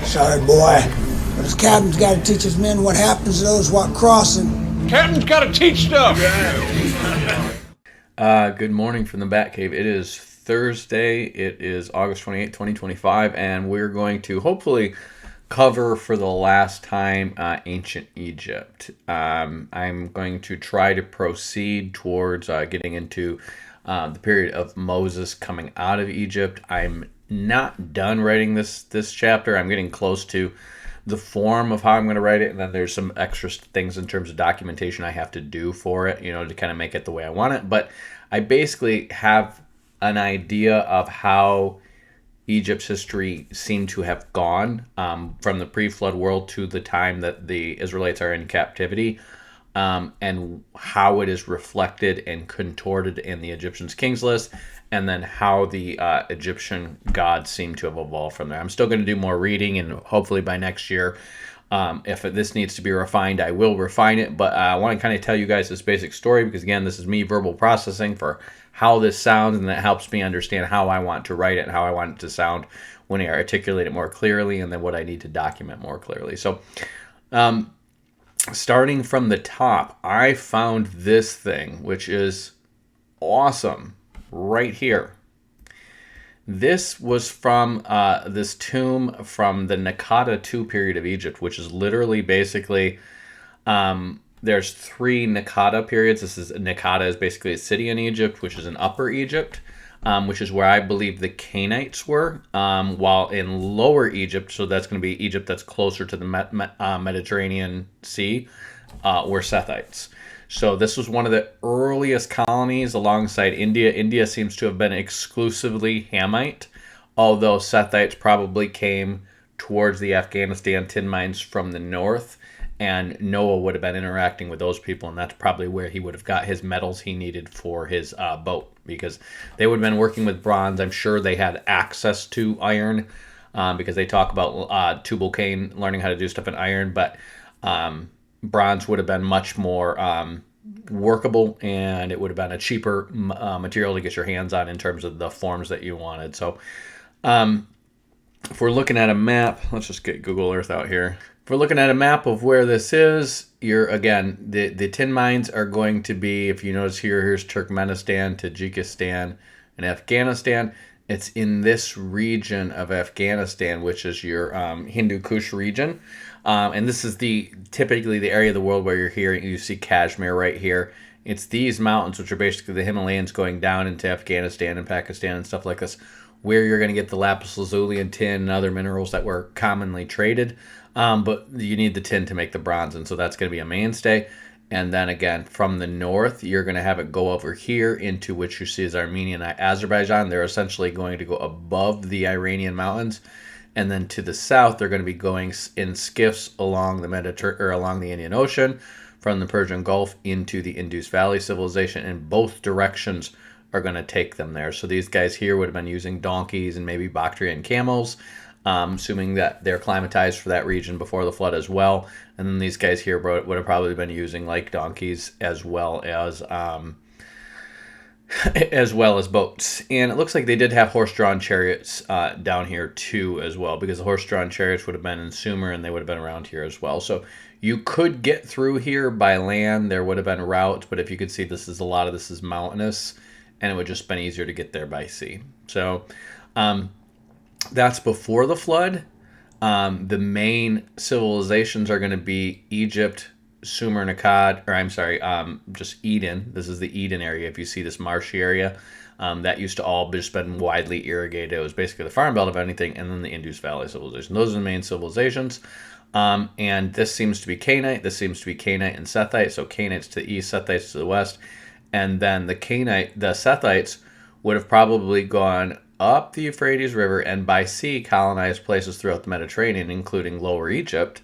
Sorry, boy, but his captain's got to teach his men what happens to those what cross him. Captain's got to teach stuff. Good morning from the Batcave. It is Thursday. It is August 28th, 2025, and we're going to hopefully cover for the last time ancient Egypt. I'm going to try to proceed towards getting into the period of Moses coming out of Egypt. I'm not done writing this chapter. I'm getting close to the form of how I'm going to write it, and then there's some extra things in terms of documentation I have to do for it, to kind of make it the way I want it. But I basically have an idea of how Egypt's history seemed to have gone from the pre-flood world to the time that the Israelites are in captivity, and how it is reflected and contorted in the Egyptians' kings list, and then how the Egyptian gods seem to have evolved from there. I'm still going to do more reading, and hopefully by next year, if this needs to be refined, I will refine it. But I want to kind of tell you guys this basic story because, again, this is me verbal processing for how this sounds, and that helps me understand how I want to write it and how I want it to sound when I articulate it more clearly, and then what I need to document more clearly. So, starting from the top, I found this thing, which is awesome, right here. This was from this tomb from the Naqada II period of Egypt, which is literally basically, there's three Naqada periods. Naqada is basically a city in Egypt, which is in Upper Egypt, which is where I believe the Canaanites were, while in Lower Egypt, so that's going to be Egypt that's closer to the Mediterranean Sea, were Sethites. So this was one of the earliest colonies alongside India. India seems to have been exclusively Hamite, although Sethites probably came towards the Afghanistan tin mines from the north, and Noah would have been interacting with those people, and that's probably where he would have got his metals he needed for his boat, because they would have been working with bronze. I'm sure they had access to iron, because they talk about Tubal-Cain learning how to do stuff in iron, but bronze would have been much more workable, and it would have been a cheaper material to get your hands on in terms of the forms that you wanted. So if we're looking at a map, let's just get Google Earth out here. If we're looking at a map of where this is, the tin mines are going to be, if you notice here's Turkmenistan, Tajikistan, and Afghanistan. It's in this region of Afghanistan, which is your Hindu Kush region. And this is typically the area of the world where you see Kashmir right here. It's these mountains, which are basically the Himalayas going down into Afghanistan and Pakistan and stuff like this, where you're going to get the lapis lazuli and tin and other minerals that were commonly traded. But you need the tin to make the bronze, and so that's going to be a mainstay. And then again, from the north, you're going to have it go over here into which you see is Armenia and Azerbaijan. They're essentially going to go above the Iranian mountains. And then to the south, they're going to be going in skiffs along along the Indian Ocean, from the Persian Gulf into the Indus Valley civilization. And both directions are going to take them there. So these guys here would have been using donkeys and maybe Bactrian camels, assuming that they're climatized for that region before the flood as well. And then these guys here would have probably been using like donkeys as well as boats. And it looks like they did have horse-drawn chariots down here too as well, because the horse-drawn chariots would have been in Sumer, and they would have been around here as well. So you could get through here by land. There would have been routes, but if you could see, a lot of this is mountainous, and it would just been easier to get there by sea. So that's before the flood. The main civilizations are going to be Egypt, Sumer and Akkad, just Eden. This is the Eden area. If you see this marshy area, that used to all just been widely irrigated. It was basically the farm belt of anything, and then the Indus Valley civilization. Those are the main civilizations. And this seems to be Canaanite. This seems to be Canaanite and Sethite. So Canaanites to the east, Sethites to the west. And then the Sethites would have probably gone up the Euphrates River and by sea colonized places throughout the Mediterranean, including Lower Egypt,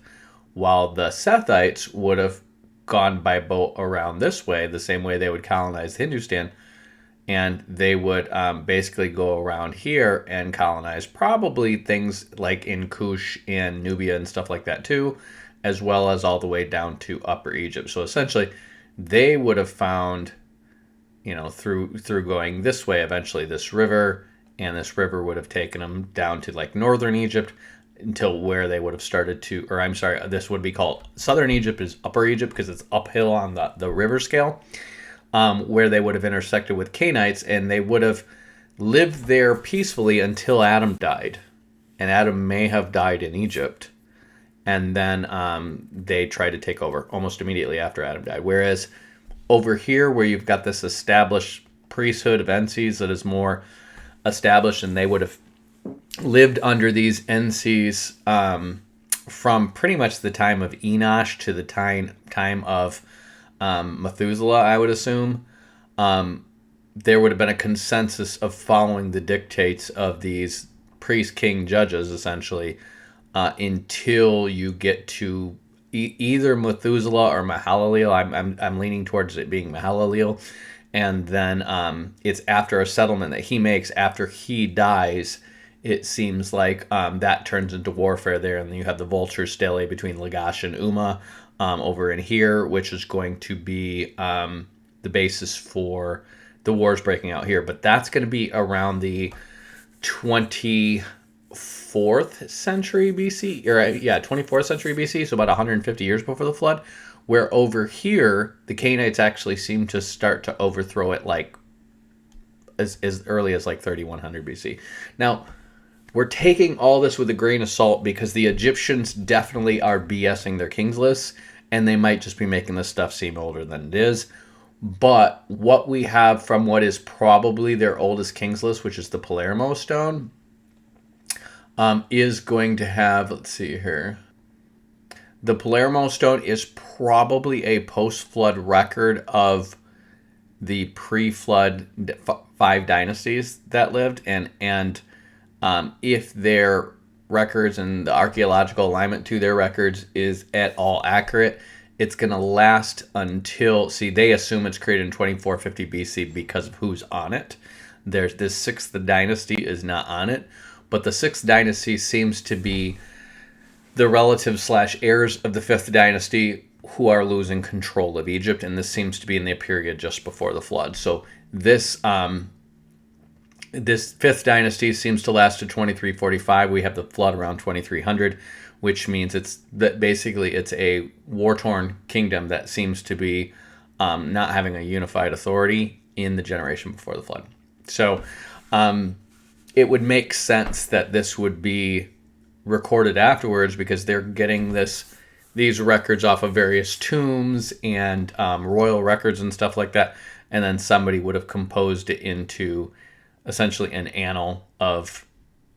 while the Sethites would have gone by boat around this way, the same way they would colonize Hindustan, and they would basically go around here and colonize probably things like in Kush and Nubia and stuff like that too, as well as all the way down to Upper Egypt. So essentially, they would have found, through going this way, eventually this river, and this river would have taken them down to like northern Egypt, until where they would have started to, or I'm sorry, this would be called, Southern Egypt is Upper Egypt because it's uphill on the river scale, where they would have intersected with Canaanites, and they would have lived there peacefully until Adam died. And Adam may have died in Egypt. And then they tried to take over almost immediately after Adam died. Whereas over here, where you've got this established priesthood of Ensees that is more established, and they would have lived under these Ensees from pretty much the time of Enosh to the time of Methuselah, I would assume. There would have been a consensus of following the dictates of these priest, king, judges, essentially, until you get to either Methuselah or Mahalalel. I'm leaning towards it being Mahalalel. And then it's after a settlement that he makes after he dies. It seems like that turns into warfare there, and then you have the vulture stele between Lagash and Umma over in here, which is going to be the basis for the wars breaking out here. But that's going to be around the 24th century BC, or 24th century BC, so about 150 years before the flood, where over here, the Canaanites actually seem to start to overthrow it like as early as like 3100 BC. Now, we're taking all this with a grain of salt because the Egyptians definitely are BSing their kings lists, and they might just be making this stuff seem older than it is. But what we have from what is probably their oldest kings list, which is the Palermo stone, is going to have, let's see here. The Palermo stone is probably a post-flood record of the pre-flood 5 dynasties that lived, and if their records and the archaeological alignment to their records is at all accurate, it's going to last until, they assume it's created in 2450 BC because of who's on it. There's this 6th dynasty is not on it, but the 6th dynasty seems to be the relatives / heirs of the 5th dynasty who are losing control of Egypt, and this seems to be in the period just before the flood. So this 5th dynasty seems to last to 2345. We have the flood around 2300, which means it's a war-torn kingdom that seems to be not having a unified authority in the generation before the flood. So it would make sense that this would be recorded afterwards because they're getting these records off of various tombs and royal records and stuff like that, and then somebody would have composed it into essentially an annal of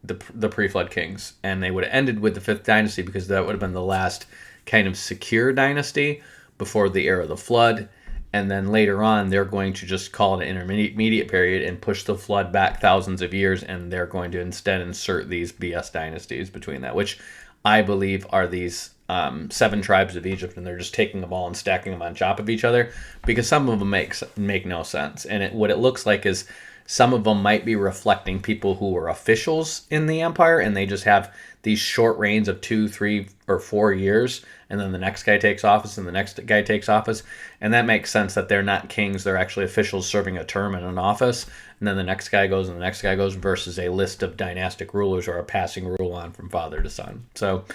the pre-flood kings, and they would have ended with the 5th dynasty because that would have been the last kind of secure dynasty before the era of the flood. And then later on, they're going to just call it an intermediate period and push the flood back thousands of years, and they're going to instead insert these BS dynasties between that, which I believe are these 7 tribes of Egypt, and they're just taking them all and stacking them on top of each other because some of them make no sense. And what it looks like is some of them might be reflecting people who were officials in the empire, and they just have these short reigns of 2, 3, or 4 years, and then the next guy takes office, and the next guy takes office, and that makes sense that they're not kings, they're actually officials serving a term in an office, and then the next guy goes, and the next guy goes, versus a list of dynastic rulers or a passing rule on from father to son. So,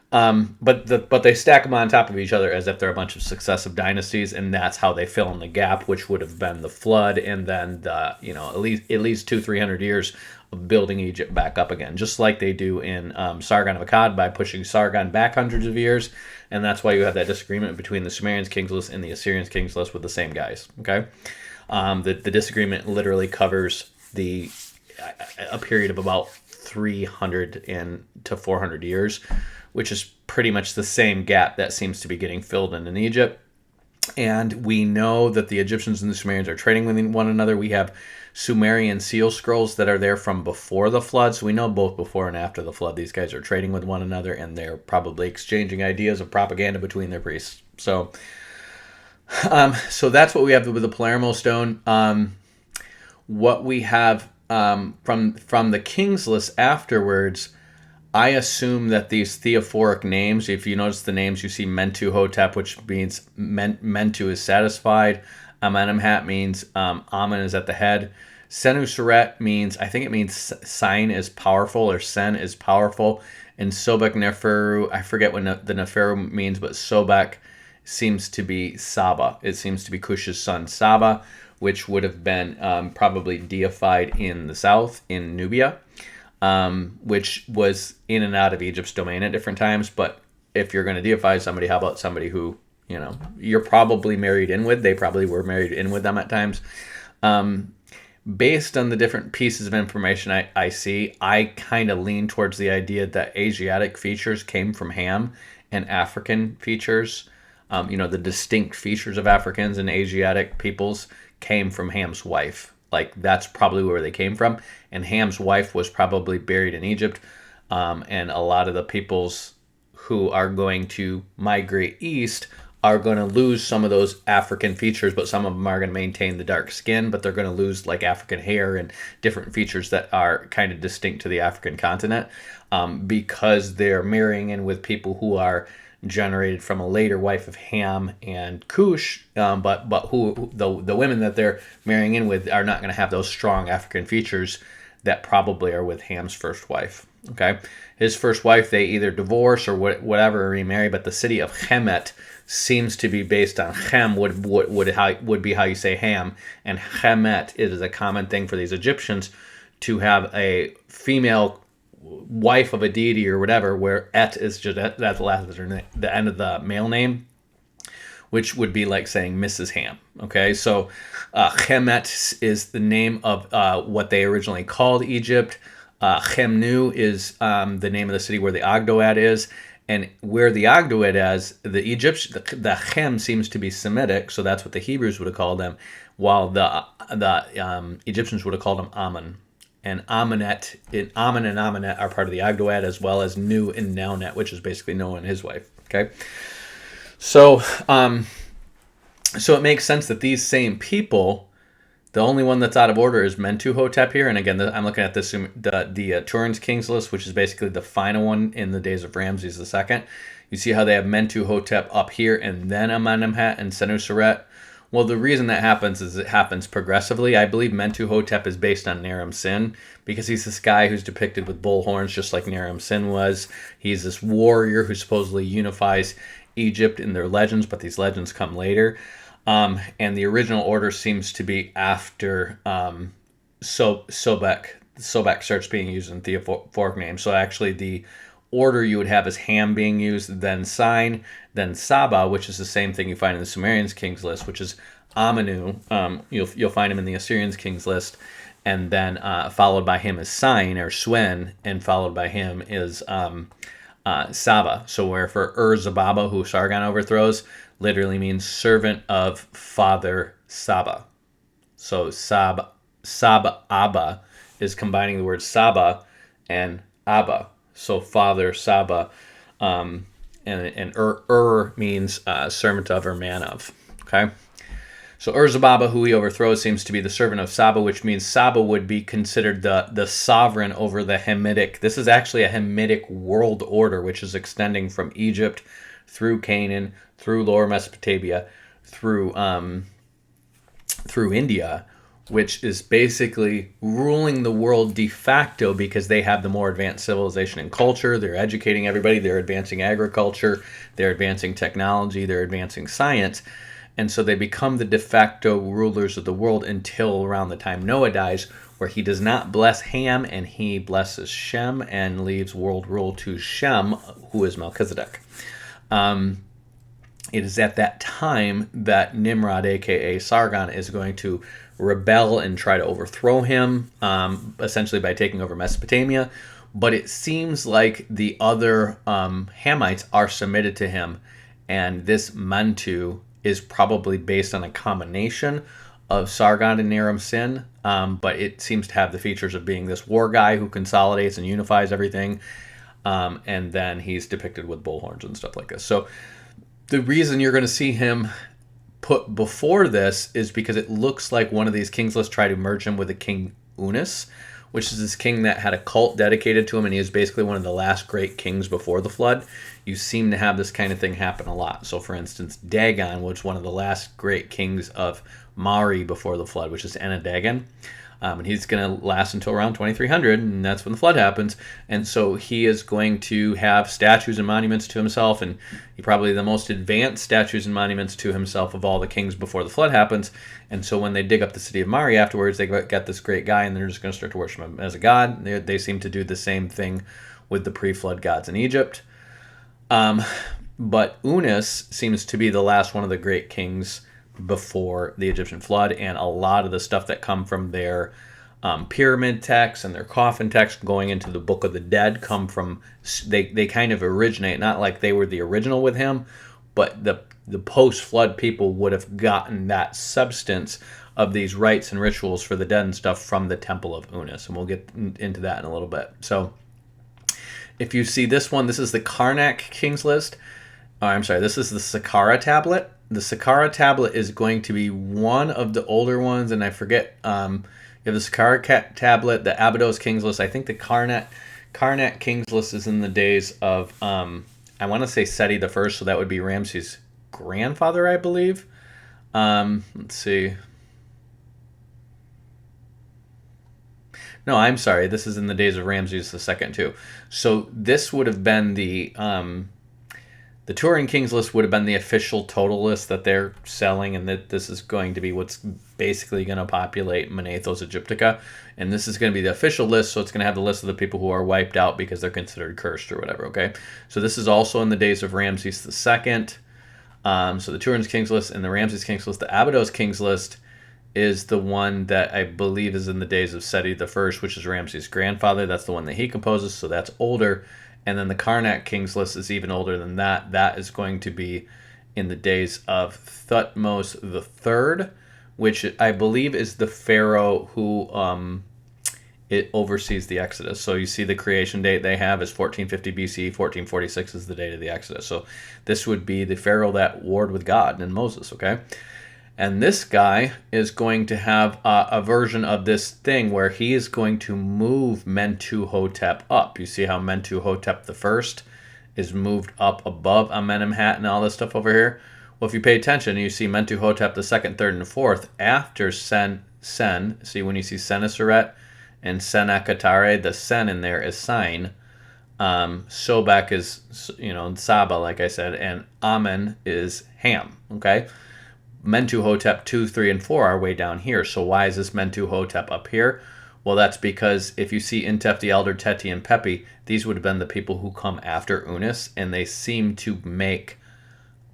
but they stack them on top of each other as if they're a bunch of successive dynasties, and that's how they fill in the gap, which would have been the flood, and then the at least 200-300 years of building Egypt back up again, just like they do in Sargon of Akkad by pushing Sargon back hundreds of years, and that's why you have that disagreement between the Sumerians' kings list and the Assyrians' kings list with the same guys. Okay, the disagreement literally covers a period of about 300 to 400 years, which is pretty much the same gap that seems to be getting filled in Egypt. And we know that the Egyptians and the Sumerians are trading with one another. We have Sumerian seal scrolls that are there from before the flood. So we know both before and after the flood, these guys are trading with one another, and they're probably exchanging ideas of propaganda between their priests. So that's what we have with the Palermo stone. What we have from the king's list afterwards, I assume that these theophoric names, if you notice the names, you see Mentuhotep, which means Mentu is satisfied. Amenemhat means Amen is at the head. Senuseret means, I think it means sign is powerful, or Sen is powerful. And Sobek Neferu, I forget what the Neferu means, but Sobek seems to be Saba. It seems to be Cush's son Saba, which would have been probably deified in the south, in Nubia, which was in and out of Egypt's domain at different times. But if you're going to deify somebody, how about somebody who, you're probably married in with? They probably were married in with them at times. Based on the different pieces of information I see, I kind of lean towards the idea that Asiatic features came from Ham and African features, the distinct features of Africans and Asiatic peoples came from Ham's wife. Like, that's probably where they came from. And Ham's wife was probably buried in Egypt. And a lot of the peoples who are going to migrate east are going to lose some of those African features, but some of them are going to maintain the dark skin, but they're going to lose like African hair and different features that are kind of distinct to the African continent, because they're marrying in with people who are generated from a later wife of Ham and Cush, but who the women that they're marrying in with are not going to have those strong African features that probably are with Ham's first wife. Okay, his first wife, they either divorce or whatever, or remarry, but the city of Hemet seems to be based on Hem, would be how you say Ham, and Hemet is a common thing for these Egyptians to have a female wife of a deity or whatever, where Et is just that's the end of the male name, which would be like saying Mrs. Ham. Okay, so Hemet is the name of what they originally called Egypt. Chemnu is the name of the city where the Ogdoad is. And where the Ogdoad is, the Chem seems to be Semitic, so that's what the Hebrews would have called them, while the Egyptians would have called them Ammon. And Ammon and Amenet are part of the Ogdoad, as well as Nu and Naunet, which is basically Noah and his wife. Okay, so it makes sense that these same people, the only one that's out of order is Mentuhotep here. And again, I'm looking at this, the Turin's Kings list, which is basically the final one in the days of Ramses II. You see how they have Mentuhotep up here and then Amenemhat and Senuseret. Well, the reason that happens is it happens progressively. I believe Mentuhotep is based on Naram Sin, because he's this guy who's depicted with bull horns just like Naram Sin was. He's this warrior who supposedly unifies Egypt in their legends, but these legends come later. And the original order seems to be after Sobek. Sobek starts being used in theophoric names. So actually the order you would have is Ham being used, then Sin, then Saba, which is the same thing you find in the Sumerians Kings list, which is Amenu. You'll find him in the Assyrians Kings list. And then followed by him is Sin or Swen, and followed by him is Saba. So where for Zababa, who Sargon overthrows, literally means servant of Father Saba. So Abba is combining the word Saba and Abba. So Father Saba, and means servant of or man of. Okay. So Zababa, who he overthrows, seems to be the servant of Saba, which means Saba would be considered the sovereign over the Hamitic. This is actually a Hamitic world order, which is extending from Egypt through Canaan, through Lower Mesopotamia, through India, which is basically ruling the world de facto because they have the more advanced civilization and culture. They're educating everybody. They're advancing agriculture. They're advancing technology. They're advancing science. And so they become the de facto rulers of the world until around the time Noah dies, where he does not bless Ham and he blesses Shem and leaves world rule to Shem, who is Melchizedek. It is at that time that Nimrod, a.k.a. Sargon, is going to rebel and try to overthrow him, essentially by taking over Mesopotamia. But it seems like the other Hamites are submitted to him, and this Mentu is probably based on a combination of Sargon and Naram Sin, but it seems to have the features of being this war guy who consolidates and unifies everything, and then he's depicted with bullhorns and stuff like this. So the reason you're going to see him put before this is because it looks like one of these kings lists tried to merge him with a King Unis, which is this king that had a cult dedicated to him, and he was basically one of the last great kings before the flood. You seem to have this kind of thing happen a lot. So, for instance, Dagon was one of the last great kings of Mari before the flood, which is Enadagon. And he's going to last until around 2300, and that's when the flood happens. And so he is going to have statues and monuments to himself, and he probably the most advanced statues and monuments to himself of all the kings before the flood happens. And so when they dig up the city of Mari afterwards, they got this great guy, and they're just going to start to worship him as a god. They seem to do the same thing with the pre-flood gods in Egypt. But Unis seems to be the last one of the great kings before the Egyptian flood, and a lot of the stuff that come from their pyramid texts and their coffin texts going into the Book of the Dead come from, they kind of originate, not like they were the original with him, but the post-flood people would have gotten that substance of these rites and rituals for the dead and stuff from the Temple of Unis, and we'll get into that in a little bit. So if you see this one, this is the Karnak Kings list. Oh, I'm sorry, this is the Saqqara tablet. The Saqqara tablet is going to be one of the older ones, and I forget. You have the Saqqara tablet, the Abydos Kings list. I think the Karnak Kings list is in the days of, I want to say Seti the First, so that would be Ramses' grandfather, I believe. Let's see. No, I'm sorry. This is in the days of Ramses the Second too. So this would have been the Turin Kings list would have been the official total list that they're selling, and that this is going to be what's basically going to populate Manethos Aegyptica, and this is going to be the official list, so it's going to have the list of the people who are wiped out because they're considered cursed or whatever, okay? So this is also in the days of Ramses II. So the Turin Kings list and the Ramses Kings list. The Abydos Kings list is the one that I believe is in the days of Seti the First, which is Ramses' grandfather. That's the one that he composes, so that's older. And then the Karnak Kings list is even older than that. That is going to be in the days of Thutmose III, which I believe is the pharaoh who it oversees the Exodus. So you see the creation date they have is 1450 BC, 1446 is the date of the Exodus. So this would be the pharaoh that warred with God and Moses, okay? And this guy is going to have a version of this thing where he is going to move Mentuhotep up. You see how Mentuhotep the First is moved up above Amenemhat and all this stuff over here? Well, if you pay attention, you see Mentuhotep the Second, Third, and Fourth after Sen. See when you see Senuseret and Senakatare, the Sen in there is Sign. Sobek is, Saba, like I said, and Amen is Ham, okay? Mentuhotep 2, 3, and 4 are way down here. So why is this Mentuhotep up here? Well, that's because if you see Intef the Elder, Teti, and Pepi, these would have been the people who come after Unis, and they seem to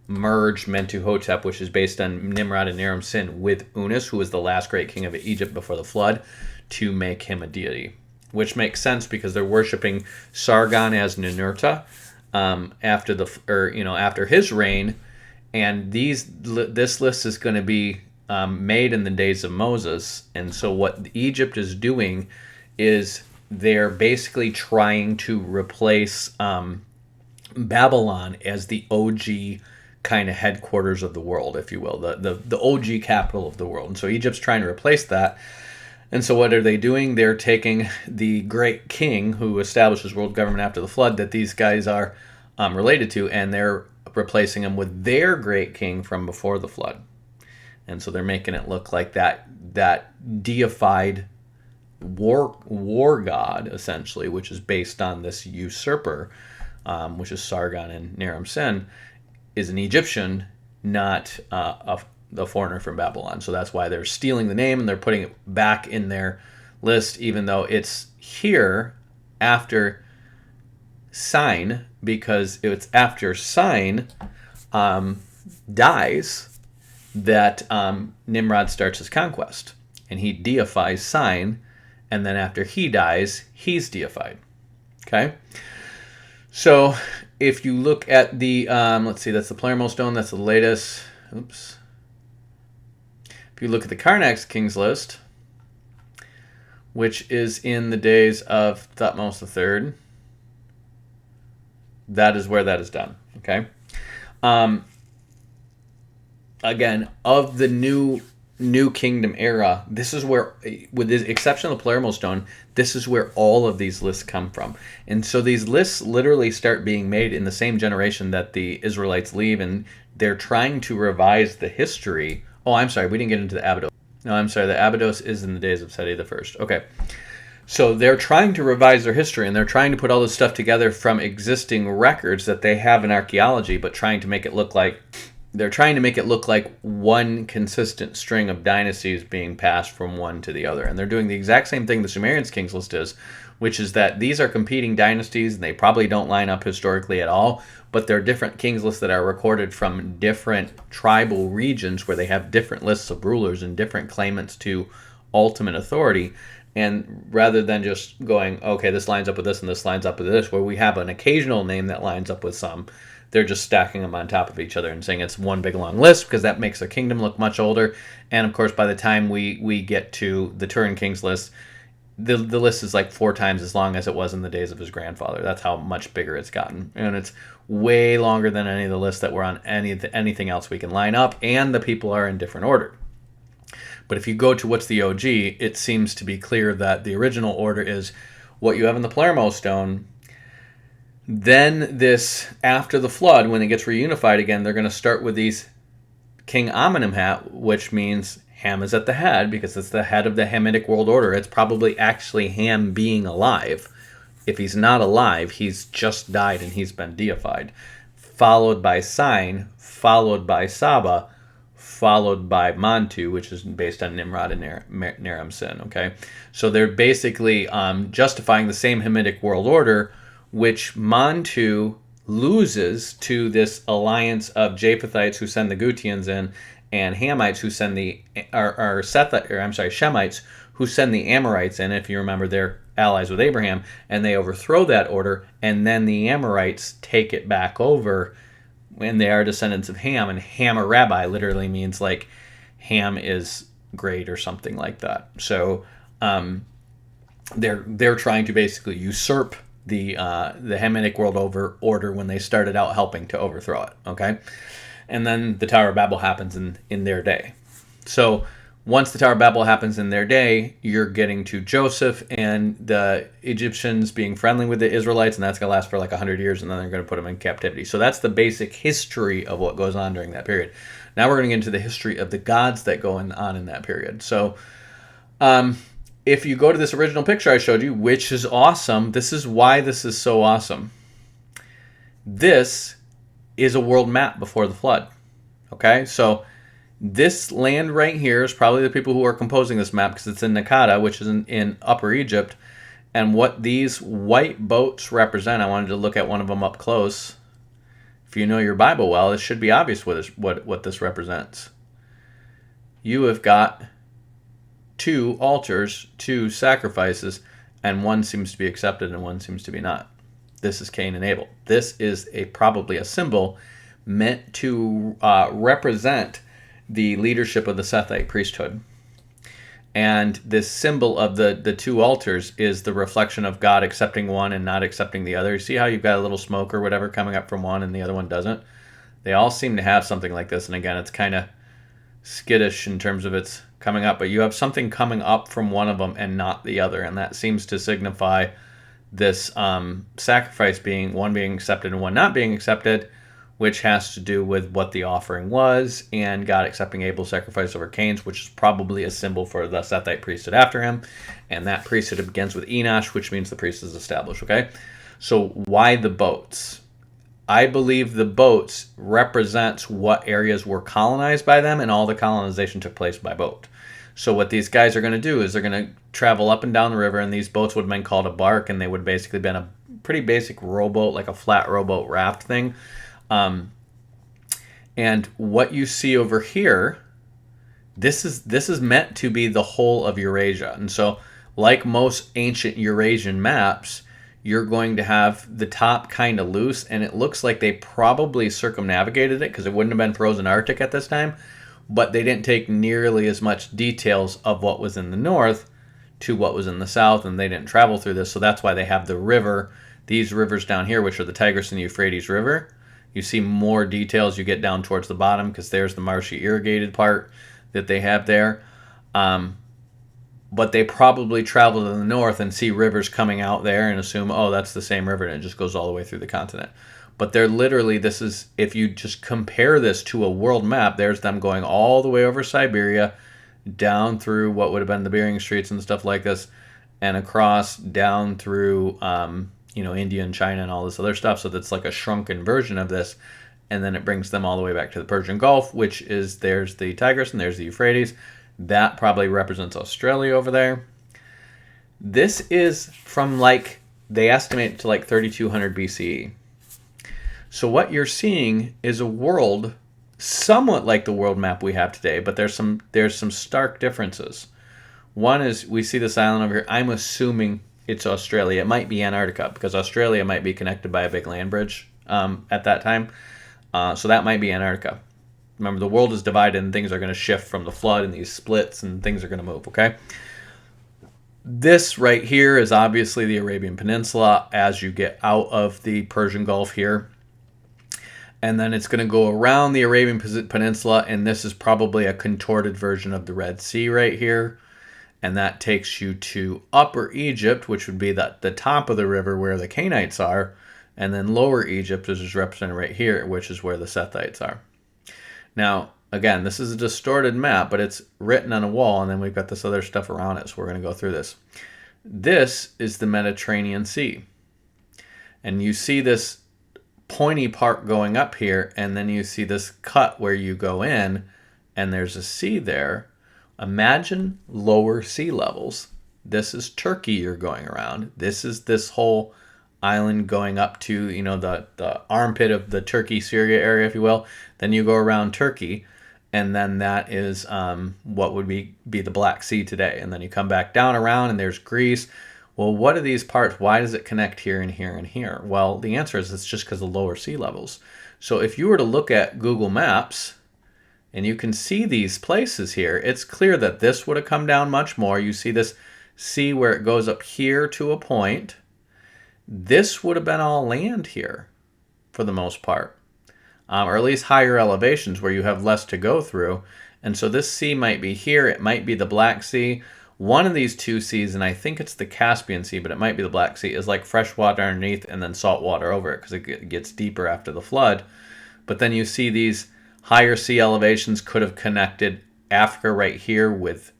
merge Mentuhotep, which is based on Nimrod and Naram Sin, with Unis, who was the last great king of Egypt before the flood, to make him a deity. Which makes sense because they're worshiping Sargon as Ninurta after his reign. And this list is going to be made in the days of Moses. And so what Egypt is doing is they're basically trying to replace Babylon as the OG kind of headquarters of the world, if you will, the OG capital of the world. And so Egypt's trying to replace that. And so what are they doing? They're taking the great king who establishes world government after the flood that these guys are related to, and they're replacing him with their great king from before the flood. And so they're making it look like that deified war god, essentially, which is based on this usurper, which is Sargon and Naram Sin, is an Egyptian, not a foreigner from Babylon. So that's why they're stealing the name and they're putting it back in their list, even though it's here after Sign, because it's after Sign dies that Nimrod starts his conquest, and he deifies Sign, and then after he dies, he's deified. Okay? So if you look at the, let's see, that's the Palermo stone, that's the latest. Oops. If you look at the Karnak Kings list, which is in the days of Thutmose III, that is where that is done. Okay. Again, of the new kingdom era, this is where, with the exception of the Palermo stone, this is where all of these lists come from. And so these lists literally start being made in the same generation that the Israelites leave, and they're trying to revise the history. Oh, I'm sorry, we didn't get into the Abydos. No, I'm sorry. The Abydos is in the days of Seti the First. Okay. So they're trying to revise their history, and they're trying to put all this stuff together from existing records that they have in archaeology, but trying to make it look like one consistent string of dynasties being passed from one to the other. And they're doing the exact same thing the Sumerians' Kings List is, which is that these are competing dynasties, and they probably don't line up historically at all, but they're different Kings Lists that are recorded from different tribal regions where they have different lists of rulers and different claimants to ultimate authority. And rather than just going, okay, this lines up with this and this lines up with this, where we have an occasional name that lines up with some, they're just stacking them on top of each other and saying it's one big long list because that makes their kingdom look much older. And of course, by the time we get to the Turin Kings list, the list is like 4 times as long as it was in the days of his grandfather. That's how much bigger it's gotten. And it's way longer than any of the lists that were on anything else we can line up, and the people are in different order. But if you go to what's the OG, it seems to be clear that the original order is what you have in the Palermo stone. Then this, after the flood, when it gets reunified again, they're going to start with these King Amenemhat, which means Ham is at the head, because it's the head of the Hamitic world order. It's probably actually Ham being alive. If he's not alive, he's just died and he's been deified. Followed by Sign, followed by Saba, followed by Mantu, which is based on Nimrod and Naram Sin. Okay, so they're basically justifying the same Hamitic world order, which Mantu loses to this alliance of Japhethites who send the Gutians in, and Hamites who send Shemites who send the Amorites in. If you remember, they're allies with Abraham, and they overthrow that order, and then the Amorites take it back over, and they are descendants of Ham, and Hammurabi literally means like Ham is great or something like that. So they're trying to basically usurp the Hamitic world order when they started out helping to overthrow it. Okay, and then the Tower of Babel happens in their day. So once the Tower of Babel happens in their day, you're getting to Joseph and the Egyptians being friendly with the Israelites, and that's going to last for like 100 years, and then they're going to put them in captivity. So that's the basic history of what goes on during that period. Now we're going to get into the history of the gods that go on in that period. So if you go to this original picture I showed you, which is awesome, this is why this is so awesome. This is a world map before the flood. Okay, so this land right here is probably the people who are composing this map, because it's in Nakada, which is in Upper Egypt. And what these white boats represent, I wanted to look at one of them up close. If you know your Bible well, it should be obvious what this represents. You have got 2 altars, 2 sacrifices, and one seems to be accepted and one seems to be not. This is Cain and Abel. This is probably a symbol meant to represent the leadership of the Sethite priesthood. And this symbol of the 2 altars is the reflection of God accepting one and not accepting the other. You see how you've got a little smoke or whatever coming up from one and the other one doesn't? They all seem to have something like this. And again, it's kind of skittish in terms of its coming up, but you have something coming up from one of them and not the other. And that seems to signify this sacrifice being accepted and one not being accepted, which has to do with what the offering was, and God accepting Abel's sacrifice over Cain's, which is probably a symbol for the Sethite priesthood after him. And that priesthood begins with Enosh, which means the priest is established. Okay, so why the boats? I believe the boats represents what areas were colonized by them, and all the colonization took place by boat. So what these guys are going to do is they're going to travel up and down the river, and these boats would have been called a bark, and they would basically been a pretty basic rowboat, like a flat rowboat raft thing. And what you see over here, this is meant to be the whole of Eurasia. And so, like most ancient Eurasian maps, you're going to have the top kind of loose, and it looks like they probably circumnavigated it because it wouldn't have been frozen Arctic at this time, but they didn't take nearly as much details of what was in the north to what was in the south, and they didn't travel through this. So that's why they have the river, these rivers down here, which are the Tigris and the Euphrates River. You see more details you get down towards the bottom, because there's the marshy irrigated part that they have there. But they probably travel to the north and see rivers coming out there and assume, oh, that's the same river, and it just goes all the way through the continent. But they're literally, this is, if you just compare this to a world map, there's them going all the way over Siberia, down through what would have been the Bering Straits and stuff like this, and across down through India and China and all this other stuff. So that's like a shrunken version of this, and then it brings them all the way back to the Persian Gulf, which is, there's the Tigris and there's the Euphrates. That probably represents Australia over there. This is from, like, they estimate to like 3200 BCE. So what you're seeing is a world somewhat like the world map we have today, but there's some stark differences. One is, we see this island over here. I'm assuming it's Australia. It might be Antarctica, because Australia might be connected by a big land bridge at that time. So that might be Antarctica. Remember, the world is divided and things are going to shift from the flood and these splits and things are going to move, okay? This right here is obviously the Arabian Peninsula as you get out of the Persian Gulf here. And then it's going to go around the Arabian Peninsula, and this is probably a contorted version of the Red Sea right here. And that takes you to Upper Egypt, which would be the top of the river where the Canaanites are. And then Lower Egypt is represented right here, which is where the Sethites are. Now, again, this is a distorted map, but it's written on a wall, and then we've got this other stuff around it, so we're going to go through this. This is the Mediterranean Sea. And you see this pointy part going up here, and then you see this cut where you go in, and there's a sea there. Imagine lower sea levels. This is Turkey you're going around. This is this whole island going up to, the armpit of the Turkey-Syria area, if you will. Then you go around Turkey, and then that is what would be the Black Sea today. And then you come back down around, and there's Greece. Well, what are these parts? Why does it connect here and here and here? Well, the answer is it's just because of lower sea levels. So if you were to look at Google Maps, and you can see these places here, it's clear that this would have come down much more. You see this sea where it goes up here to a point. This would have been all land here for the most part, or at least higher elevations where you have less to go through. And so this sea might be here. It might be the Black Sea. One of these two seas, and I think it's the Caspian Sea, but it might be the Black Sea, is like fresh water underneath and then salt water over it because it gets deeper after the flood. But then you see these higher sea elevations could have connected Africa right here with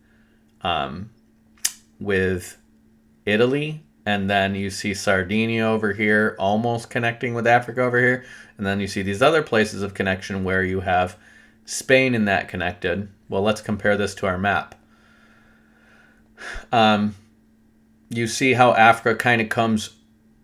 Italy. And then you see Sardinia over here almost connecting with Africa over here. And then you see these other places of connection where you have Spain in that connected. Well, let's compare this to our map. You see how Africa kind of comes,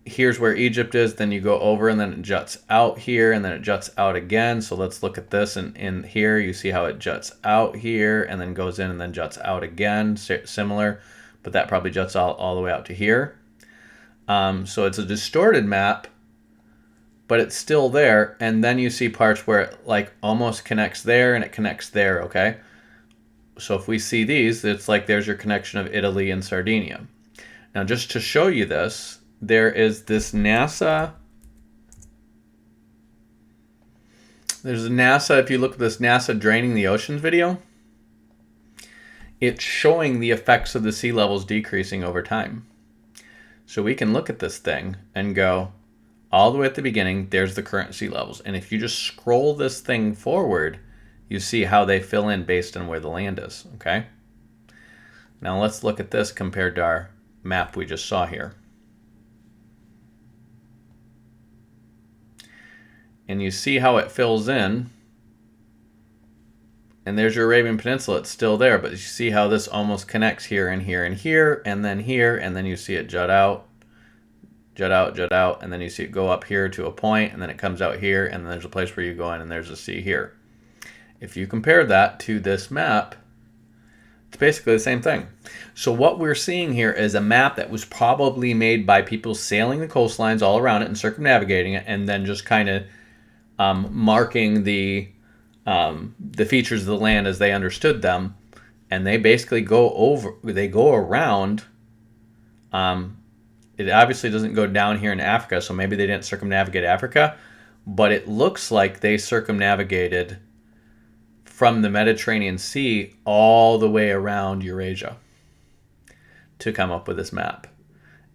here's where Egypt is, then you go over and then it juts out here and then it juts out again. So let's look at this, and in here you see how it juts out here and then goes in and then juts out again, similar, but that probably juts all the way out to here. So it's a distorted map, but it's still there. And then you see parts where it like almost connects there and it connects there, okay? So if we see these, it's like there's your connection of Italy and Sardinia. Now, just to show you this, there is this NASA. There's a NASA, if you look at this NASA draining the oceans video, it's showing the effects of the sea levels decreasing over time. So we can look at this thing and go all the way at the beginning, there's the current sea levels. And if you just scroll this thing forward, you see how they fill in based on where the land is, okay? Now let's look at this compared to our map we just saw here. And you see how it fills in. And there's your Arabian Peninsula. It's still there, but you see how this almost connects here and here and here, and then you see it jut out, and then you see it go up here to a point, and then it comes out here, and then there's a place where you go in, and there's a sea here. If you compare that to this map, it's basically the same thing. So what we're seeing here is a map that was probably made by people sailing the coastlines all around it and circumnavigating it, and then just kind of marking the features of the land as they understood them. And they basically go around. It obviously doesn't go down here in Africa, so maybe they didn't circumnavigate Africa, but it looks like they circumnavigated from the Mediterranean Sea all the way around Eurasia to come up with this map.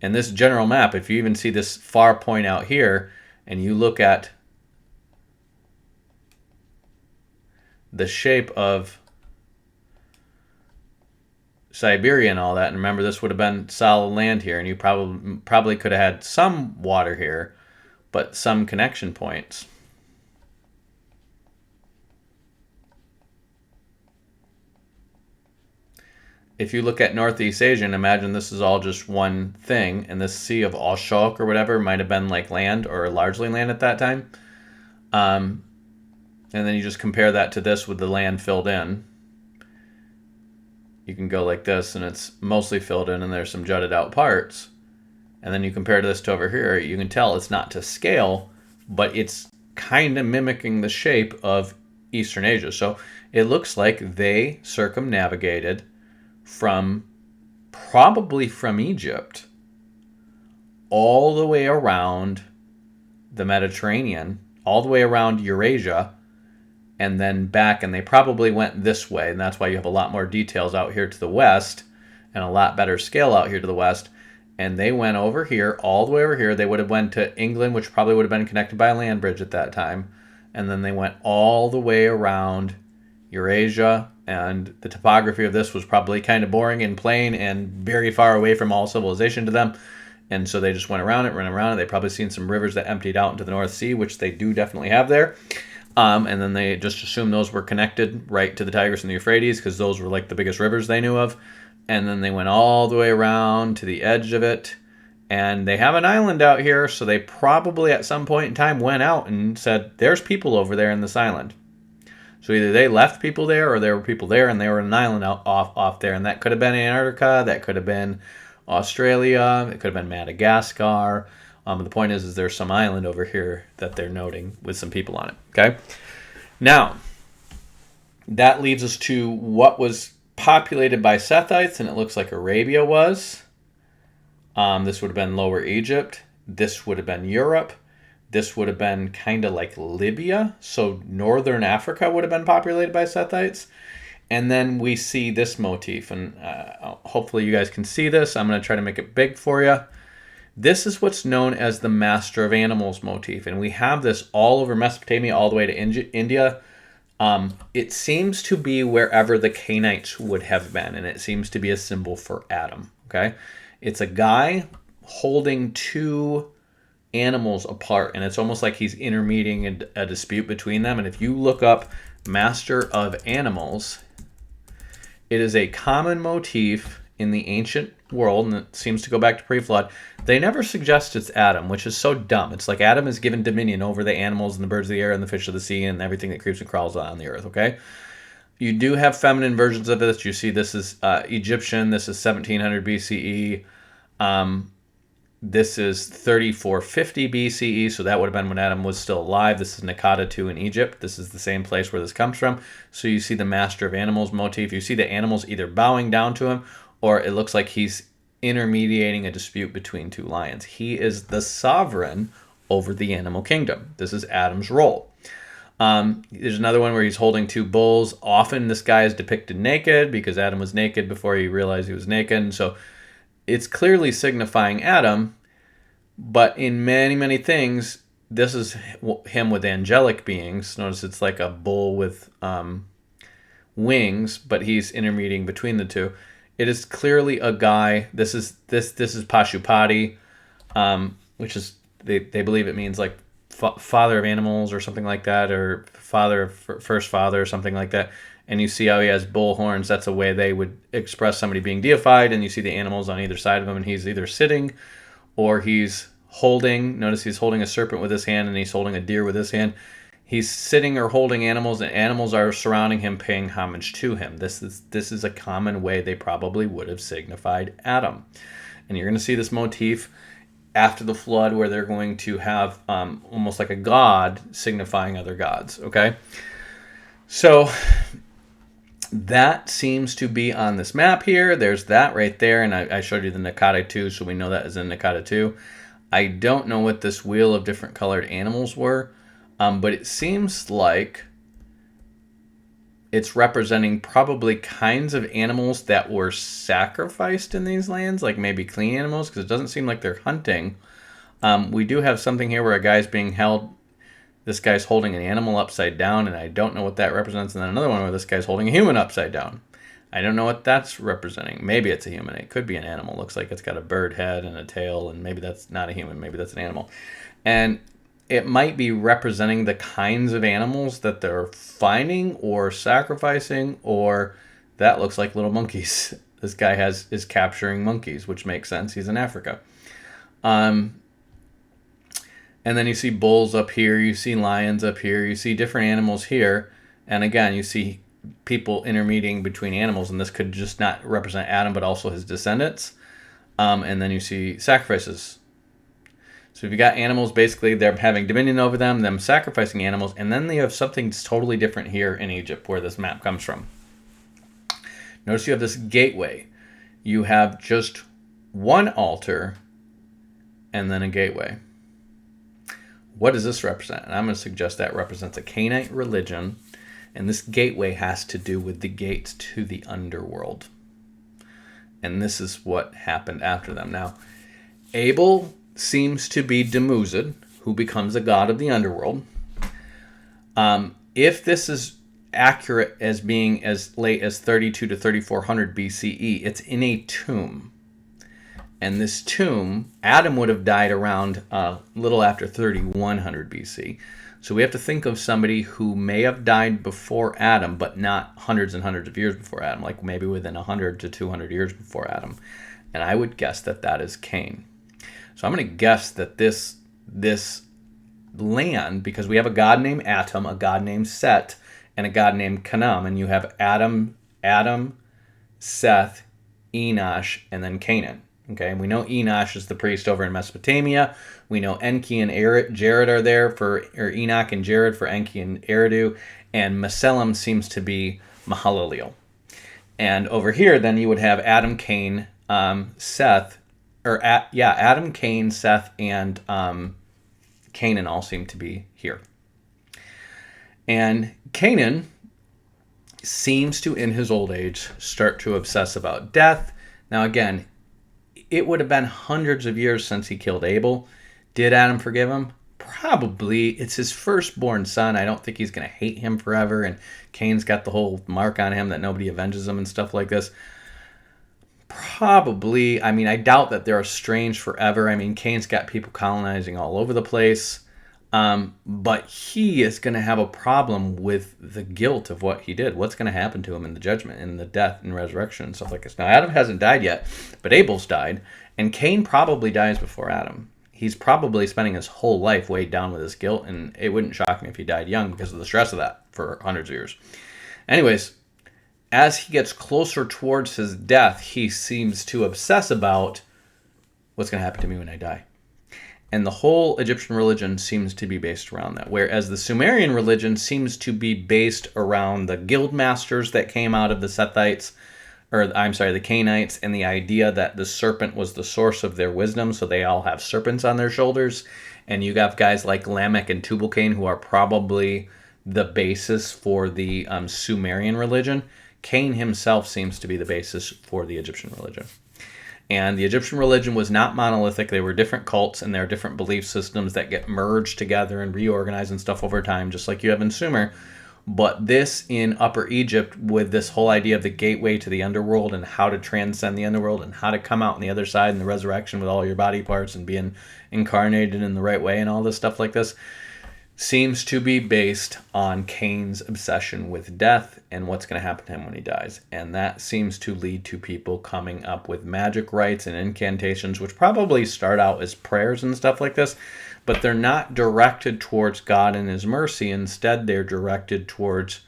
And this general map, if you even see this far point out here, and you look at the shape of Siberia and all that. And remember, this would have been solid land here, and you probably could have had some water here, but some connection points. If you look at Northeast Asia and imagine this is all just one thing, and this Sea of Ashok or whatever might have been like land or largely land at that time. And then you just compare that to this with the land filled in. You can go like this, and it's mostly filled in, and there's some jutted out parts. And then you compare this to over here, you can tell it's not to scale, but it's kind of mimicking the shape of Eastern Asia. So it looks like they circumnavigated probably from Egypt all the way around the Mediterranean, all the way around Eurasia, and then back, and they probably went this way, and that's why you have a lot more details out here to the west and a lot better scale out here to the west. And they went over here, all the way over here. They would have went to England, which probably would have been connected by a land bridge at that time, and then they went all the way around Eurasia. And the topography of this was probably kind of boring and plain and very far away from all civilization to them. And so they just went around it. They probably seen some rivers that emptied out into the North Sea, which they do definitely have there. And then they just assumed those were connected right to the Tigris and the Euphrates, because those were like the biggest rivers they knew of. And then they went all the way around to the edge of it. And they have an island out here, so they probably at some point in time went out and said, there's people over there in this island. So either they left people there, or there were people there and they were on an island off there. And that could have been Antarctica, that could have been Australia, it could have been Madagascar. The point is there's some island over here that they're noting with some people on it. Okay. Now, that leads us to what was populated by Sethites, and it looks like Arabia was. This would have been Lower Egypt. This would have been Europe. This would have been kind of like Libya. So northern Africa would have been populated by Sethites. And then we see this motif, and hopefully you guys can see this. I'm going to try to make it big for you. This is what's known as the Master of Animals motif, and we have this all over Mesopotamia, all the way to India. It seems to be wherever the Canaanites would have been, and it seems to be a symbol for Adam. Okay, it's a guy holding two animals apart, and it's almost like he's intermediating a dispute between them. And if you look up Master of Animals, it is a common motif in the ancient world, and it seems to go back to pre-flood. They never suggest it's Adam, which is so dumb. It's like Adam is given dominion over the animals and the birds of the air and the fish of the sea and everything that creeps and crawls on the earth, okay? You do have feminine versions of this. You see this is Egyptian. This is 1700 BCE. This is 3450 BCE, so that would have been when Adam was still alive. This is Nakata 2 in Egypt. This is the same place where this comes from. So you see the Master of Animals motif. You see the animals either bowing down to him, or it looks like he's intermediating a dispute between two lions. He is the sovereign over the animal kingdom. This is Adam's role. There's another one where he's holding two bulls. Often this guy is depicted naked because Adam was naked before he realized he was naked. And so it's clearly signifying Adam, but in many, many things, this is him with angelic beings. Notice it's like a bull with wings, but he's intermediating between the two. It is clearly a guy. This is Pashupati, which is they believe it means like father of animals or something like that, or first father or something like that. And you see how he has bull horns. That's a way they would express somebody being deified. And you see the animals on either side of him, and he's either sitting or he's holding. Notice he's holding a serpent with his hand, and he's holding a deer with his hand. He's sitting or holding animals, and animals are surrounding him, paying homage to him. This is a common way they probably would have signified Adam. And you're going to see this motif after the flood, where they're going to have almost like a god signifying other gods. Okay, so that seems to be on this map here. There's that right there, and I showed you the Nakata 2, so we know that is in Nakata 2. I don't know what this wheel of different colored animals were. But it seems like it's representing probably kinds of animals that were sacrificed in these lands, like maybe clean animals, because it doesn't seem like they're hunting. We do have something here where a guy's being held. This guy's holding an animal upside down, and I don't know what that represents. And then another one where this guy's holding a human upside down. I don't know what that's representing. Maybe it's a human. It could be an animal. Looks like it's got a bird head and a tail, and maybe that's not a human. Maybe that's an animal. And it might be representing the kinds of animals that they're finding or sacrificing, or that looks like little monkeys. This guy is capturing monkeys, which makes sense. He's in Africa. And then you see bulls up here. You see lions up here. You see different animals here. And again, you see people intermediating between animals, and this could just not represent Adam, but also his descendants. And then you see sacrifices. So if you got animals, basically they're having dominion over them sacrificing animals, and then they have something totally different here in Egypt, where this map comes from. Notice you have this gateway. You have just one altar, and then a gateway. What does this represent? And I'm going to suggest that represents a Canaanite religion. And this gateway has to do with the gates to the underworld. And this is what happened after them. Now, Abel seems to be Demuzid, who becomes a god of the underworld. If this is accurate as being as late as 32 to 3400 BCE, it's in a tomb. And this tomb, Adam would have died around a little after 3100 BC. So we have to think of somebody who may have died before Adam, but not hundreds and hundreds of years before Adam, like maybe within 100 to 200 years before Adam. And I would guess that that is Cain. So I'm going to guess that this land, because we have a god named Atum, a god named Set, and a god named Canaan, and you have Adam, Seth, Enosh, and then Canaan. Okay, and we know Enosh is the priest over in Mesopotamia. We know Enki and Jared are there or Enoch and Jared for Enki and Eridu, and Meselam seems to be Mahalaleel. And over here, then you would have Adam, Cain, Seth, Adam, Cain, Seth, and Canaan all seem to be here. And Canaan seems to, in his old age, start to obsess about death. Now, again, it would have been hundreds of years since he killed Abel. Did Adam forgive him? Probably. It's his firstborn son. I don't think he's going to hate him forever. And Cain's got the whole mark on him that nobody avenges him and stuff like this. Probably. I mean, I doubt that they're estranged forever. I mean, Cain's got people colonizing all over the place. But he is going to have a problem with the guilt of what he did. What's going to happen to him in the judgment, in the death and resurrection and stuff like this. Now, Adam hasn't died yet, but Abel's died, and Cain probably dies before Adam. He's probably spending his whole life weighed down with his guilt, and it wouldn't shock me if he died young because of the stress of that for hundreds of years. Anyways, as he gets closer towards his death, he seems to obsess about what's going to happen to me when I die. And the whole Egyptian religion seems to be based around that. Whereas the Sumerian religion seems to be based around the guild masters that came out of the Sethites, the Canaanites, and the idea that the serpent was the source of their wisdom, so they all have serpents on their shoulders. And you have guys like Lamech and Tubal-Cain who are probably the basis for the Sumerian religion. Cain himself seems to be the basis for the Egyptian religion. And the Egyptian religion was not monolithic. They were different cults, and there are different belief systems that get merged together and reorganized and stuff over time, just like you have in Sumer. But this in Upper Egypt, with this whole idea of the gateway to the underworld and how to transcend the underworld and how to come out on the other side in the resurrection with all your body parts and being incarnated in the right way and all this stuff like this, seems to be based on Cain's obsession with death and what's going to happen to him when he dies. And that seems to lead to people coming up with magic rites and incantations, which probably start out as prayers and stuff like this, but they're not directed towards God and his mercy. Instead, they're directed towards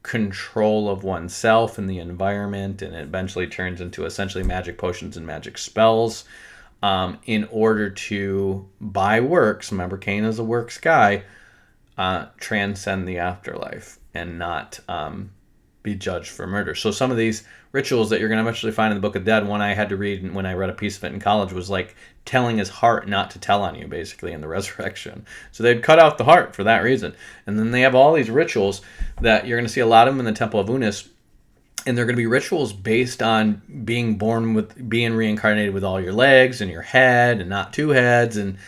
control of oneself and the environment, and it eventually turns into essentially magic potions and magic spells. In order to, by works, remember Cain is a works guy, transcend the afterlife and not be judged for murder. So some of these rituals that you're going to eventually find in the Book of Dead, one I had to read when I read a piece of it in college, was like telling his heart not to tell on you, basically, in the resurrection. So they'd cut out the heart for that reason. And then they have all these rituals that you're going to see a lot of them in the Temple of Unis. And they're going to be rituals based on being reincarnated with all your legs and your head and not two heads. And,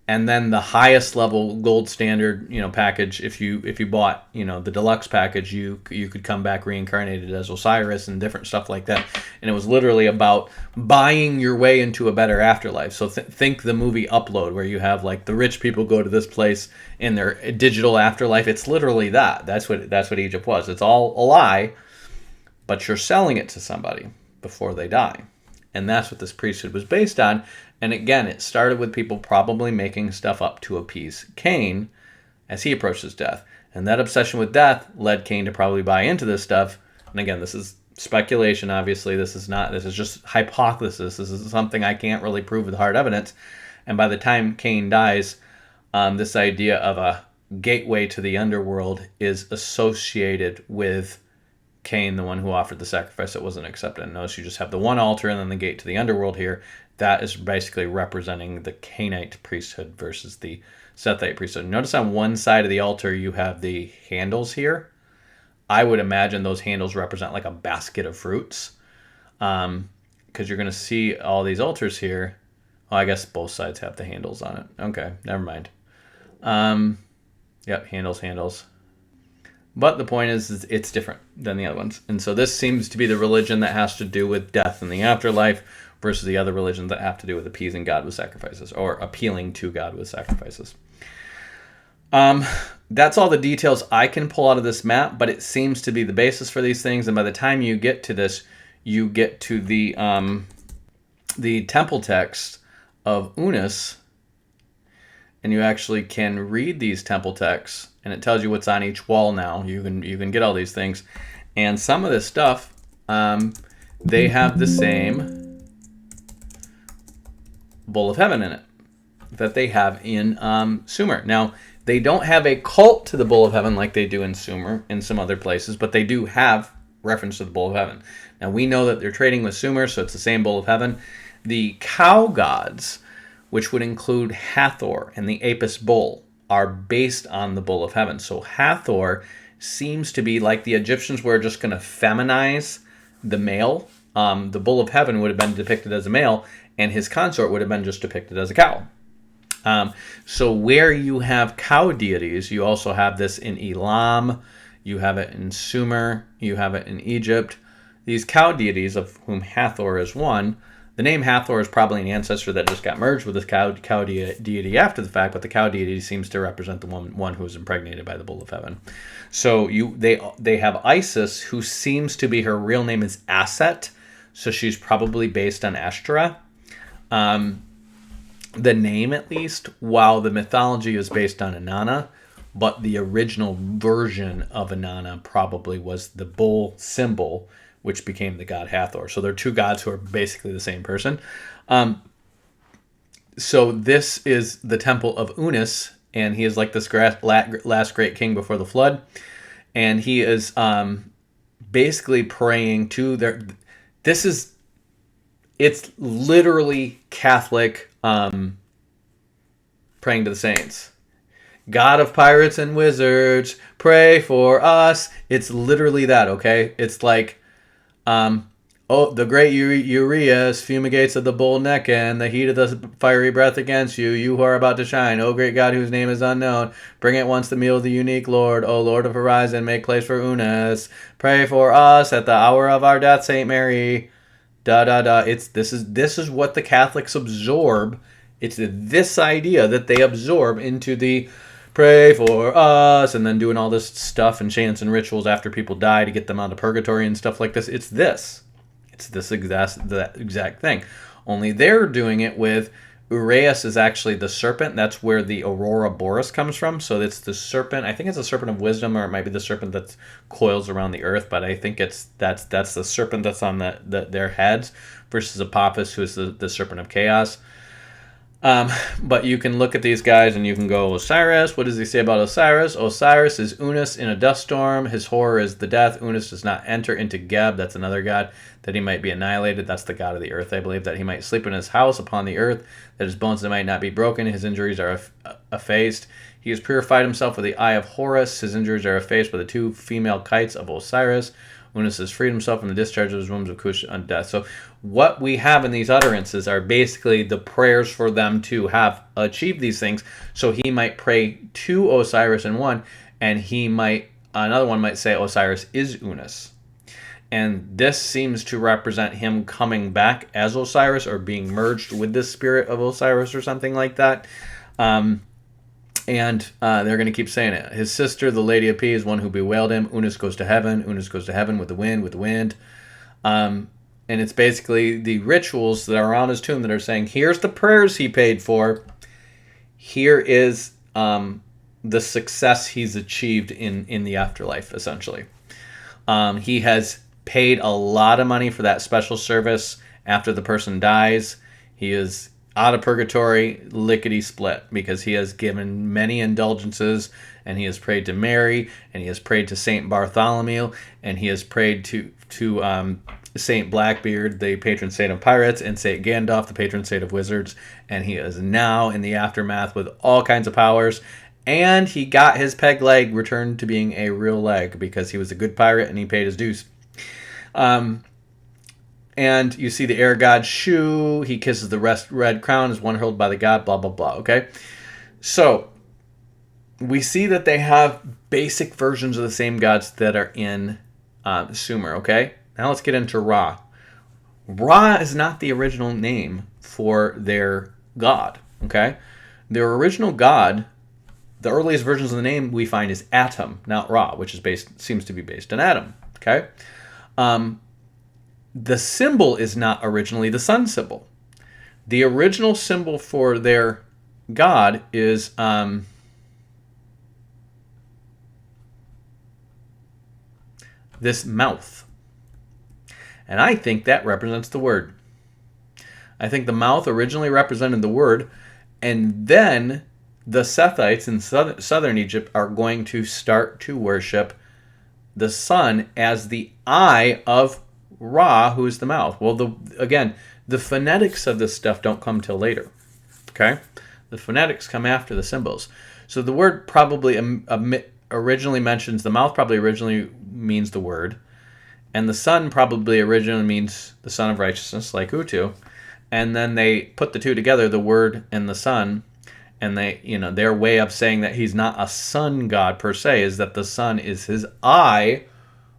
And then the highest level gold standard, package, if you bought, the deluxe package, you could come back reincarnated as Osiris and different stuff like that. And it was literally about buying your way into a better afterlife. So think the movie Upload, where you have like the rich people go to this place in their digital afterlife. It's literally that. That's what Egypt was. It's all a lie, but you're selling it to somebody before they die. And that's what this priesthood was based on. And again, it started with people probably making stuff up to appease Cain as he approaches death. And that obsession with death led Cain to probably buy into this stuff. And again, this is speculation, obviously. This is just hypothesis. This is something I can't really prove with hard evidence. And by the time Cain dies, this idea of a gateway to the underworld is associated with Cain, the one who offered the sacrifice that wasn't accepted. And notice you just have the one altar and then the gate to the underworld here. That is basically representing the Cainite priesthood versus the Sethite priesthood. Notice on one side of the altar you have the handles here. I would imagine those handles represent like a basket of fruits, because you're going to see all these altars here. Well, I guess both sides have the handles on it. Okay, never mind. Yep, handles. But the point is it's different than the other ones. And so this seems to be the religion that has to do with death and the afterlife versus the other religions that have to do with appeasing God with sacrifices or appealing to God with sacrifices. That's all the details I can pull out of this map, but it seems to be the basis for these things. And by the time you get to this, you get to the temple text of Unas, and you actually can read these temple texts, and it tells you what's on each wall now. You can get all these things. And some of this stuff, they have the same Bull of Heaven in it that they have in Sumer. Now, they don't have a cult to the Bull of Heaven like they do in Sumer in some other places, but they do have reference to the Bull of Heaven. Now, we know that they're trading with Sumer, so it's the same Bull of Heaven. The cow gods, which would include Hathor and the Apis bull, are based on the Bull of Heaven. So Hathor seems to be like the Egyptians were just going to feminize the male. The Bull of Heaven would have been depicted as a male, and his consort would have been just depicted as a cow. So where you have cow deities, you also have this in Elam, you have it in Sumer, you have it in Egypt. These cow deities, of whom Hathor is one, the name Hathor is probably an ancestor that just got merged with this cow deity after the fact, but the cow deity seems to represent the one who was impregnated by the Bull of Heaven. So they have Isis, who seems to be, her real name is Aset, so she's probably based on Ashtoreth. The name, at least, while the mythology is based on Inanna, but the original version of Inanna probably was the bull symbol, which became the god Hathor. So they're two gods who are basically the same person. So this is the temple of Unas, and he is like this last great king before the flood. And he is basically praying to their... It's literally Catholic praying to the saints. God of pirates and wizards, pray for us. It's literally that, okay? It's like, the great Urias fumigates of the bull neck and the heat of the fiery breath against you, you who are about to shine. O great God whose name is unknown, bring at once the meal of the unique Lord. O Lord of horizon, make place for Unas. Pray for us at the hour of our death, Saint Mary. This is what the Catholics absorb. It's this idea that they absorb into the pray for us, and then doing all this stuff and chants and rituals after people die to get them out of purgatory and stuff like this. It's this exact thing. Only they're doing it with Uraeus is actually the serpent. That's where the Aurora Boreas comes from. So it's the serpent. I think it's a serpent of wisdom, or it might be the serpent that coils around the earth. But I think that's the serpent that's on their heads, versus Apophis, who is the serpent of chaos. But you can look at these guys and you can go, Osiris, what does he say about Osiris? Osiris is Unas in a dust storm. His horror is the death. Unas does not enter into Geb. That's another god, that he might be annihilated. That's the god of the earth, I believe. That he might sleep in his house upon the earth, that his bones might not be broken. His injuries are effaced. He has purified himself with the eye of Horus. His injuries are effaced by the two female kites of Osiris. Unas has freed himself from the discharge of his wounds of Cush on death. So what we have in these utterances are basically the prayers for them to have achieved these things. So he might pray to Osiris in one, and another one might say Osiris is Unas. And this seems to represent him coming back as Osiris or being merged with the spirit of Osiris or something like that. And they're going to keep saying it. His sister, the Lady of P, is one who bewailed him. Unas goes to heaven. Unas goes to heaven with the wind. And it's basically the rituals that are around his tomb that are saying, here's the prayers he paid for. Here is the success he's achieved in the afterlife, essentially. He has paid a lot of money for that special service after the person dies. He is out of purgatory, lickety split, because he has given many indulgences, and he has prayed to Mary, and he has prayed to Saint Bartholomew, and he has prayed to Saint Blackbeard, the patron saint of pirates, and Saint Gandalf, the patron saint of wizards, and he is now in the aftermath with all kinds of powers. And he got his peg leg returned to being a real leg because he was a good pirate and he paid his dues. And you see the air god Shu. He kisses the red crown, is one hurled by the god, blah, blah, blah. Okay? So, we see that they have basic versions of the same gods that are in Sumer. Okay? Now let's get into Ra. Ra is not the original name for their god. Okay? Their original god, the earliest versions of the name we find is Atum, not Ra, which seems to be based on Adam. Okay? The symbol is not originally the sun symbol. The original symbol for their god is this mouth. And I think that represents the word. I think the mouth originally represented the word, and then the Sethites in southern Egypt are going to start to worship the sun as the eye of Ra, who is the mouth. Well, the phonetics of this stuff don't come till later. Okay? The phonetics come after the symbols. So the word probably originally mentions, the mouth probably originally means the word, and the sun probably originally means the son of righteousness, like Utu. And then they put the two together, the word and the sun, and their way of saying that he's not a sun god per se is that the sun is his eye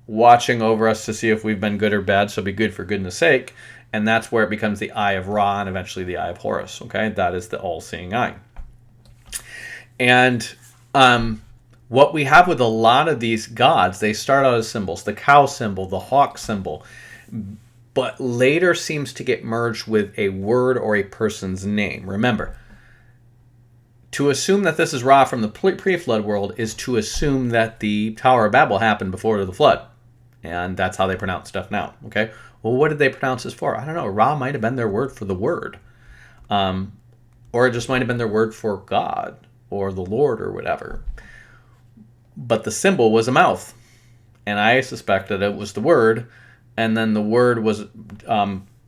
watching over us to see if we've been good or bad, so be good for goodness sake. And that's where it becomes the eye of Ra and eventually the eye of Horus. Okay, that is the all-seeing eye. And what we have with a lot of these gods, they start out as symbols. The cow symbol, the hawk symbol, but later seems to get merged with a word or a person's name. Remember, to assume that this is Ra from the pre-flood world is to assume that the Tower of Babel happened before the flood. And that's how they pronounce stuff now. Okay? Well, what did they pronounce this for? I don't know. Ra might have been their word for the word. Or it just might have been their word for God or the Lord or whatever. But the symbol was a mouth. And I suspect that it was the word. And then the word was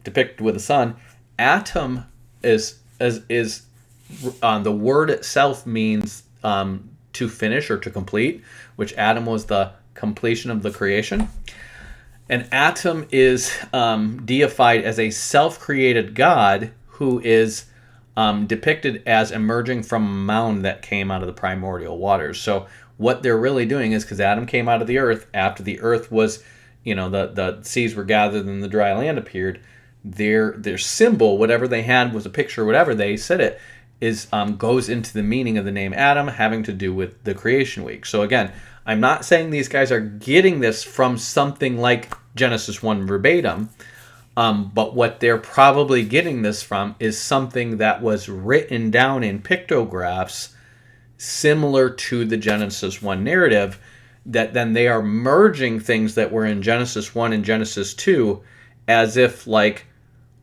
depicted with the sun. Atom is the word itself means to finish or to complete, which Adam was the completion of the creation. And Atom is deified as a self-created god who is depicted as emerging from a mound that came out of the primordial waters. So what they're really doing is, because Adam came out of the earth, after the earth was, the seas were gathered and the dry land appeared, their symbol, whatever they had was a picture, whatever they said it, is goes into the meaning of the name Adam, having to do with the creation week. So again, I'm not saying these guys are getting this from something like Genesis 1 verbatim, but what they're probably getting this from is something that was written down in pictographs similar to the Genesis 1 narrative, that then they are merging things that were in Genesis 1 and Genesis 2 as if like,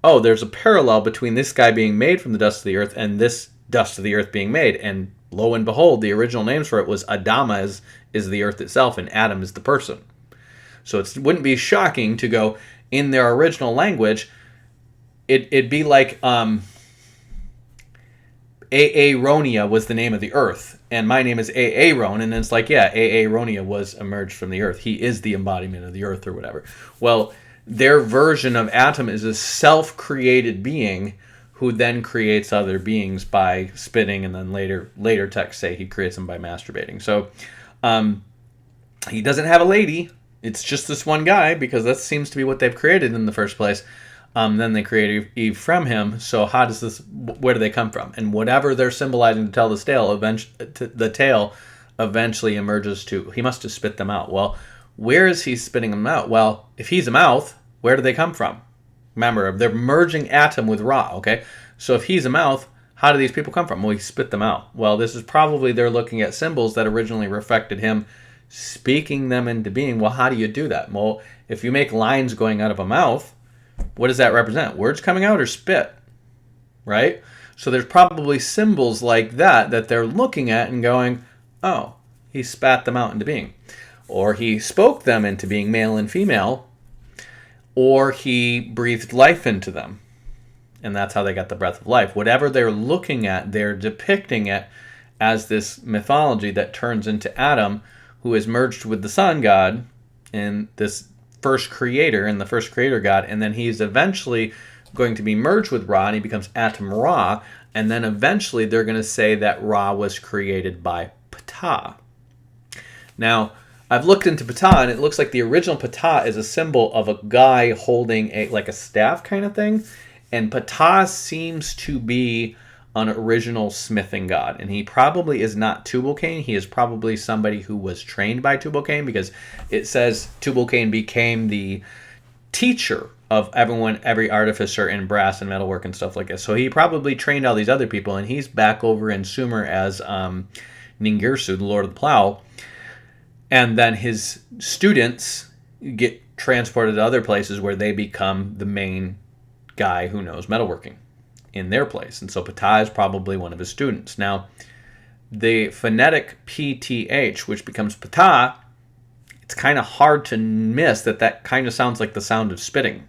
oh, there's a parallel between this guy being made from the dust of the earth and this dust of the earth being made. And lo and behold, the original names for it was Adama is the earth itself and Adam is the person. So it wouldn't be shocking to go in their original language. It'd be like Aeronia was the name of the earth, and my name is Aaron, and it's like, yeah, Aaronia was emerged from the earth. He is the embodiment of the earth or whatever. Well, their version of Atom is a self-created being who then creates other beings by spitting, and then later texts say he creates them by masturbating. So he doesn't have a lady. It's just this one guy, because that seems to be what they've created in the first place. Then they create Eve from him. So where do they come from? And whatever they're symbolizing to tell this tale, the tale eventually emerges to, he must have spit them out. Well, where is he spitting them out? Well, if he's a mouth, where do they come from? Remember, they're merging Atom with Ra, okay? So if he's a mouth, how do these people come from? Well, he spit them out. Well, this is probably, they're looking at symbols that originally reflected him speaking them into being. Well, how do you do that? Well, if you make lines going out of a mouth, what does that represent? Words coming out or spit, right? So there's probably symbols like that they're looking at and going, oh, he spat them out into being. Or he spoke them into being, male and female, or he breathed life into them. And that's how they got the breath of life. Whatever they're looking at, they're depicting it as this mythology that turns into Adam, who is merged with the sun god and this first creator and the first creator god. And then he's eventually going to be merged with Ra, and he becomes Atom Ra. And then eventually they're going to say that Ra was created by Ptah. Now, I've looked into Ptah, and it looks like the original Ptah is a symbol of a guy holding like a staff kind of thing. And Ptah seems to be an original smithing god. And he probably is not Tubal-Cain. He is probably somebody who was trained by Tubal-Cain, because it says Tubal-Cain became the teacher of every artificer in brass and metalwork and stuff like that. So he probably trained all these other people, and he's back over in Sumer as Ningirsu, the Lord of the Plow. And then his students get transported to other places where they become the main guy who knows metalworking in their place. And so Ptah is probably one of his students. Now, the phonetic PTH, which becomes Ptah, it's kind of hard to miss that kind of sounds like the sound of spitting.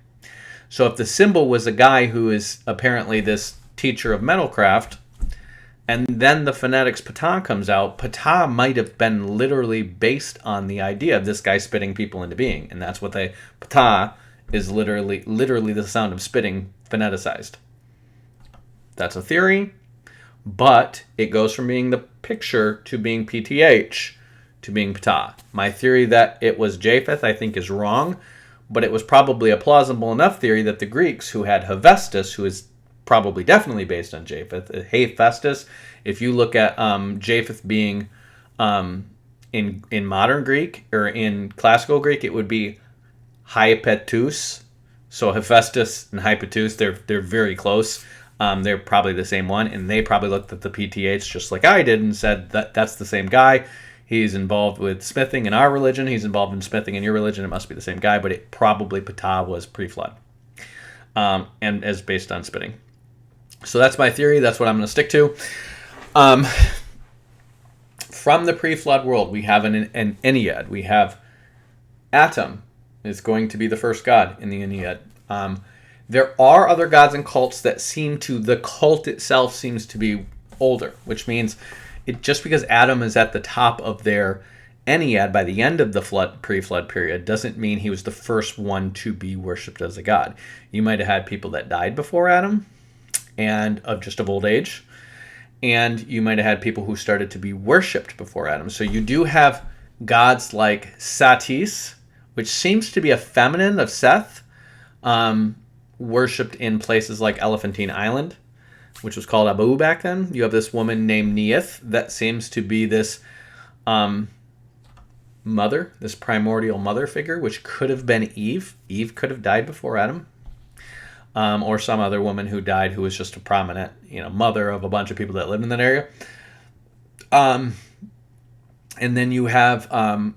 So if the symbol was a guy who is apparently this teacher of metalcraft, and then the phonetics Ptah comes out, Ptah might have been literally based on the idea of this guy spitting people into being. And that's what Ptah is literally the sound of spitting phoneticized. That's a theory, but it goes from being the picture to being PTH to being Ptah. My theory that it was Japheth, I think, is wrong, but it was probably a plausible enough theory that the Greeks, who had Hephaestus, who is probably definitely based on Japheth. Hephaestus, if you look at Japheth being in modern Greek or in classical Greek, it would be Hypatus. So Hephaestus and Hypatus, they're very close. They're probably the same one, and they probably looked at the PTH just like I did and said that's the same guy. He's involved with smithing in our religion. He's involved in smithing in your religion. It must be the same guy, but it probably Ptah was pre-flood, and as based on spitting. So that's my theory. That's what I'm going to stick to. From the pre-flood world, we have an Ennead. We have Atom is going to be the first god in the Ennead. There are other gods and cults that the cult itself seems to be older, which means just because Adam is at the top of their Ennead by the end of the pre-flood period doesn't mean he was the first one to be worshipped as a god. You might have had people that died before Adam and of old age, and you might have had people who started to be worshipped before Adam. So you do have gods like Satis, which seems to be a feminine of Seth, worshipped in places like Elephantine Island, which was called Abu back then. You have this woman named Neith that seems to be this mother, this primordial mother figure, which could have been Eve. Eve could have died before Adam, or some other woman who died who was just a prominent, mother of a bunch of people that lived in that area. And then you have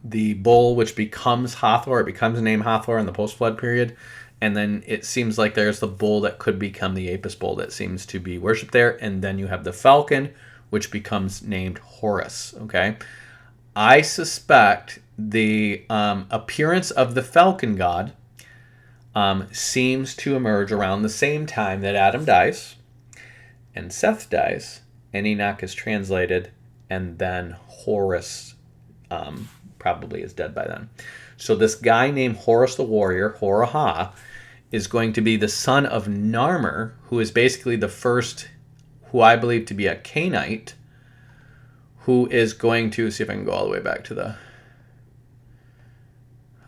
the bull, which becomes Hathor. It becomes named Hathor in the post-flood period. And then it seems like there's the bull that could become the Apis bull that seems to be worshipped there. And then you have the falcon, which becomes named Horus. Okay, I suspect the appearance of the falcon god seems to emerge around the same time that Adam dies and Seth dies and Enoch is translated and then Horus probably is dead by then. So this guy named Horus the warrior, Hor-Aha, is going to be the son of Narmer, who is basically the first, who I believe to be a Canaanite, who is going to, see if I can go all the way back to the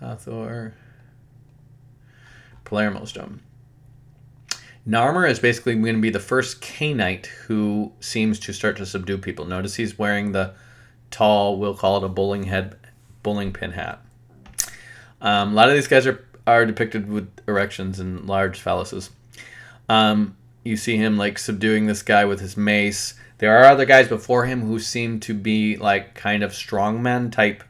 Hathor, Palermo stone. Narmer is basically going to be the first Canaanite who seems to start to subdue people. Notice he's wearing the tall, we'll call it a bowling pin hat. A lot of these guys are depicted with erections and large phalluses. You see him like subduing this guy with his mace. There are other guys before him who seem to be like kind of strongmen type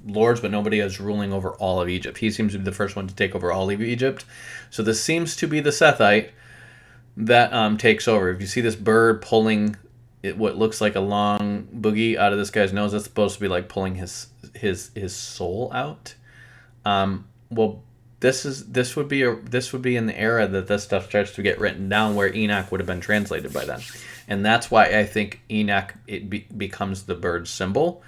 lords, but nobody is ruling over all of Egypt. He seems to be the first one to take over all of Egypt. So this seems to be the Sethite that takes over. If you see this bird pulling what looks like a long boogie out of this guy's nose, that's supposed to be like pulling his soul out. Well, this would be in the era that this stuff starts to get written down, where Enoch would have been translated by then, and that's why I think Enoch becomes the bird symbol,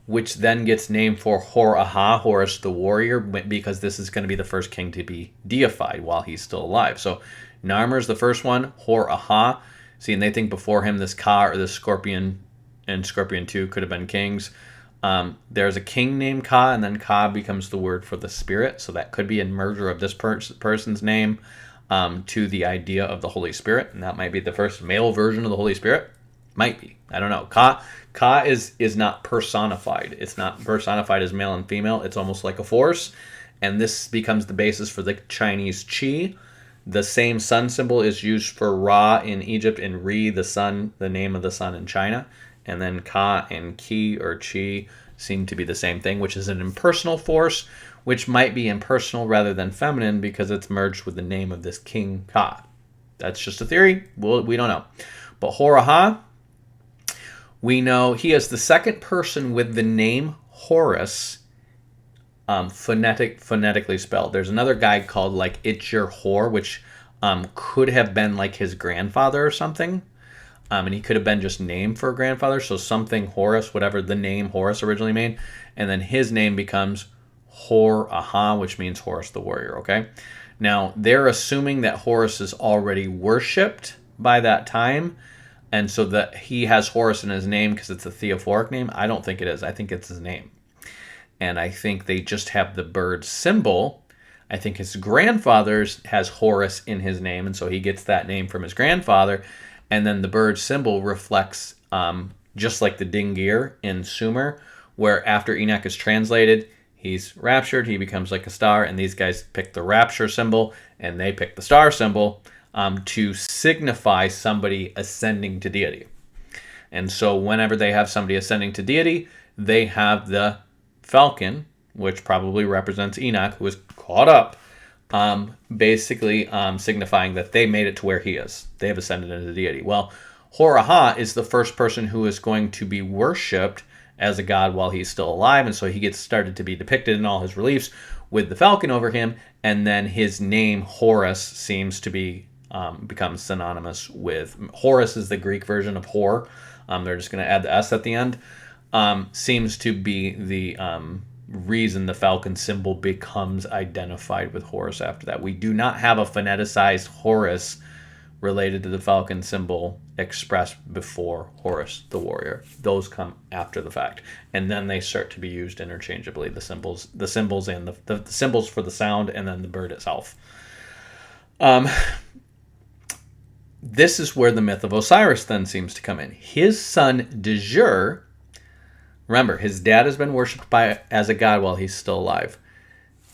which then gets named for Hor-Aha, Horus the warrior, because this is going to be the first king to be deified while he's still alive. So Narmer's the first one, Hor-Aha. See, and they think before him this Ka or this Scorpion and Scorpion 2 could have been kings. There's a king named Ka, and then Ka becomes the word for the spirit. So that could be a merger of this person's name to the idea of the Holy Spirit. And that might be the first male version of the Holy Spirit. Might be. I don't know. Ka is not personified. It's not personified as male and female. It's almost like a force. And this becomes the basis for the Chinese Qi. The same sun symbol is used for Ra in Egypt and Re, the sun, the name of the sun in China. And then Ka and Qi or Qi seem to be the same thing, which is an impersonal force, which might be impersonal rather than feminine because it's merged with the name of this King Ka. That's just a theory. We don't know. But Hor-Aha, we know he is the second person with the name Horus phonetically spelled. There's another guy called like Itcher Hor, which could have been like his grandfather or something. And he could have been just named for a grandfather. So something Horus, whatever the name Horus originally made. And then his name becomes Hor-Aha, which means Horus the warrior, okay? Now, they're assuming that Horus is already worshipped by that time. And so that he has Horus in his name because it's a theophoric name. I don't think it is. I think it's his name. And I think they just have the bird symbol. I think his grandfather has Horus in his name, and so he gets that name from his grandfather. And then the bird symbol reflects, just like the Dingir in Sumer, where after Enoch is translated, he's raptured, he becomes like a star, and these guys pick the rapture symbol, and they pick the star symbol to signify somebody ascending to deity. And so whenever they have somebody ascending to deity, they have the falcon, which probably represents Enoch, who is caught up, basically signifying that they made it to where he is. They have ascended into deity. Well, Hor-Aha is the first person who is going to be worshipped as a god while he's still alive, and so he gets started to be depicted in all his reliefs with the falcon over him, and then his name, Horus, seems to be becomes synonymous with... Horus is the Greek version of Hor. They're just going to add the S at the end. Seems to be the reason the falcon symbol becomes identified with Horus after that. We do not have a phoneticized Horus related to the falcon symbol expressed before Horus the warrior. Those come after the fact, and then they start to be used interchangeably. The symbols and the symbols for the sound, and then the bird itself. This is where the myth of Osiris then seems to come in. His son Djur, remember, his dad has been worshipped as a god while he's still alive.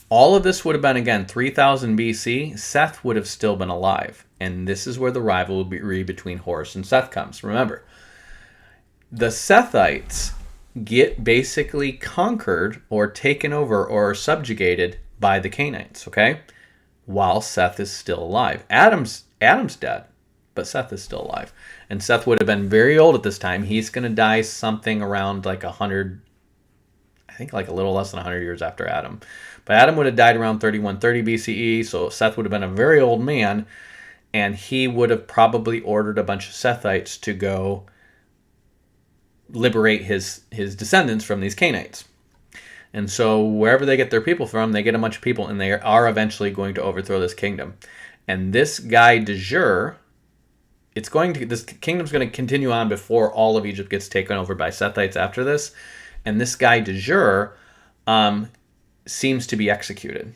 All of this would have been, again, 3000 BC. Seth would have still been alive. And this is where the rivalry between Horus and Seth comes. Remember, the Sethites get basically conquered or taken over or subjugated by the Canaanites, okay? While Seth is still alive. Adam's dead, but Seth is still alive. And Seth would have been very old at this time. He's going to die something around like 100, I think like a little less than 100 years after Adam. But Adam would have died around 3130 BCE, so Seth would have been a very old man, and he would have probably ordered a bunch of Sethites to go liberate his descendants from these Canaanites. And so wherever they get their people from, they get a bunch of people, and they are eventually going to overthrow this kingdom. And this guy Dejur, this kingdom's going to continue on before all of Egypt gets taken over by Sethites after this. And this guy Dejur seems to be executed.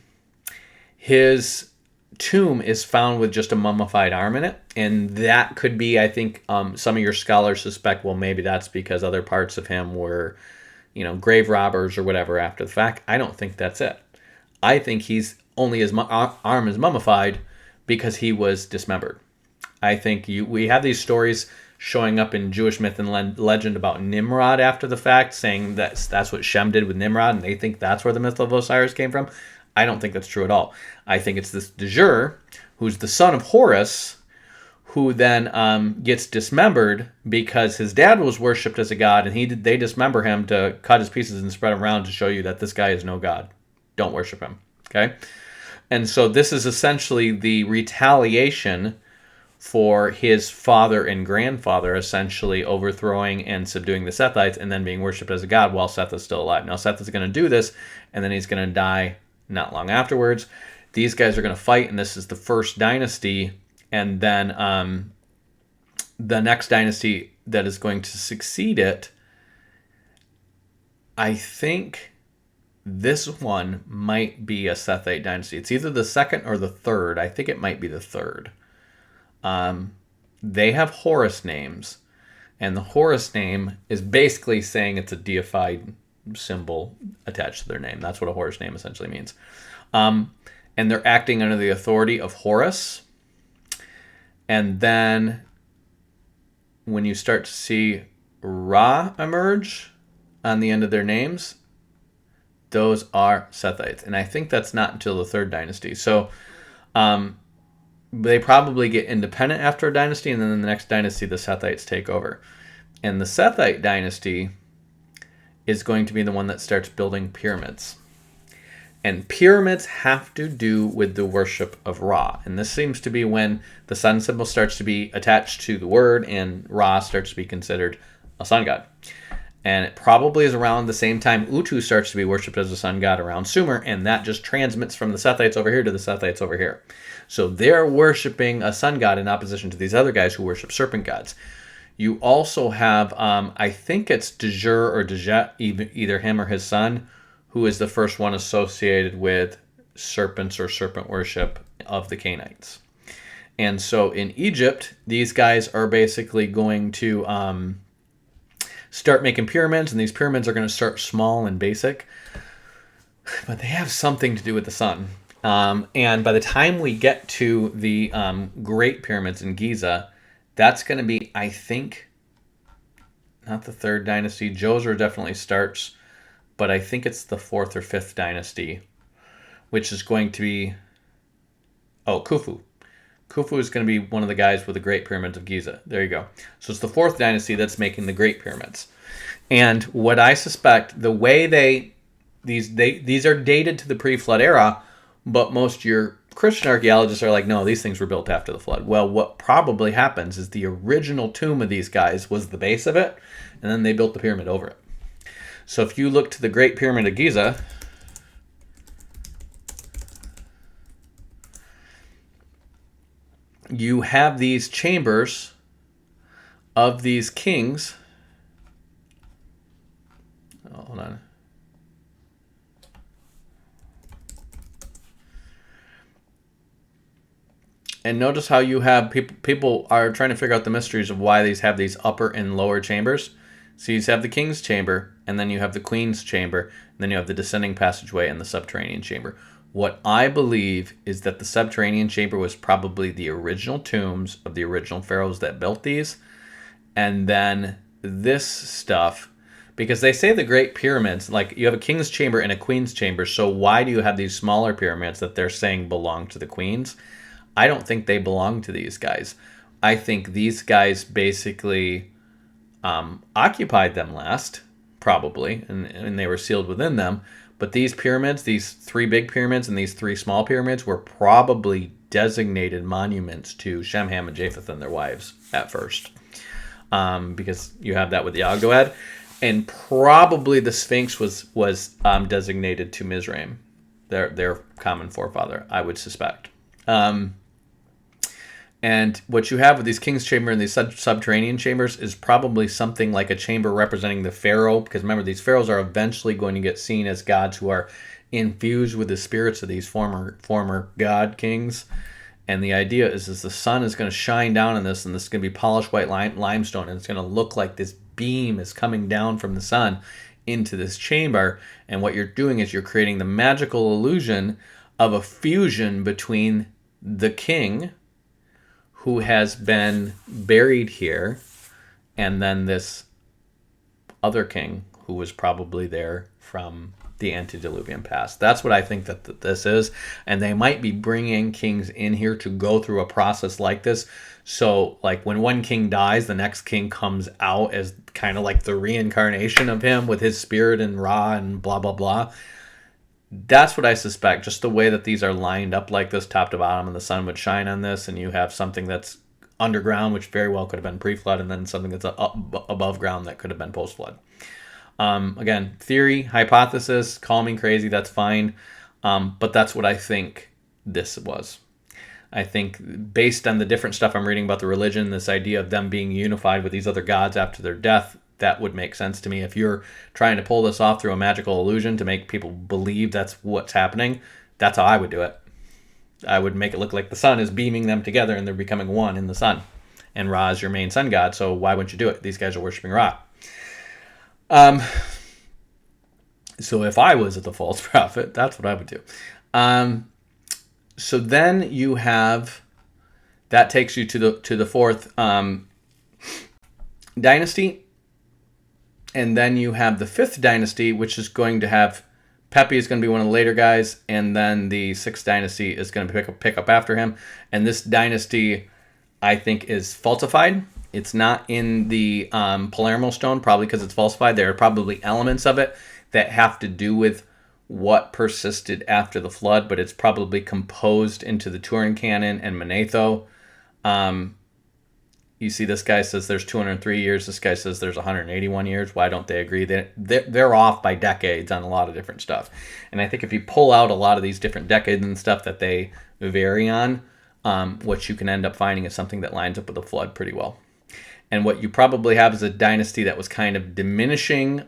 His tomb is found with just a mummified arm in it, and that could be, I think, some of your scholars suspect, well, maybe that's because other parts of him were, grave robbers or whatever after the fact. I don't think that's it. I think his arm is mummified because he was dismembered. I think we have these stories showing up in Jewish myth and legend about Nimrod after the fact, saying that's what Shem did with Nimrod, and they think that's where the myth of Osiris came from. I don't think that's true at all. I think it's this Dejur, who's the son of Horus, who then gets dismembered because his dad was worshipped as a god, and they dismember him to cut his pieces and spread them around to show you that this guy is no god. Don't worship him. Okay? And so this is essentially the retaliation for his father and grandfather essentially overthrowing and subduing the Sethites and then being worshipped as a god while Seth is still alive. Now, Seth is going to do this, and then he's going to die not long afterwards. These guys are going to fight, and this is the first dynasty. And then the next dynasty that is going to succeed it, I think this one might be a Sethite dynasty. It's either the second or the third. I think it might be the third. They have Horus names, and the Horus name is basically saying it's a deified symbol attached to their name. That's what a Horus name essentially means. And they're acting under the authority of Horus. And then when you start to see Ra emerge on the end of their names, those are Sethites. And I think that's not until the third dynasty. So they probably get independent after a dynasty, and then in the next dynasty, the Sethites take over. And the Sethite dynasty is going to be the one that starts building pyramids. And pyramids have to do with the worship of Ra. And this seems to be when the sun symbol starts to be attached to the word, and Ra starts to be considered a sun god. And it probably is around the same time Utu starts to be worshipped as a sun god around Sumer, and that just transmits from the Sethites over here to the Sethites over here. So they're worshiping a sun god in opposition to these other guys who worship serpent gods. You also have, I think it's Dejur or Dejet, either him or his son, who is the first one associated with serpents or serpent worship of the Canaanites. And so in Egypt, these guys are basically going to start making pyramids, and these pyramids are going to start small and basic, but they have something to do with the sun. And by the time we get to the Great Pyramids in Giza, that's going to be, I think, not the third dynasty. Djoser definitely starts, but I think it's the fourth or fifth dynasty, which is going to be, Khufu. Khufu is going to be one of the guys with the Great Pyramids of Giza. There you go. So it's the fourth dynasty that's making the Great Pyramids. And what I suspect, the way these are dated to the pre-flood era, but most of your Christian archaeologists are like, no, these things were built after the flood. Well, what probably happens is the original tomb of these guys was the base of it, and then they built the pyramid over it. So if you look to the Great Pyramid of Giza, you have these chambers of these kings. Oh, hold on. And notice how you have people are trying to figure out the mysteries of why these have these upper and lower chambers. So you have the king's chamber, and then you have the queen's chamber, and then you have the descending passageway and the subterranean chamber. What I believe is that the subterranean chamber was probably the original tombs of the original pharaohs that built these. And then this stuff, because they say the Great Pyramids, like you have a king's chamber and a queen's chamber, so why do you have these smaller pyramids that they're saying belong to the queens? I don't think they belong to these guys. I think these guys basically occupied them last, probably, and they were sealed within them. But these pyramids, these three big pyramids and these three small pyramids, were probably designated monuments to Shem, Ham, and Japheth and their wives at first. because you have that with the Ogdoad. And probably the Sphinx was designated to Mizraim, their common forefather, I would suspect. And what you have with these King's Chamber and these subterranean chambers is probably something like a chamber representing the Pharaoh, because remember, these pharaohs are eventually going to get seen as gods who are infused with the spirits of these former god kings. And the idea is the sun is going to shine down on this, and this is going to be polished white limestone, and it's going to look like this beam is coming down from the sun into this chamber. And what you're doing is you're creating the magical illusion of a fusion between the king, who has been buried here, and then this other king who was probably there from the antediluvian past. That's what I think that this is. And they might be bringing kings in here to go through a process like this. So like when one king dies, the next king comes out as kind of like the reincarnation of him with his spirit and Ra and blah, blah, blah. That's what I suspect, just the way that these are lined up like this, top to bottom, and the sun would shine on this, and you have something that's underground, which very well could have been pre-flood, and then something that's above ground that could have been post-flood. Again, theory, hypothesis, call me crazy, that's fine, but that's what I think this was. I think based on the different stuff I'm reading about the religion, this idea of them being unified with these other gods after their death, that would make sense to me. If you're trying to pull this off through a magical illusion to make people believe that's what's happening, that's how I would do it. I would make it look like the sun is beaming them together and they're becoming one in the sun. And Ra is your main sun god, so why wouldn't you do it? These guys are worshiping Ra. So if I was the false prophet, that's what I would do. So then you have, that takes you to the fourth dynasty. And then you have the fifth dynasty, which is going to have, Pepi is going to be one of the later guys, and then the sixth dynasty is going to pick up after him. And this dynasty, I think, is falsified. It's not in the Palermo stone, probably because it's falsified. There are probably elements of it that have to do with what persisted after the flood, but it's probably composed into the Turin Canon and Manetho. You see, this guy says there's 203 years. This guy says there's 181 years. Why don't they agree? They're off by decades on a lot of different stuff. And I think if you pull out a lot of these different decades and stuff that they vary on, what you can end up finding is something that lines up with the flood pretty well. And what you probably have is a dynasty that was kind of diminishing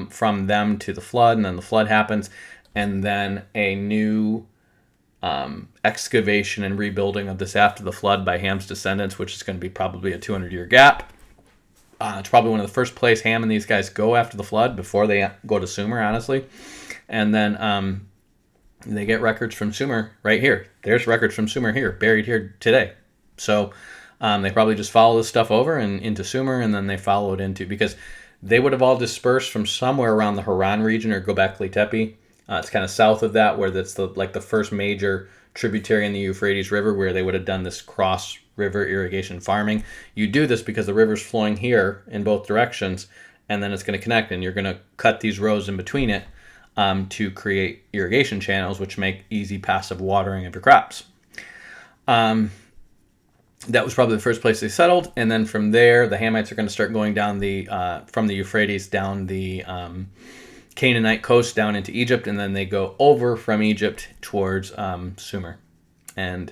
from them to the flood, and then the flood happens, and then a new excavation and rebuilding of this after the flood by Ham's descendants, which is going to be probably a 200-year gap. It's probably one of the first place Ham and these guys go after the flood before they go to Sumer, honestly. And then they get records from Sumer right here. There's records from Sumer here, buried here today. So they probably just follow this stuff over and into Sumer, and then they follow it into, because they would have all dispersed from somewhere around the Haran region or Göbekli Tepe. It's kind of south of that, where that's the first major tributary in the Euphrates River, where they would have done this cross river irrigation farming. You do this because the river's flowing here in both directions, and then it's going to connect, and you're going to cut these rows in between it to create irrigation channels, which make easy passive watering of your crops. That was probably the first place they settled, and then from there, the Hamites are going to start going down from the Euphrates down the Canaanite coast down into Egypt, and then they go over from Egypt towards Sumer. And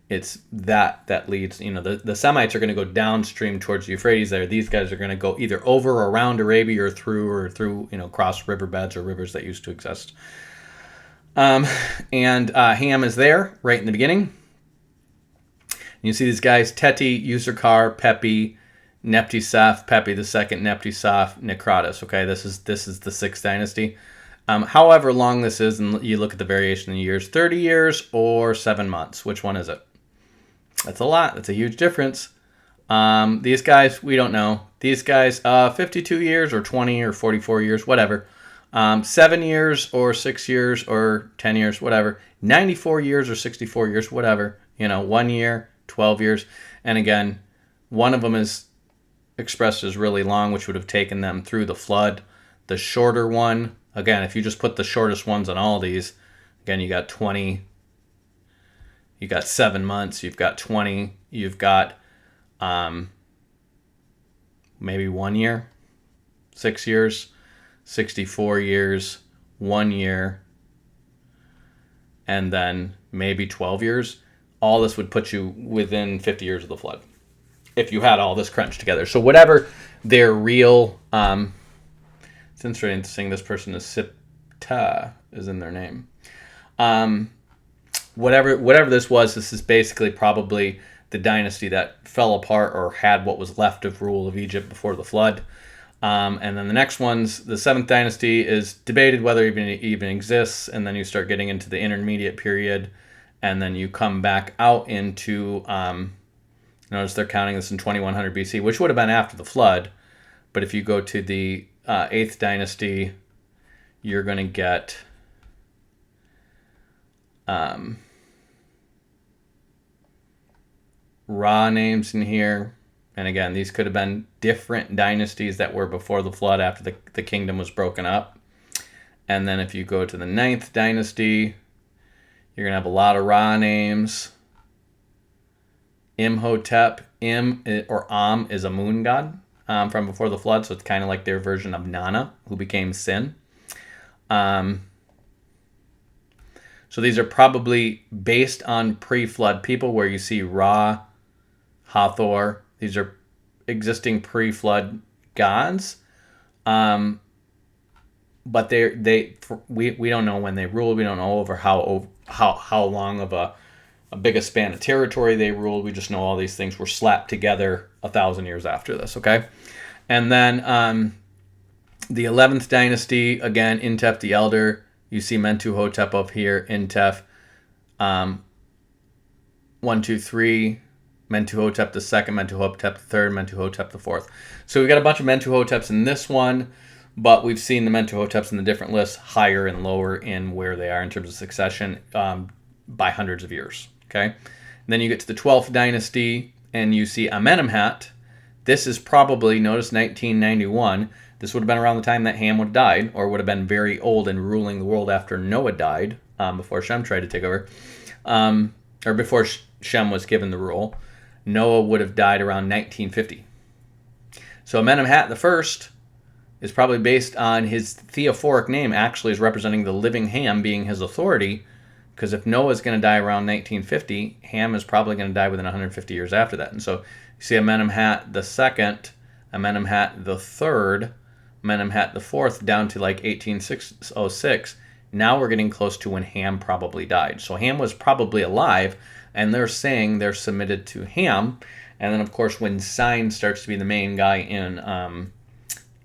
it's that leads, the Semites are going to go downstream towards the Euphrates there. These guys are going to go either over or around Arabia or through cross riverbeds or rivers that used to exist. And Ham is there right in the beginning. You see these guys, Teti, Userkar, Pepi, Nepti-Saf, Pepi the second, Nepti-Saf, Necratus. Okay, this is the sixth dynasty. However long this is, and you look at the variation in the years, 30 years or 7 months. Which one is it? That's a lot. That's a huge difference. These guys, we don't know. These guys, 52 years or 20 or 44 years, whatever. 7 years or 6 years or 10 years, whatever. 94 years or 64 years, whatever. 1 year, 12 years. And again, one of them is expressed as really long, which would have taken them through the flood. The shorter one, again, if you just put the shortest ones on all these, again, you got 20, you got 7 months, you've got 20, you've got 1 maybe 1 year, 6 years, 64 years, 1 year, and then maybe 12 years. All this would put you within 50 years of the flood if you had all this crunched together. So whatever their real, it's interesting, this person is Sipta is in their name. Whatever this was, this is basically probably the dynasty that fell apart or had what was left of rule of Egypt before the flood. And then the next one's the 7th dynasty is debated whether it even exists, and then you start getting into the intermediate period, and then you come back out into, notice they're counting this in 2100 BC, which would have been after the flood. But if you go to the 8th dynasty, you're going to get Ra names in here. And again, these could have been different dynasties that were before the flood after the kingdom was broken up. And then if you go to the 9th dynasty, you're going to have a lot of Ra names. Imhotep, or Am is a moon god from before the flood, so it's kind of like their version of Nana, who became Sin. So these are probably based on pre-flood people, where you see Ra, Hathor. These are existing pre-flood gods, but we don't know when they ruled. We don't know over how long of a big a span of territory they ruled. We just know all these things were slapped together 1,000 years after this. Okay, and then the 11th dynasty, again, Intef the Elder. You see Mentuhotep up here, Intef, 1, 2, 3, Mentuhotep the second, Mentuhotep the third, Mentuhotep the fourth. So we got a bunch of Mentuhoteps in this one, but we've seen the Mentuhoteps in the different lists higher and lower in where they are in terms of succession by hundreds of years. Okay, and then you get to the 12th dynasty, and you see Amenemhat. This is probably, notice 1991. This would have been around the time that Ham would have died, or would have been very old and ruling the world after Noah died, before Shem tried to take over, or before Shem was given the rule. Noah would have died around 1950. So Amenemhat the first is probably based on his theophoric name, actually is representing the living Ham being his authority, because if Noah's going to die around 1950, Ham is probably going to die within 150 years after that. And so you see Amenemhat the second, Amenemhat the third, Amenemhat the fourth, down to like 1806. Now we're getting close to when Ham probably died. So Ham was probably alive, and they're saying they're submitted to Ham. And then, of course, when Sin starts to be the main guy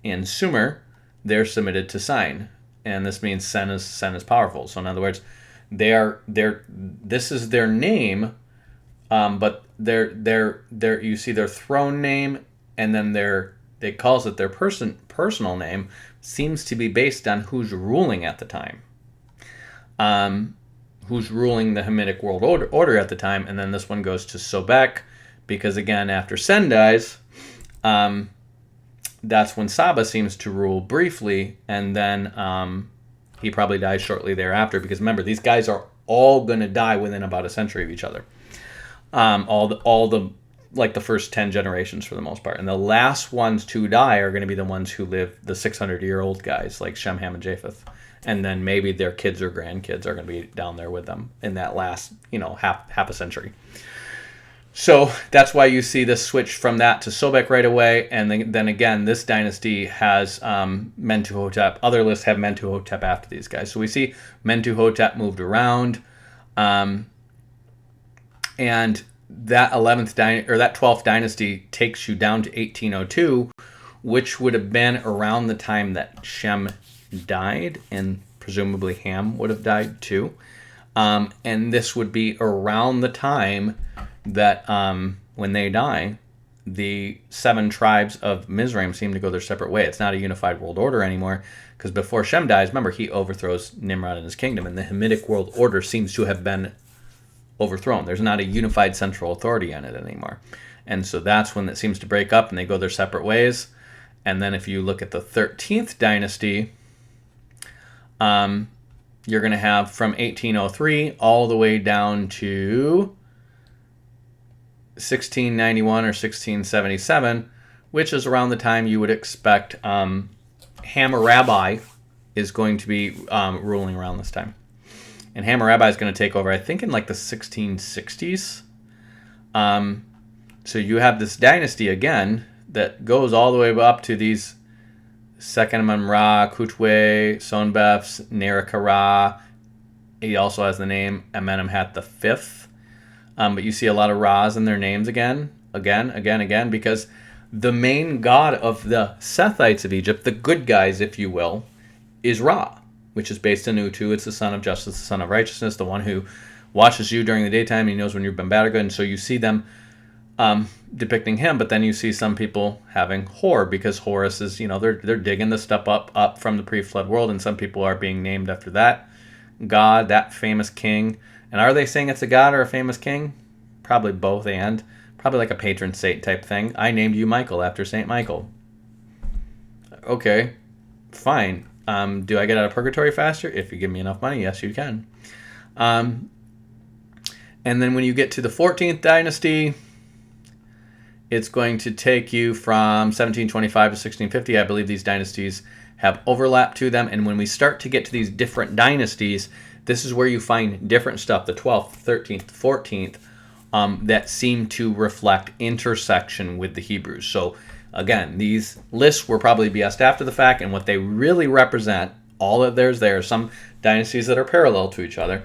in Sumer, they're submitted to Sin. And this means Sen is powerful. So in other words, this is their name, but you see their throne name, and then they calls it their personal name, seems to be based on who's ruling at the time, who's ruling the Hamitic world order at the time. And then this one goes to Sobek, because again, after Sen dies, that's when Saba seems to rule briefly, and then he probably dies shortly thereafter, because remember, these guys are all going to die within about a century of each other. All the like the first 10 generations for the most part. And the last ones to die are going to be the ones who live, the 600-year-old guys like Shem, Ham, and Japheth. And then maybe their kids or grandkids are going to be down there with them in that last, half a century. So that's why you see this switch from that to Sobek right away. And then again, this dynasty has Mentuhotep. Other lists have Mentuhotep after these guys. So we see Mentuhotep moved around. And that 12th dynasty takes you down to 1802, which would have been around the time that Shem died, and presumably Ham would have died too. And this would be around the time that when they die, the 7 tribes of Mizraim seem to go their separate way. It's not a unified world order anymore, because before Shem dies, remember, he overthrows Nimrod and his kingdom, and the Hamitic world order seems to have been overthrown. There's not a unified central authority on it anymore. And so that's when it seems to break up and they go their separate ways. And then if you look at the 13th dynasty, you're going to have from 1803 all the way down to 1691 or 1677, which is around the time you would expect Hammurabi is going to be ruling around this time. And Hammurabi is going to take over, I think, in like the 1660s. So you have this dynasty again that goes all the way up to these Second Amenra, Kutwe, Sonbefs, Nerikara. He also has the name Amenemhat V. But you see a lot of Ra's in their names again, because the main god of the Sethites of Egypt, the good guys, if you will, is Ra, which is based in Utu. It's the son of justice, the son of righteousness, the one who watches you during the daytime, and he knows when you've been bad or good. And so you see them depicting him, but then you see some people having Hor, because Horus is, they're digging the stuff up from the pre-flood world, and some people are being named after that god, that famous king. And are they saying it's a god or a famous king? Probably both, and probably like a patron saint type thing. I named you Michael after Saint Michael. Okay, fine. Do I get out of purgatory faster? If you give me enough money, yes, you can. And then when you get to the 14th dynasty, it's going to take you from 1725 to 1650. I believe these dynasties have overlap to them. And when we start to get to these different dynasties, this is where you find different stuff, the 12th, 13th, 14th, that seem to reflect intersection with the Hebrews. So again, these lists were probably BS'd after the fact, and what they really represent, all that there are some dynasties that are parallel to each other.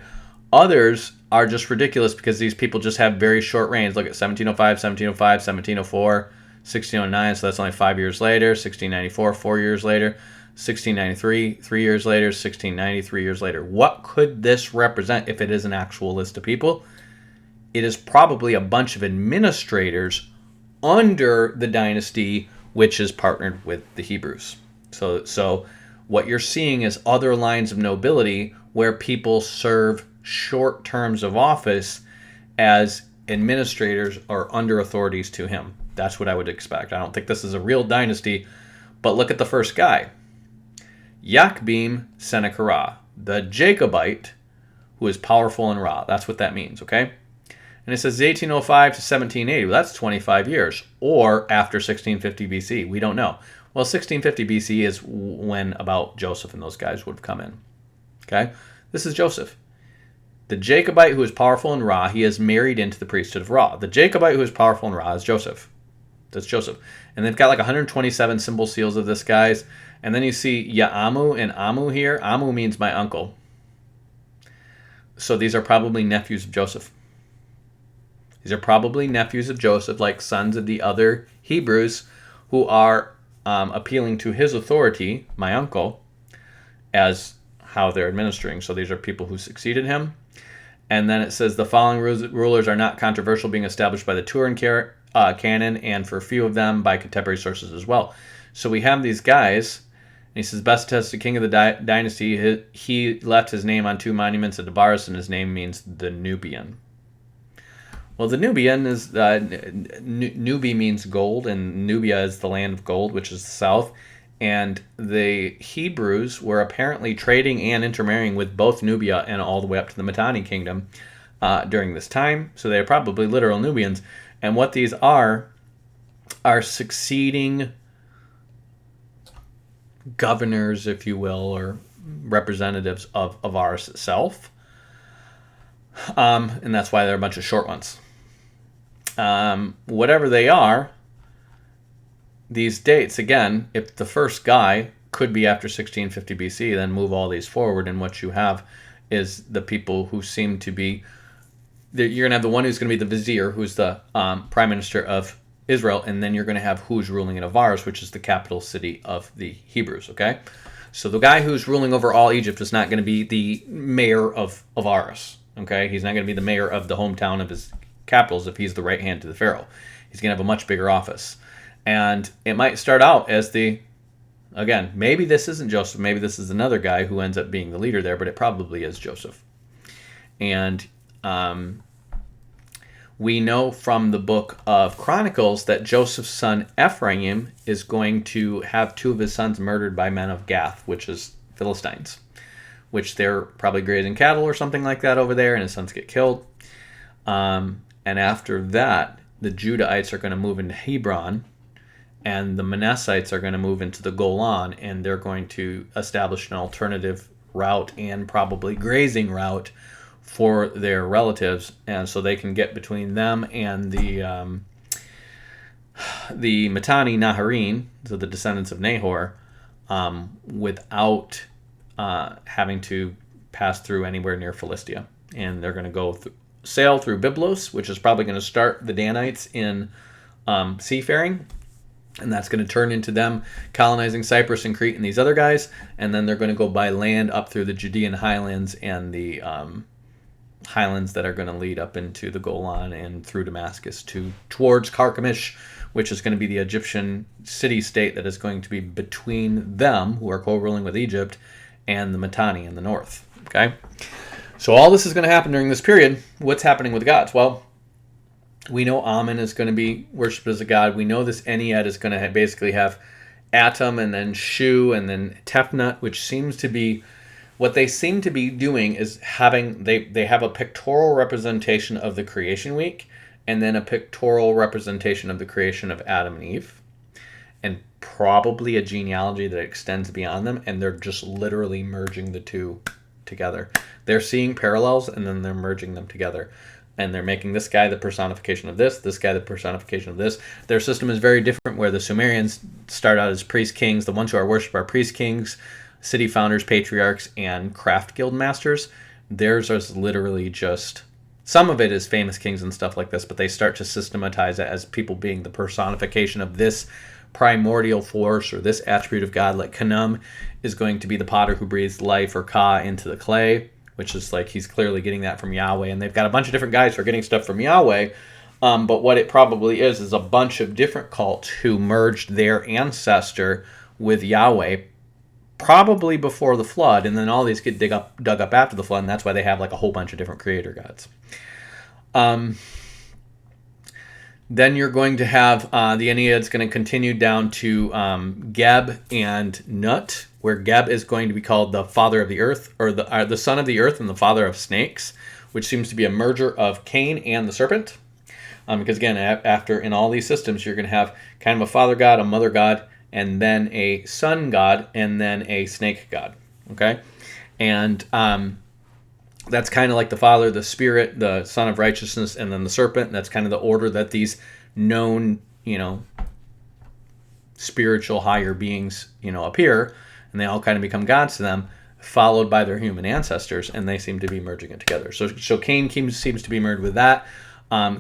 Others are just ridiculous because these people just have very short reigns. Look at 1705, 1705, 1704, 1609, so that's only 5 years later, 1694, 4 years later, 1693, 3 years later, 1690, 3 years later. What could this represent if it is an actual list of people? It is probably a bunch of administrators under the dynasty which is partnered with the Hebrews. So what you're seeing is other lines of nobility where people serve short terms of office as administrators or under authorities to him. That's what I would expect. I don't think this is a real dynasty, but look at the first guy. Yakbeam Sennacherib, the Jacobite who is powerful in Ra. That's what that means, okay? And it says 1805 to 1780. Well, that's 25 years. Or after 1650 BC. We don't know. Well, 1650 BC is when about Joseph and those guys would have come in. Okay? This is Joseph. The Jacobite who is powerful in Ra, he is married into the priesthood of Ra. The Jacobite who is powerful in Ra is Joseph. That's Joseph. And they've got like 127 symbol seals of this guy's. And then you see Ya'amu and Amu here. Amu means my uncle. So these are probably nephews of Joseph. These are probably nephews of Joseph, like sons of the other Hebrews who are appealing to his authority, my uncle, as how they're administering. So these are people who succeeded him. And then it says the following rulers are not controversial, being established by the Turin canon, and for a few of them by contemporary sources as well. So we have these guys, and he says, best attested king of the dynasty, he left his name on 2 monuments at Dabaris, and his name means the Nubian. Well, the Nubian is, Nubi means gold, and Nubia is the land of gold, which is the south. And the Hebrews were apparently trading and intermarrying with both Nubia and all the way up to the Mitanni kingdom during this time. So they're probably literal Nubians. And what these are succeeding governors, if you will, or representatives of Ars itself. And that's why they're a bunch of short ones. Whatever they are, these dates, again, if the first guy could be after 1650 BC, then move all these forward, and what you have is the people who seem to be... You're going to have the one who's going to be the vizier, who's the prime minister of Israel, and then you're going to have who's ruling in Avaris, which is the capital city of the Hebrews, okay? So the guy who's ruling over all Egypt is not going to be the mayor of Avaris, okay? He's not going to be the mayor of the hometown of his capitals if he's the right hand to the pharaoh. He's going to have a much bigger office. And it might start out as again, maybe this isn't Joseph, maybe this is another guy who ends up being the leader there, but it probably is Joseph. And we know from the book of Chronicles that Joseph's son Ephraim is going to have 2 of his sons murdered by men of Gath, which is Philistines, which they're probably grazing cattle or something like that over there, and his sons get killed. And after that, the Judahites are going to move into Hebron, and the Manassites are going to move into the Golan, and they're going to establish an alternative route and probably grazing route for their relatives, and so they can get between them and the Mitanni Naharim, so the descendants of Nahor, without having to pass through anywhere near Philistia. And they're going to go sail through Byblos, which is probably going to start the Danites in seafaring, and that's going to turn into them colonizing Cyprus and Crete and these other guys, and then they're going to go by land up through the Judean highlands and the highlands that are going to lead up into the Golan and through Damascus towards Carchemish, which is going to be the Egyptian city-state that is going to be between them, who are co-ruling with Egypt, and the Mitanni in the north. Okay? So all this is going to happen during this period. What's happening with the gods? Well, we know Amun is going to be worshipped as a god. We know this Ennead is going to basically have Atum and then Shu and then Tefnut, which seems to be what they seem to be doing is having they have a pictorial representation of the creation week and then a pictorial representation of the creation of Adam and Eve, and probably a genealogy that extends beyond them, and they're just literally merging the two together. They're seeing parallels and then they're merging them together. And they're making this guy the personification of this guy the personification of this. Their system is very different, where the Sumerians start out as priest kings. The ones who are worshipped are priest kings, city founders, patriarchs, and craft guild masters. Theirs is literally just, some of it is famous kings and stuff like this, but they start to systematize it as people being the personification of this primordial force or this attribute of God. Like Khnum is going to be the potter who breathes life, or Ka into the clay, which is like he's clearly getting that from Yahweh. And they've got a bunch of different guys who are getting stuff from Yahweh. But what it probably is a bunch of different cults who merged their ancestor with Yahweh probably before the flood. And then all these get dug up after the flood. And that's why they have like a whole bunch of different creator gods. Then you're going to have the Ennead's going to continue down to Geb and Nut, where Geb is going to be called the father of the earth, or the son of the earth and the father of snakes, which seems to be a merger of Cain and the serpent. Because again, after in all these systems, you're going to have kind of a father god, a mother god, and then a son god, and then a snake god. Okay? And that's kind of like the Father, the Spirit, the Son of Righteousness, and then the serpent. And that's kind of the order that these known, spiritual higher beings, appear. And they all kind of become gods to them, followed by their human ancestors, and they seem to be merging it together. So Cain seems to be merged with that.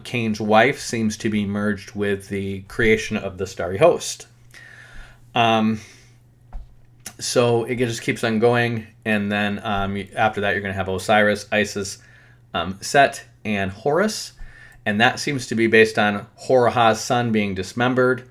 Cain's wife seems to be merged with the creation of the starry host. So it just keeps on going, and then after that you're going to have Osiris, Isis, Set, and Horus, and that seems to be based on Horah's son being dismembered,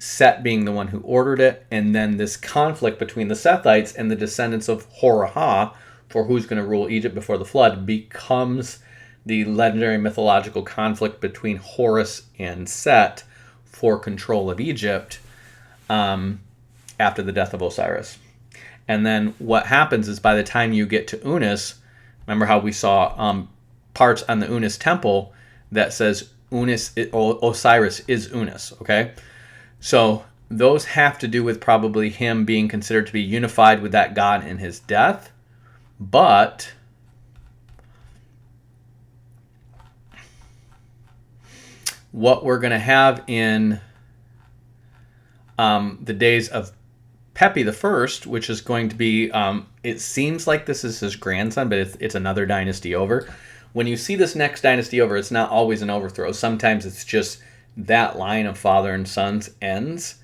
Set being the one who ordered it, and then this conflict between the Sethites and the descendants of Horah for who's going to rule Egypt before the flood becomes the legendary mythological conflict between Horus and Set for control of Egypt after the death of Osiris. And then what happens is by the time you get to Unis, remember how we saw parts on the Unis temple that says Osiris is Unis, okay? So those have to do with probably him being considered to be unified with that god in his death. But what we're going to have in the days of Pepi the First, which is going to be, it seems like this is his grandson, but it's another dynasty over. When you see this next dynasty over, it's not always an overthrow. Sometimes it's just that line of father and sons ends,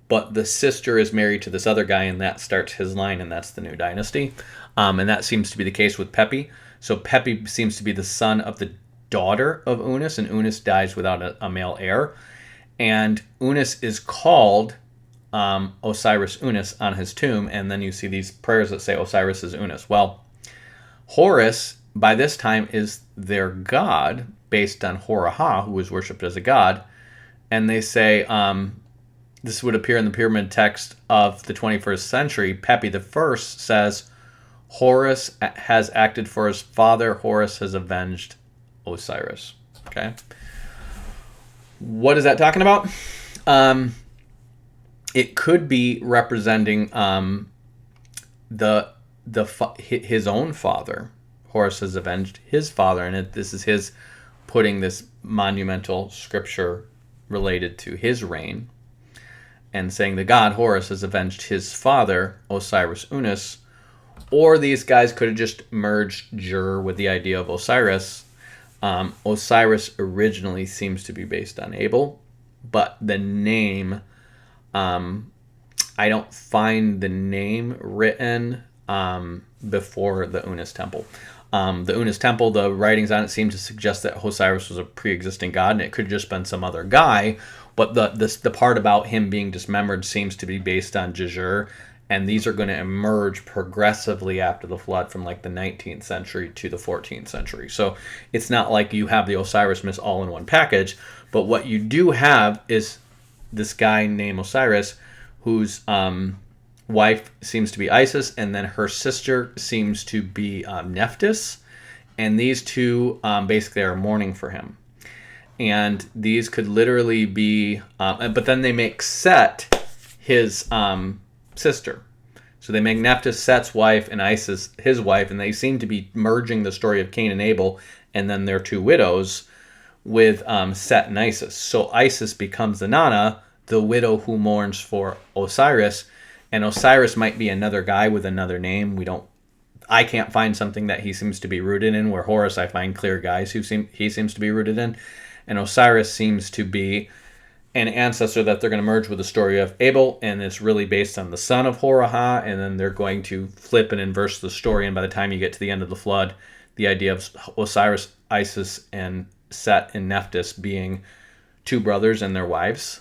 but the sister is married to this other guy, and that starts his line, and that's the new dynasty. And that seems to be the case with Pepi. So Pepi seems to be the son of the daughter of Unis, and Unis dies without a male heir. And Unis is called Osiris Unis on his tomb, and then you see these prayers that say Osiris is Unis. Well, Horus, by this time, is their god, based on Horah, who was worshipped as a god, and they say, this would appear in the pyramid text of the 21st century, Pepi the First says, Horus has acted for his father, Horus has avenged Osiris. Okay? What is that talking about? it could be representing his own father. Horus has avenged his father, and this is his putting this monumental scripture related to his reign and saying the god Horus has avenged his father, Osiris Unus. Or these guys could have just merged Jur with the idea of Osiris. Osiris originally seems to be based on Abel, but the name, I don't find the name written before the Unas temple. The Unas temple, the writings on it seem to suggest that Osiris was a pre-existing god, and it could have just been some other guy. But the part about him being dismembered seems to be based on Jur, and these are going to emerge progressively after the flood from like the 19th century to the 14th century. So it's not like you have the Osiris myths all in one package, but what you do have is this guy named Osiris, whose wife seems to be Isis, and then her sister seems to be Nephthys, and these two basically are mourning for him. And these could literally be, but then they make Set his sister. So they make Nephthys Set's wife and Isis his wife, and they seem to be merging the story of Cain and Abel and then their two widows with Set and Isis. So Isis becomes the Nana, the widow who mourns for Osiris, and Osiris might be another guy with another name. I can't find something that he seems to be rooted in, where Horus I find clear guys he seems to be rooted in. And Osiris seems to be an ancestor that they're going to merge with the story of Abel, and it's really based on the son of Horaha, and then they're going to flip and inverse the story, and by the time you get to the end of the flood, the idea of Osiris, Isis, and Set and Nephthys being two brothers and their wives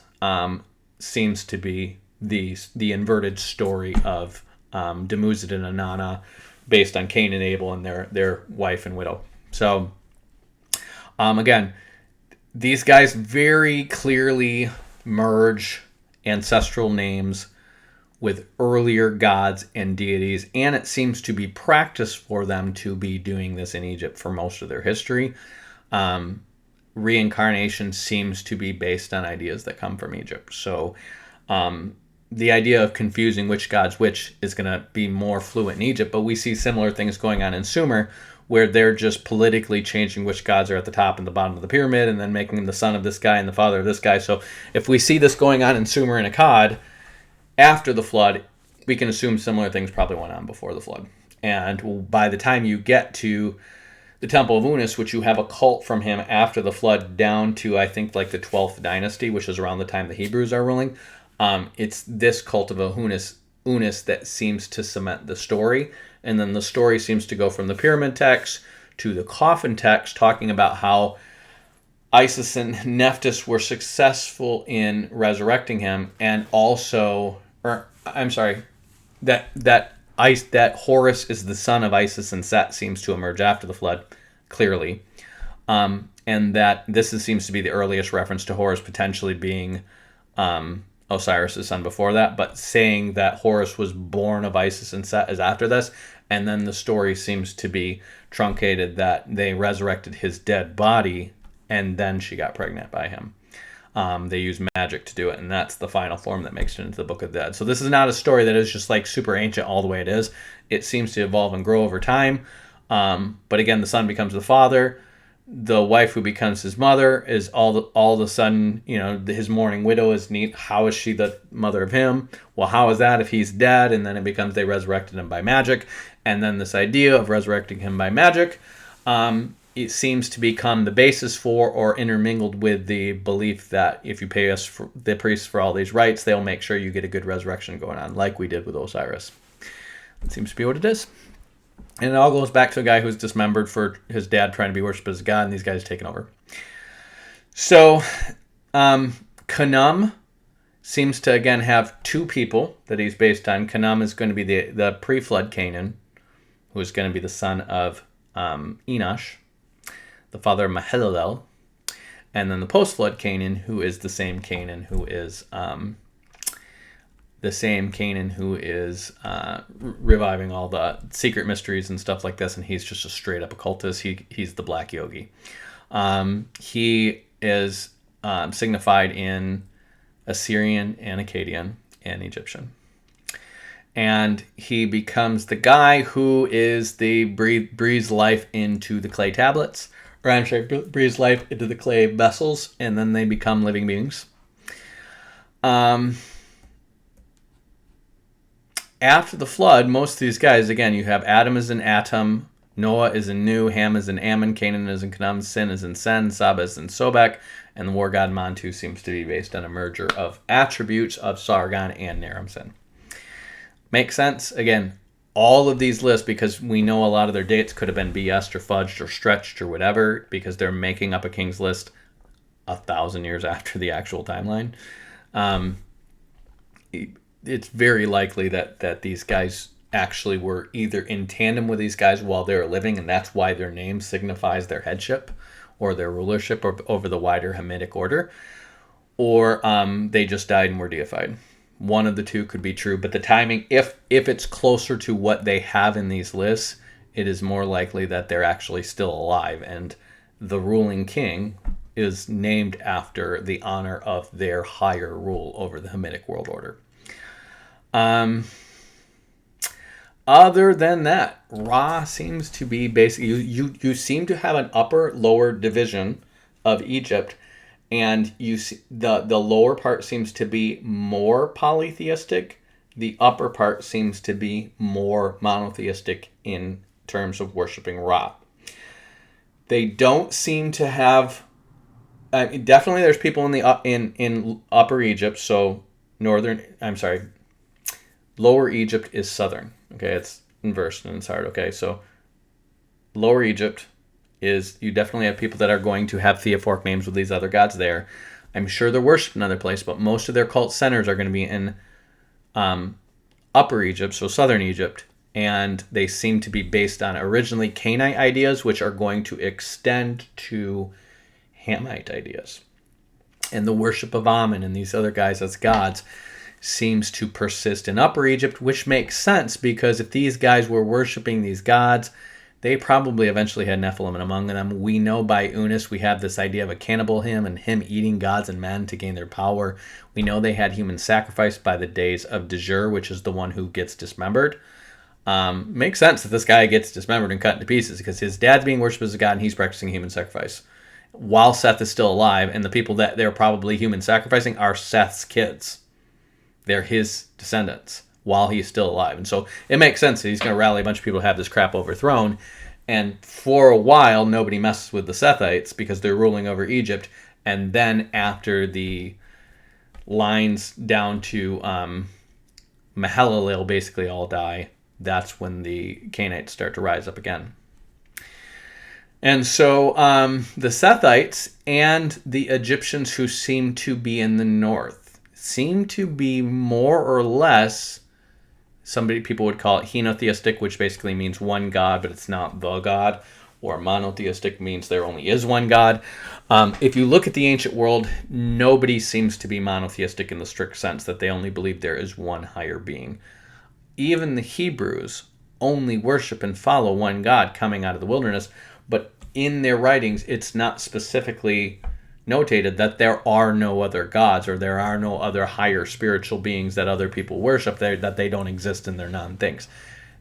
seems to be the inverted story of Dumuzid and Inanna based on Cain and Abel and their wife and widow. So again, these guys very clearly merge ancestral names with earlier gods and deities, and it seems to be practice for them to be doing this in Egypt for most of their history. Reincarnation seems to be based on ideas that come from Egypt. So the idea of confusing which god's which is going to be more fluent in Egypt, but we see similar things going on in Sumer, where they're just politically changing which gods are at the top and the bottom of the pyramid, and then making them the son of this guy and the father of this guy. So if we see this going on in Sumer and Akkad after the flood, we can assume similar things probably went on before the flood. And by the time you get to the Temple of Unas, which you have a cult from him after the flood down to, I think, like the 12th dynasty, which is around the time the Hebrews are ruling, it's this cult of Unas that seems to cement the story. And then the story seems to go from the pyramid text to the coffin text, talking about how Isis and Nephthys were successful in resurrecting him, and also, that Horus is the son of Isis and Set seems to emerge after the flood, clearly, and that this seems to be the earliest reference to Horus potentially being Osiris' son before that, but saying that Horus was born of Isis and Set is after this, and then the story seems to be truncated that they resurrected his dead body, and then she got pregnant by him. They use magic to do it, and that's the final form that makes it into the Book of the Dead. So this is not a story that is just like super ancient all the way it is. It seems to evolve and grow over time. But again, the son becomes the father. The wife who becomes his mother is all of a sudden, his mourning widow is neat. How is she the mother of him? Well, how is that if he's dead? And then it becomes they resurrected him by magic. And then this idea of resurrecting him by magic, it seems to become the basis for or intermingled with the belief that if you pay the priests for all these rites, they'll make sure you get a good resurrection going on, like we did with Osiris. It seems to be what it is. And it all goes back to a guy who's dismembered for his dad trying to be worshipped as a god, and these guys taking over. So, Khnum seems to, again, have two people that he's based on. Khnum is going to be the pre-flood Canaan, who is going to be the son of Enosh, the father of Mahalalel, and then the post-flood Canaan, who is the same Canaan who is reviving all the secret mysteries and stuff like this, and he's just a straight up occultist. He's the black yogi. He is signified in Assyrian and Akkadian, in Egyptian. And he becomes the guy who is the breathes life into the clay tablets, or I'm sorry, breathes life into the clay vessels, and then they become living beings. After the flood, most of these guys, again, you have Adam is in Atom, Noah is in Nu, Ham is in Ammon, Canaan is in Canaan, Sin is in Sen, Saba is in Sobek, and the war god Montu seems to be based on a merger of attributes of Sargon and Naram-Sin. Makes sense? Again, all of these lists, because we know a lot of their dates could have been BS'd or fudged or stretched or whatever, because they're making up a king's list 1,000 years after the actual timeline. It's very likely that these guys actually were either in tandem with these guys while they were living, and that's why their name signifies their headship or their rulership over the wider Hamitic order, or they just died and were deified. One of the two could be true, but the timing, if it's closer to what they have in these lists, it is more likely that they're actually still alive, and the ruling king is named after the honor of their higher rule over the Hamitic world order. Other than that, Ra seems to be basically, you seem to have an upper lower division of Egypt, and you see the lower part seems to be more polytheistic. The upper part seems to be more monotheistic in terms of worshiping Ra. They don't seem to have. Definitely, there's people in the in Upper Egypt. So Lower Egypt is southern. Okay, it's inverse and it's hard. Okay, so Lower Egypt is, you definitely have people that are going to have theophoric names with these other gods there. I'm sure they're worshipped in another place, but most of their cult centers are going to be in Upper Egypt, so southern Egypt, and they seem to be based on originally Canaanite ideas, which are going to extend to Hamite ideas. And the worship of Ammon and these other guys as gods seems to persist in Upper Egypt, which makes sense because if these guys were worshiping these gods, they probably eventually had Nephilim among them. We know by Unis we have this idea of a cannibal him and him eating gods and men to gain their power. We know they had human sacrifice by the days of Dejur, which is the one who gets dismembered. Makes sense that this guy gets dismembered and cut into pieces because his dad's being worshipped as a god and he's practicing human sacrifice while Seth is still alive, and the people that they're probably human sacrificing are Seth's kids. They're his descendants while he's still alive. And so it makes sense that he's going to rally a bunch of people to have this crap overthrown. And for a while, nobody messes with the Sethites because they're ruling over Egypt. And then after the lines down to Mahalalel basically all die, that's when the Canaanites start to rise up again. And so the Sethites and the Egyptians who seem to be in the north seem to be more or less, people would call it henotheistic, which basically means one god, but it's not the god, or monotheistic means there only is one god. If you look at the ancient world, nobody seems to be monotheistic in the strict sense that they only believe there is one higher being. Even the Hebrews only worship and follow one god coming out of the wilderness, but in their writings, it's not specifically notated that there are no other gods or there are no other higher spiritual beings that other people worship, that they don't exist in their non-things.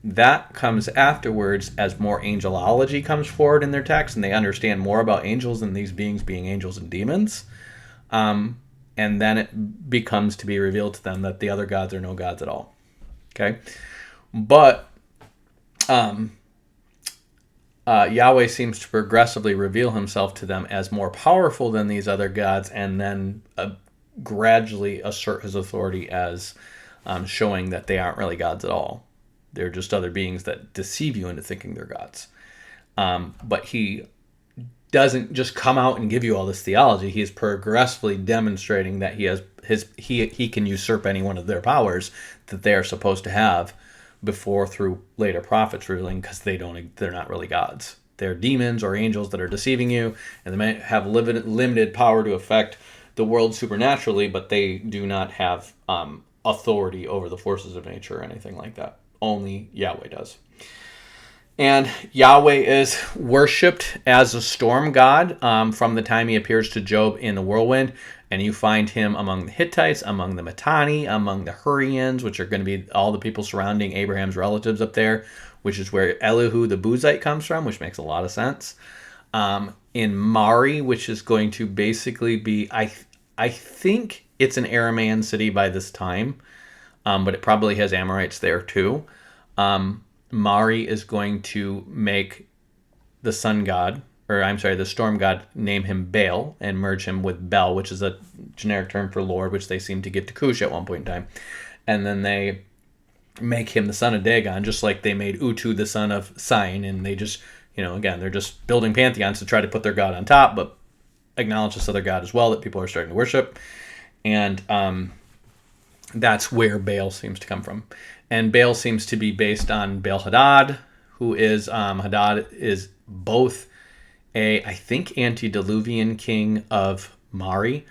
That comes afterwards as more angelology comes forward in their text and they understand more about angels and these beings being angels and demons. And then it becomes to be revealed to them that the other gods are no gods at all. Okay? But Yahweh seems to progressively reveal himself to them as more powerful than these other gods and then gradually assert his authority as showing that they aren't really gods at all. They're just other beings that deceive you into thinking they're gods. But he doesn't just come out and give you all this theology. He is progressively demonstrating that he can usurp any one of their powers that they are supposed to have before through later prophets revealing, because they're not really gods. They're demons or angels that are deceiving you, and they may have limited power to affect the world supernaturally, but they do not have authority over the forces of nature or anything like that. Only Yahweh does. And Yahweh is worshipped as a storm god from the time he appears to Job in the whirlwind, And you find him among the Hittites, among the Mitanni, among the Hurrians, which are going to be all the people surrounding Abraham's relatives up there, which is where Elihu the Buzite comes from, which makes a lot of sense. In Mari, which is going to basically be, I think it's an Aramaean city by this time, but it probably has Amorites there too. Mari is going to make the sun god, or I'm sorry, the storm god, name him Baal and merge him with Bel, which is a generic term for Lord, which they seem to give to Cush at one point in time. And then they make him the son of Dagon, just like they made Utu the son of Sin, and they just, again, they're just building pantheons to try to put their god on top, but acknowledge this other god as well that people are starting to worship. And that's where Baal seems to come from. And Baal seems to be based on Baal Hadad, who is, Hadad is both I think, antediluvian king of Mari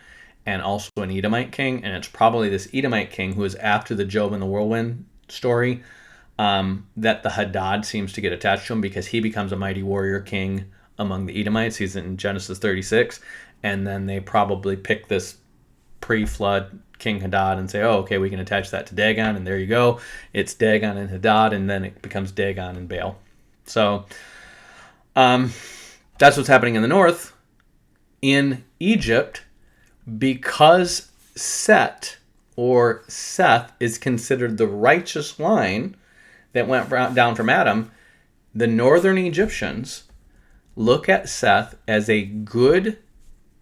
and also an Edomite king. And it's probably this Edomite king who is after the Job and the whirlwind story that the Hadad seems to get attached to him, because he becomes a mighty warrior king among the Edomites. He's in Genesis 36. And then they probably pick this pre-flood King Hadad and say, oh, okay, we can attach that to Dagon. And there you go. It's Dagon and Hadad. And then it becomes Dagon and Baal. So, that's what's happening in the north. In Egypt, because Seth is considered the righteous line that went down from Adam, the northern Egyptians look at Seth as a good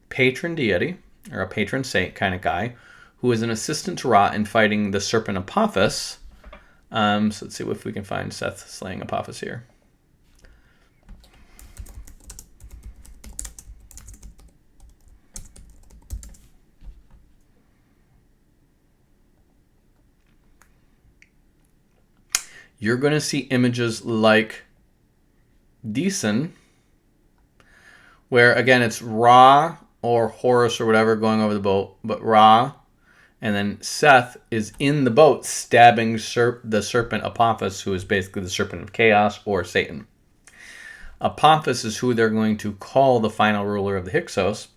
patron deity, or a patron saint kind of guy, who is an assistant to Ra in fighting the serpent Apophis. So let's see if we can find Seth slaying Apophis here. You're going to see images like Deason, where, again, it's Ra or Horus or whatever going over the boat, but Ra, and then Seth is in the boat stabbing the serpent Apophis, who is basically the serpent of chaos, or Satan. Apophis is who they're going to call the final ruler of the Hyksos.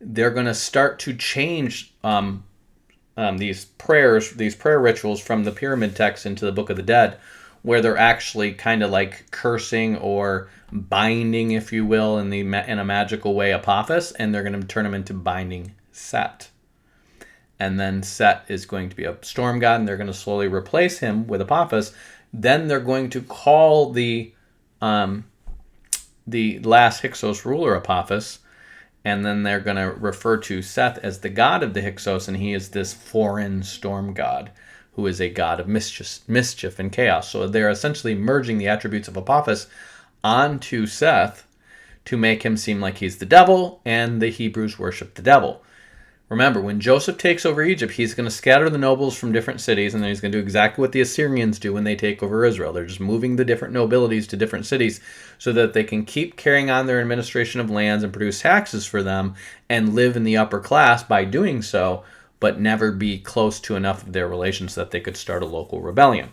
They're going to start to change these prayer rituals from the pyramid text into the Book of the Dead, where they're actually kind of like cursing or binding, if you will, in a magical way, Apophis, and they're going to turn him into binding Set. And then Set is going to be a storm god, and they're going to slowly replace him with Apophis. Then they're going to call the last Hyksos ruler Apophis, and then they're going to refer to Seth as the god of the Hyksos, and he is this foreign storm god who is a god of mischief and chaos. So they're essentially merging the attributes of Apophis onto Seth to make him seem like he's the devil, and the Hebrews worship the devil. Remember, when Joseph takes over Egypt, he's going to scatter the nobles from different cities, and then he's going to do exactly what the Assyrians do when they take over Israel. They're just moving the different nobilities to different cities so that they can keep carrying on their administration of lands and produce taxes for them and live in the upper class by doing so, but never be close to enough of their relations that they could start a local rebellion.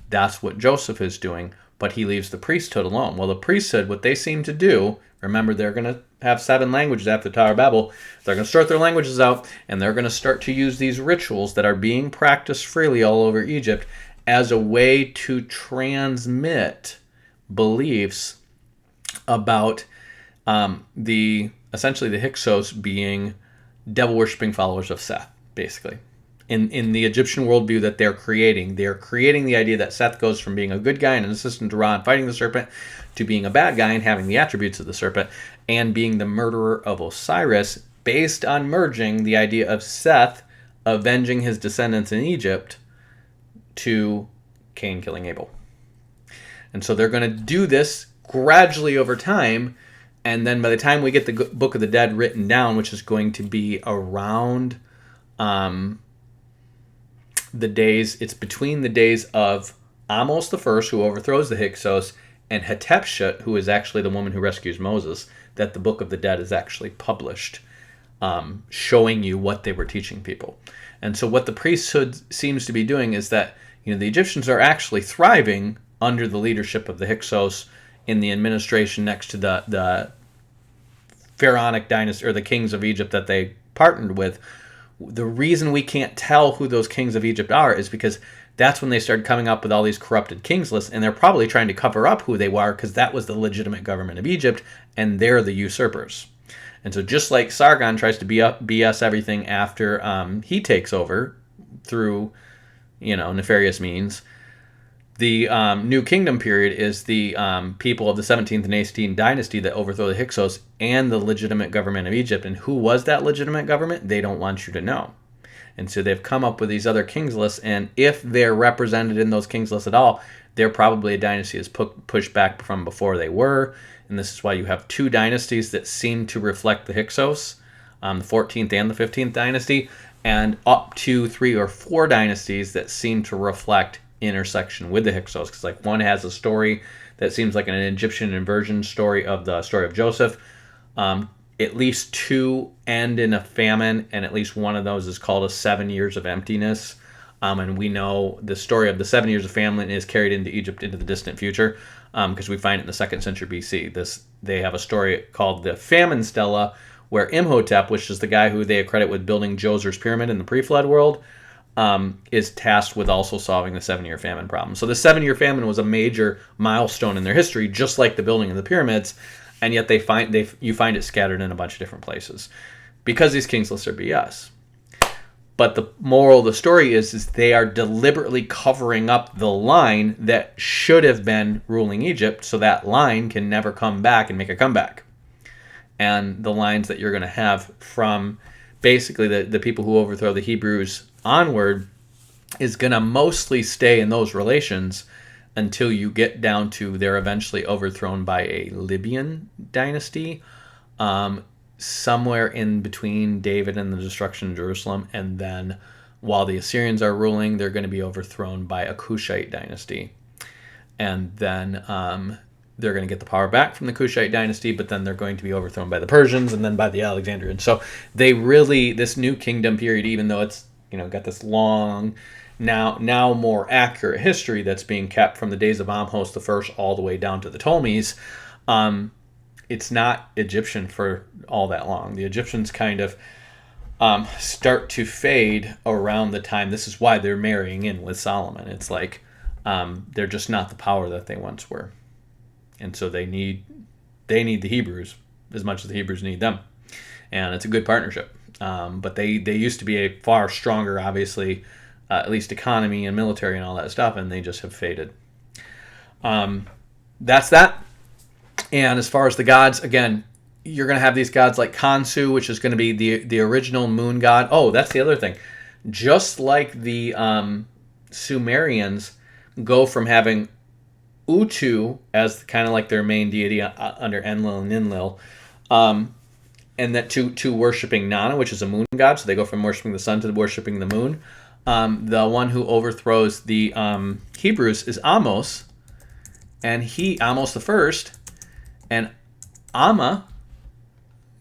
That's what Joseph is doing, but he leaves the priesthood alone. Well, the priesthood, what they seem to do, remember, they're going to have 7 languages after the Tower of Babel. They're going to start their languages out, and they're going to start to use these rituals that are being practiced freely all over Egypt as a way to transmit beliefs about essentially the Hyksos being devil-worshipping followers of Seth, basically. In the Egyptian worldview that they're creating the idea that Seth goes from being a good guy and an assistant to Ra and fighting the serpent to being a bad guy and having the attributes of the serpent and being the murderer of Osiris, based on merging the idea of Seth avenging his descendants in Egypt to Cain killing Abel. And so they're going to do this gradually over time, and then by the time we get the Book of the Dead written down, which is going to be around it's between the days of Amos the First, who overthrows the Hyksos, and Hatshepsut, who is actually the woman who rescues Moses, that the Book of the Dead is actually published, showing you what they were teaching people. And so what the priesthood seems to be doing is that the Egyptians are actually thriving under the leadership of the Hyksos in the administration next to the pharaonic dynasty, or the kings of Egypt that they partnered with. The reason we can't tell who those kings of Egypt are is because that's when they started coming up with all these corrupted kings lists, and they're probably trying to cover up who they were because that was the legitimate government of Egypt, and they're the usurpers. And so just like Sargon tries to BS everything after he takes over through, nefarious means, the New Kingdom period is the people of the 17th and 18th dynasty that overthrow the Hyksos and the legitimate government of Egypt. And who was that legitimate government? They don't want you to know. And so they've come up with these other kings lists, and if they're represented in those kings lists at all, they're probably a dynasty that's pushed back from before they were. And this is why you have two dynasties that seem to reflect the Hyksos, the 14th and the 15th dynasty, and up to 3 or 4 dynasties that seem to reflect intersection with the Hyksos. Because like one has a story that seems like an Egyptian inversion story of the story of Joseph. At least 2 end in a famine, and at least one of those is called a 7 years of emptiness. And we know the story of the 7 years of famine is carried into Egypt into the distant future, because we find it in the 2nd century BC. They have a story called the Famine Stela, where Imhotep, which is the guy who they accredit with building Djoser's pyramid in the pre-flood world, is tasked with also solving the 7-year famine problem. So the 7-year famine was a major milestone in their history, just like the building of the pyramids. And yet you find it scattered in a bunch of different places because these kings lists are BS. But the moral of the story is they are deliberately covering up the line that should have been ruling Egypt, so that line can never come back and make a comeback. And the lines that you're going to have from basically the people who overthrow the Hebrews onward is going to mostly stay in those relations until you get down to they're eventually overthrown by a Libyan dynasty, somewhere in between David and the destruction of Jerusalem. And then while the Assyrians are ruling, they're going to be overthrown by a Kushite dynasty. And then they're going to get the power back from the Kushite dynasty, but then they're going to be overthrown by the Persians and then by the Alexandrians. So this New Kingdom period, even though it's got this long, now more accurate history that's being kept from the days of Amhos I all the way down to the Ptolemies, it's not Egyptian for all that long. The Egyptians kind of start to fade around the time. This is why they're marrying in with Solomon. It's like they're just not the power that they once were. And so they need the Hebrews as much as the Hebrews need them. And it's a good partnership. But they used to be a far stronger, obviously, at least economy and military and all that stuff, and they just have faded. That's that. And as far as the gods, again, you're going to have these gods like Khonsu, which is going to be the original moon god. Oh, that's the other thing. Just like the Sumerians go from having Utu as kind of like their main deity under Enlil and Ninlil, and that to worshiping Nana, which is a moon god. So they go from worshiping the sun to worshiping the moon. The one who overthrows the Hebrews is Amos, and Amos the First, and Amma.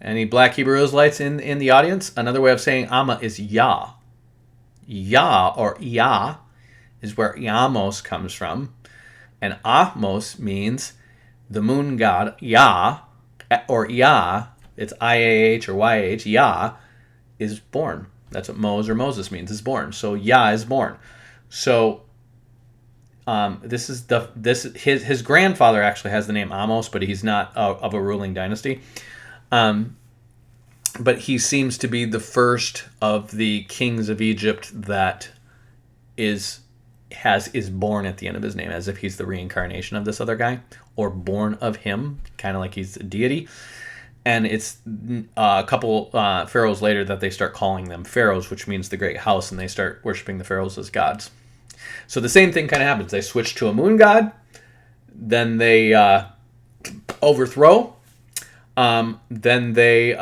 Any black Hebrew Israelites in the audience? Another way of saying Amma is Yah. Yah or Yah is where Amos comes from, and Ahmos means the moon god Yah, or Yah. It's IAH or YH. Yah is born. That's what Moses means, is born. So Yah is born. So his grandfather actually has the name Amos, but he's not of a ruling dynasty. But he seems to be the first of the kings of Egypt that is born at the end of his name, as if he's the reincarnation of this other guy, or born of him, kind of like he's a deity. And it's a couple pharaohs later that they start calling them pharaohs, which means the great house, and they start worshiping the pharaohs as gods. So the same thing kind of happens. They switch to a moon god, then they overthrow, then they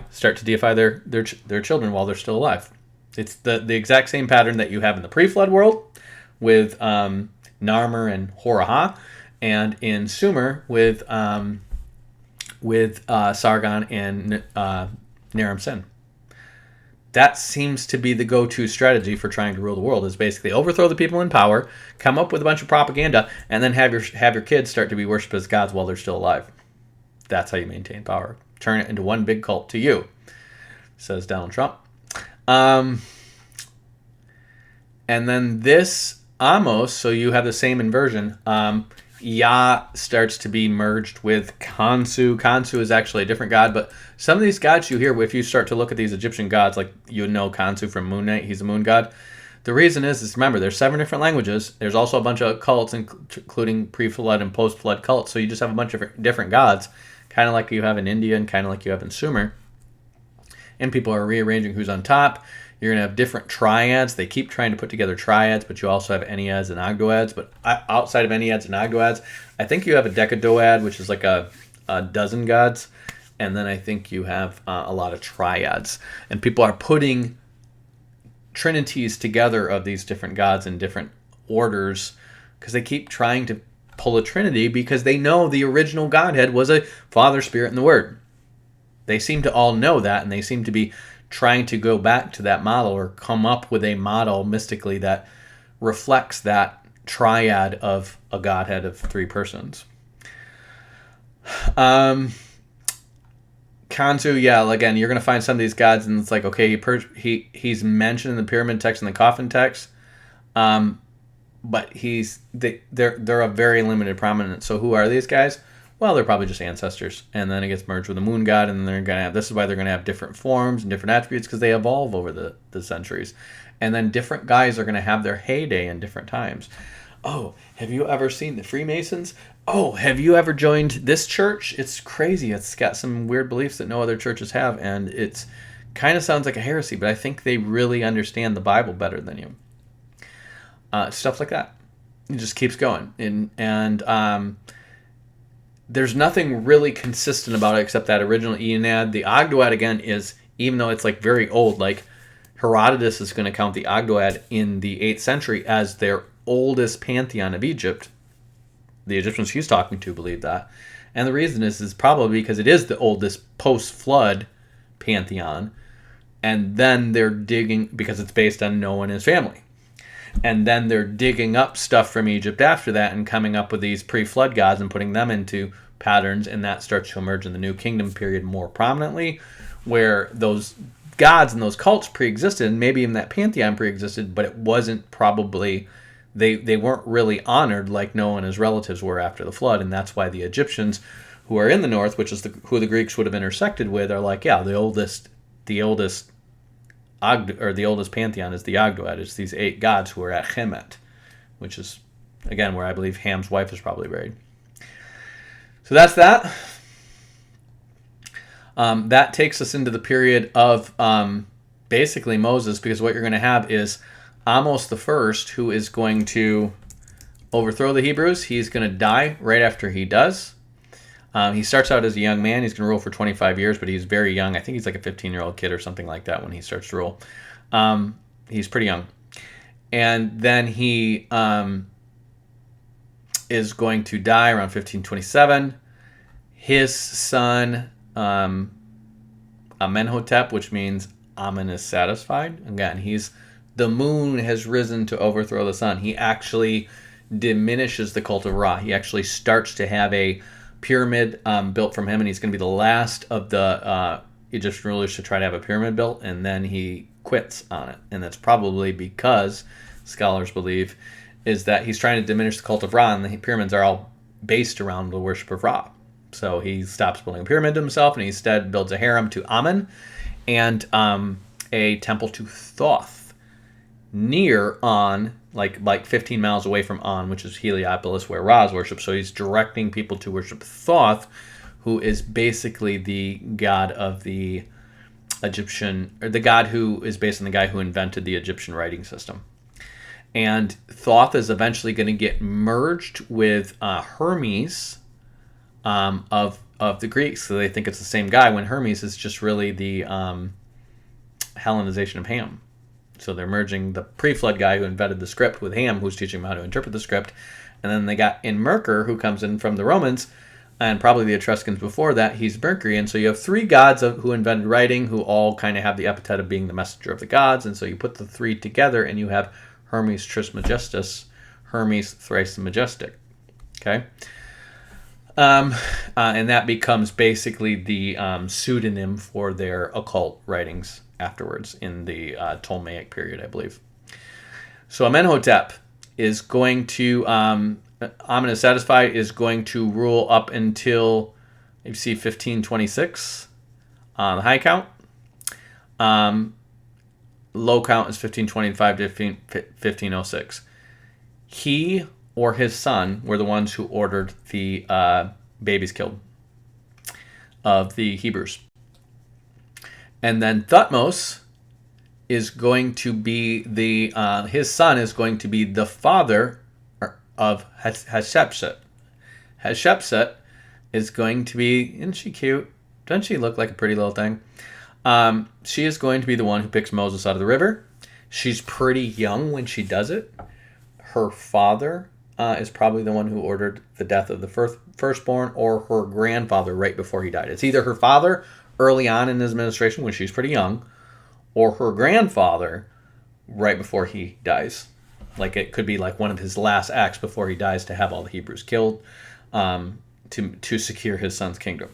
start to deify their children while they're still alive. It's the exact same pattern that you have in the pre-flood world with Narmer and Horaha, and in Sumer with Sargon and Naram-Sin. That seems to be the go-to strategy for trying to rule the world, is basically overthrow the people in power, come up with a bunch of propaganda, and then have your kids start to be worshipped as gods while they're still alive. That's how you maintain power. Turn it into one big cult to you. says Donald Trump. And then this Amos, so you have the same inversion. Yah starts to be merged with Khonsu. Khonsu is actually a different god, but some of these gods you hear, if you start to look at these Egyptian gods, like you know Khonsu from Moon Knight, he's a moon god. The reason is remember, there's 7 different languages. There's also a bunch of cults, including pre-flood and post-flood cults. So you just have a bunch of different gods, kind of like you have in India and kind of like you have in Sumer. And people are rearranging who's on top. You're going to have different triads. They keep trying to put together triads, but you also have enneads and ogdoads. But outside of enneads and ogdoads, I think you have a decadoad, which is like a dozen gods. And then I think you have a lot of triads. And people are putting trinities together of these different gods in different orders because they keep trying to pull a trinity because they know the original Godhead was a Father, Spirit, and the Word. They seem to all know that, and they seem to be trying to go back to that model or come up with a model mystically that reflects that triad of a Godhead of 3 persons. Khonsu, yeah, again, you're going to find some of these gods, and it's like, okay, he's mentioned in the pyramid text and the coffin text, but they're of very limited prominence. So who are these guys? Well, they're probably just ancestors, and then it gets merged with the moon god, and they're going to have, this is why they're going to have different forms and different attributes, because they evolve over the centuries. And then different guys are going to have their heyday in different times. Oh, have you ever seen the Freemasons? Oh, have you ever joined this church? It's crazy. It's got some weird beliefs that no other churches have, and it's kind of sounds like a heresy, but I think they really understand the Bible better than you. Stuff like that. It just keeps going. And there's nothing really consistent about it except that original Ennead. The Ogdoad, again, is, even though it's like very old, like Herodotus is going to count the Ogdoad in the 8th century as their oldest pantheon of Egypt. The Egyptians he's talking to believe that. And the reason is probably because it is the oldest post-flood pantheon. And then they're digging, because it's based on Noah and his family. And then they're digging up stuff from Egypt after that and coming up with these pre-flood gods and putting them into patterns. And that starts to emerge in the New Kingdom period more prominently, where those gods and those cults pre-existed, and maybe even that pantheon pre-existed, but it wasn't probably... They weren't really honored like Noah and his relatives were after the flood, and that's why the Egyptians, who are in the north, which is who the Greeks would have intersected with, are like, yeah, the oldest pantheon is the Ogdoad. It's these 8 gods who are at Chemet, which is again where I believe Ham's wife is probably buried. So that's that. That takes us into the period of basically Moses, because what you're going to have is Amos the first, who is going to overthrow the Hebrews. He's going to die right after he does. He starts out as a young man. He's going to rule for 25 years, but he's very young. I think he's like a 15-year-old kid or something like that when he starts to rule. He's pretty young. And then he is going to die around 1527. His son, Amenhotep, which means Amen is satisfied. Again, the moon has risen to overthrow the sun. He actually diminishes the cult of Ra. He actually starts to have a pyramid built from him, and he's going to be the last of the Egyptian rulers to try to have a pyramid built, and then he quits on it. And that's probably because, scholars believe, is that he's trying to diminish the cult of Ra, and the pyramids are all based around the worship of Ra. So he stops building a pyramid to himself, and he instead builds a harem to Amen and a temple to Thoth, near On, like 15 miles away from On, which is Heliopolis, where Ra is worshipped. So he's directing people to worship Thoth, who is basically the god of the Egyptian, or the god who is based on the guy who invented the Egyptian writing system. And Thoth is eventually going to get merged with Hermes of the Greeks. So they think it's the same guy, when Hermes is just really the Hellenization of Ham. So they're merging the pre-flood guy who invented the script with Ham, who's teaching them how to interpret the script. And then they got in Merkur, who comes in from the Romans, and probably the Etruscans before that. He's Mercury. And so you have 3 gods who invented writing, who all kind of have the epithet of being the messenger of the gods. And so you put the 3 together, and you have Hermes Trismegistus, Hermes thrice the majestic. Okay? And that becomes basically the pseudonym for their occult writings afterwards in the Ptolemaic period, I believe. So Amenhotep is going to, Amenhotep is going to rule up until, you see, 1526 on the high count. Low count is 1525 to 1506. He or his son were the ones who ordered the babies killed of the Hebrews. And then Thutmose is going to be his son is going to be the father of Hatshepsut. Hatshepsut is going to be, isn't she cute? Doesn't she look like a pretty little thing? She is going to be the one who picks Moses out of the river. She's pretty young when she does it. Her father is probably the one who ordered the death of the firstborn, or her grandfather right before he died. It's either her father early on in his administration when she's pretty young, or her grandfather right before he dies. Like, it could be like one of his last acts before he dies to have all the Hebrews killed, to secure his son's kingdom.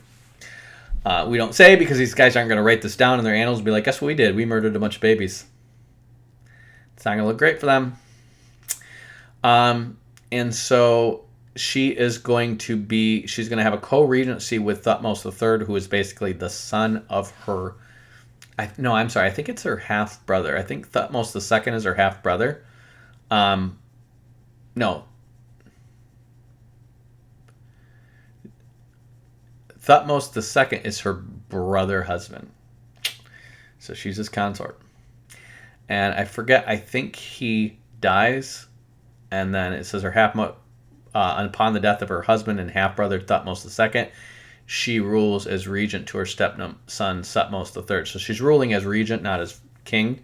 We don't say, because these guys aren't going to write this down in their annals and be like, guess what we did? We murdered a bunch of babies. It's not going to look great for them. And so she's going to have a co-regency with Thutmose III, who is basically the son of her. I think it's her half brother. I think Thutmose II is her half brother. No. Thutmose II is her brother husband. So she's his consort. And I forget, I think he dies, and then it says her upon the death of her husband and half-brother Thutmose II, she rules as regent to her stepson Thutmose III. So she's ruling as regent, not as king.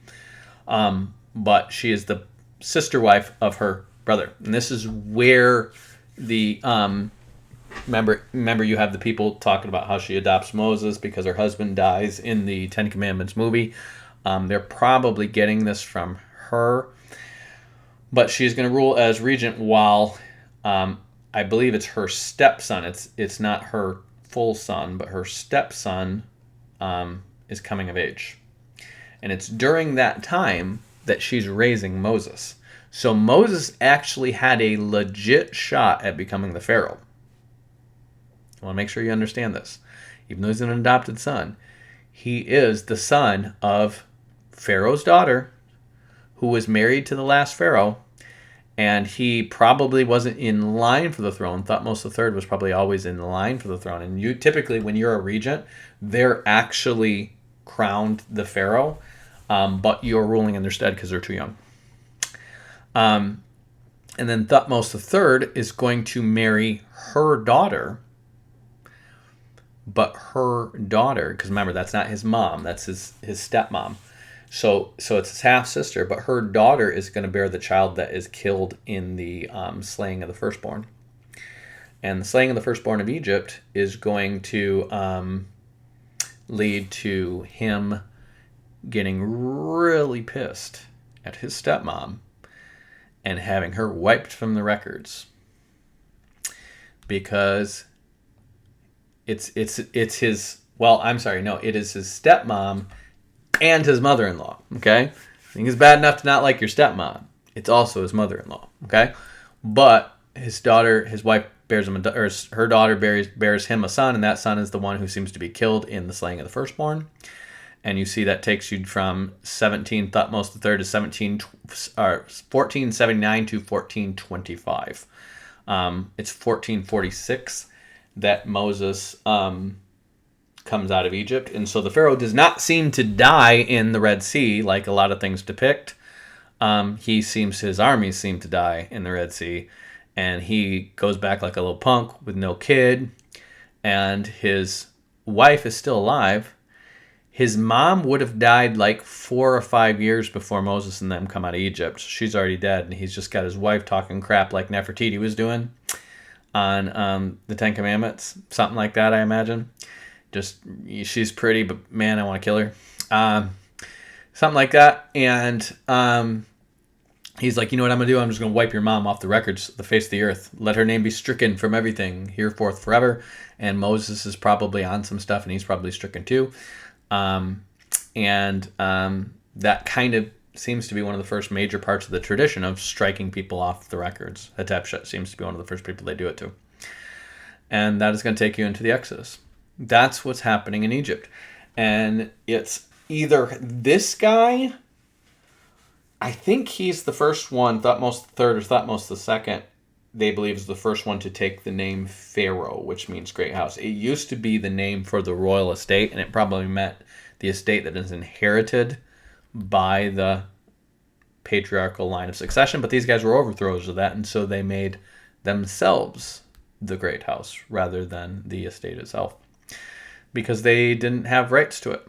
But she is the sister wife of her brother. And this is where the... Remember, you have the people talking about how she adopts Moses because her husband dies in the Ten Commandments movie. They're probably getting this from her. But she's going to rule as regent while I believe it's her stepson. It's not her full son, but her stepson is coming of age. And it's during that time that she's raising Moses. So Moses actually had a legit shot at becoming the Pharaoh. I want to make sure you understand this. Even though he's an adopted son, he is the son of Pharaoh's daughter, who was married to the last Pharaoh, and he probably wasn't in line for the throne. Thutmose III was probably always in line for the throne. And you typically, when you're a regent, they're actually crowned the Pharaoh, but you're ruling in their stead because they're too young. And then Thutmose III is going to marry her daughter. But her daughter, because remember, that's not his mom, that's his stepmom. So it's his half-sister, but her daughter is going to bear the child that is killed in the slaying of the firstborn. And the slaying of the firstborn of Egypt is going to lead to him getting really pissed at his stepmom and having her wiped from the records. Because it is his stepmom and his mother-in-law, okay? I think it's bad enough to not like your stepmom. It's also his mother-in-law, okay? But his wife bears him, or her daughter bears him a son, and that son is the one who seems to be killed in the slaying of the firstborn. And you see that takes you from Thutmose III to 1479 to 1425. It's 1446 that Moses comes out of Egypt. And so the Pharaoh does not seem to die in the Red Sea like a lot of things depict. His armies seem to die in the Red Sea. And he goes back like a little punk with no kid. And his wife is still alive. His mom would have died like 4 or 5 years before Moses and them come out of Egypt. She's already dead. And he's just got his wife talking crap like Nefertiti was doing on the Ten Commandments. Something like that, I imagine. Just, she's pretty, but man, I want to kill her. Something like that. And he's like, you know what I'm going to do? I'm just going to wipe your mom off the records, the face of the earth. Let her name be stricken from everything, hereforth forever. And Moses is probably on some stuff, and he's probably stricken too. That kind of seems to be one of the first major parts of the tradition of striking people off the records. Hatshepsut seems to be one of the first people they do it to. And that is going to take you into the Exodus. That's what's happening in Egypt. And it's either this guy, I think he's the first one, Thutmose the third or Thutmose the second, they believe is the first one to take the name Pharaoh, which means great house. It used to be the name for the royal estate, and it probably meant the estate that is inherited by the patriarchal line of succession. But these guys were overthrowers of that, and so they made themselves the great house rather than the estate itself, because they didn't have rights to it.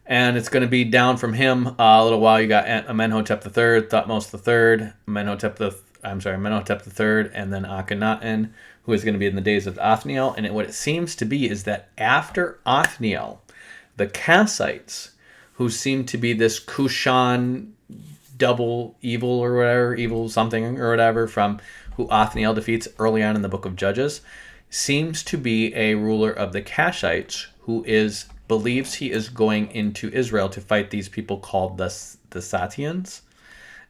And it's going to be down from him a little while. You got Amenhotep III, Thutmose III, Amenhotep III, and then Akhenaten, who is going to be in the days of Othniel. And what it seems to be is that after Othniel, the Kassites, who seem to be this Kushan double evil or whatever, evil something or whatever, from who Othniel defeats early on in the book of Judges, seems to be a ruler of the Kashites who believes he is going into Israel to fight these people called the Satians.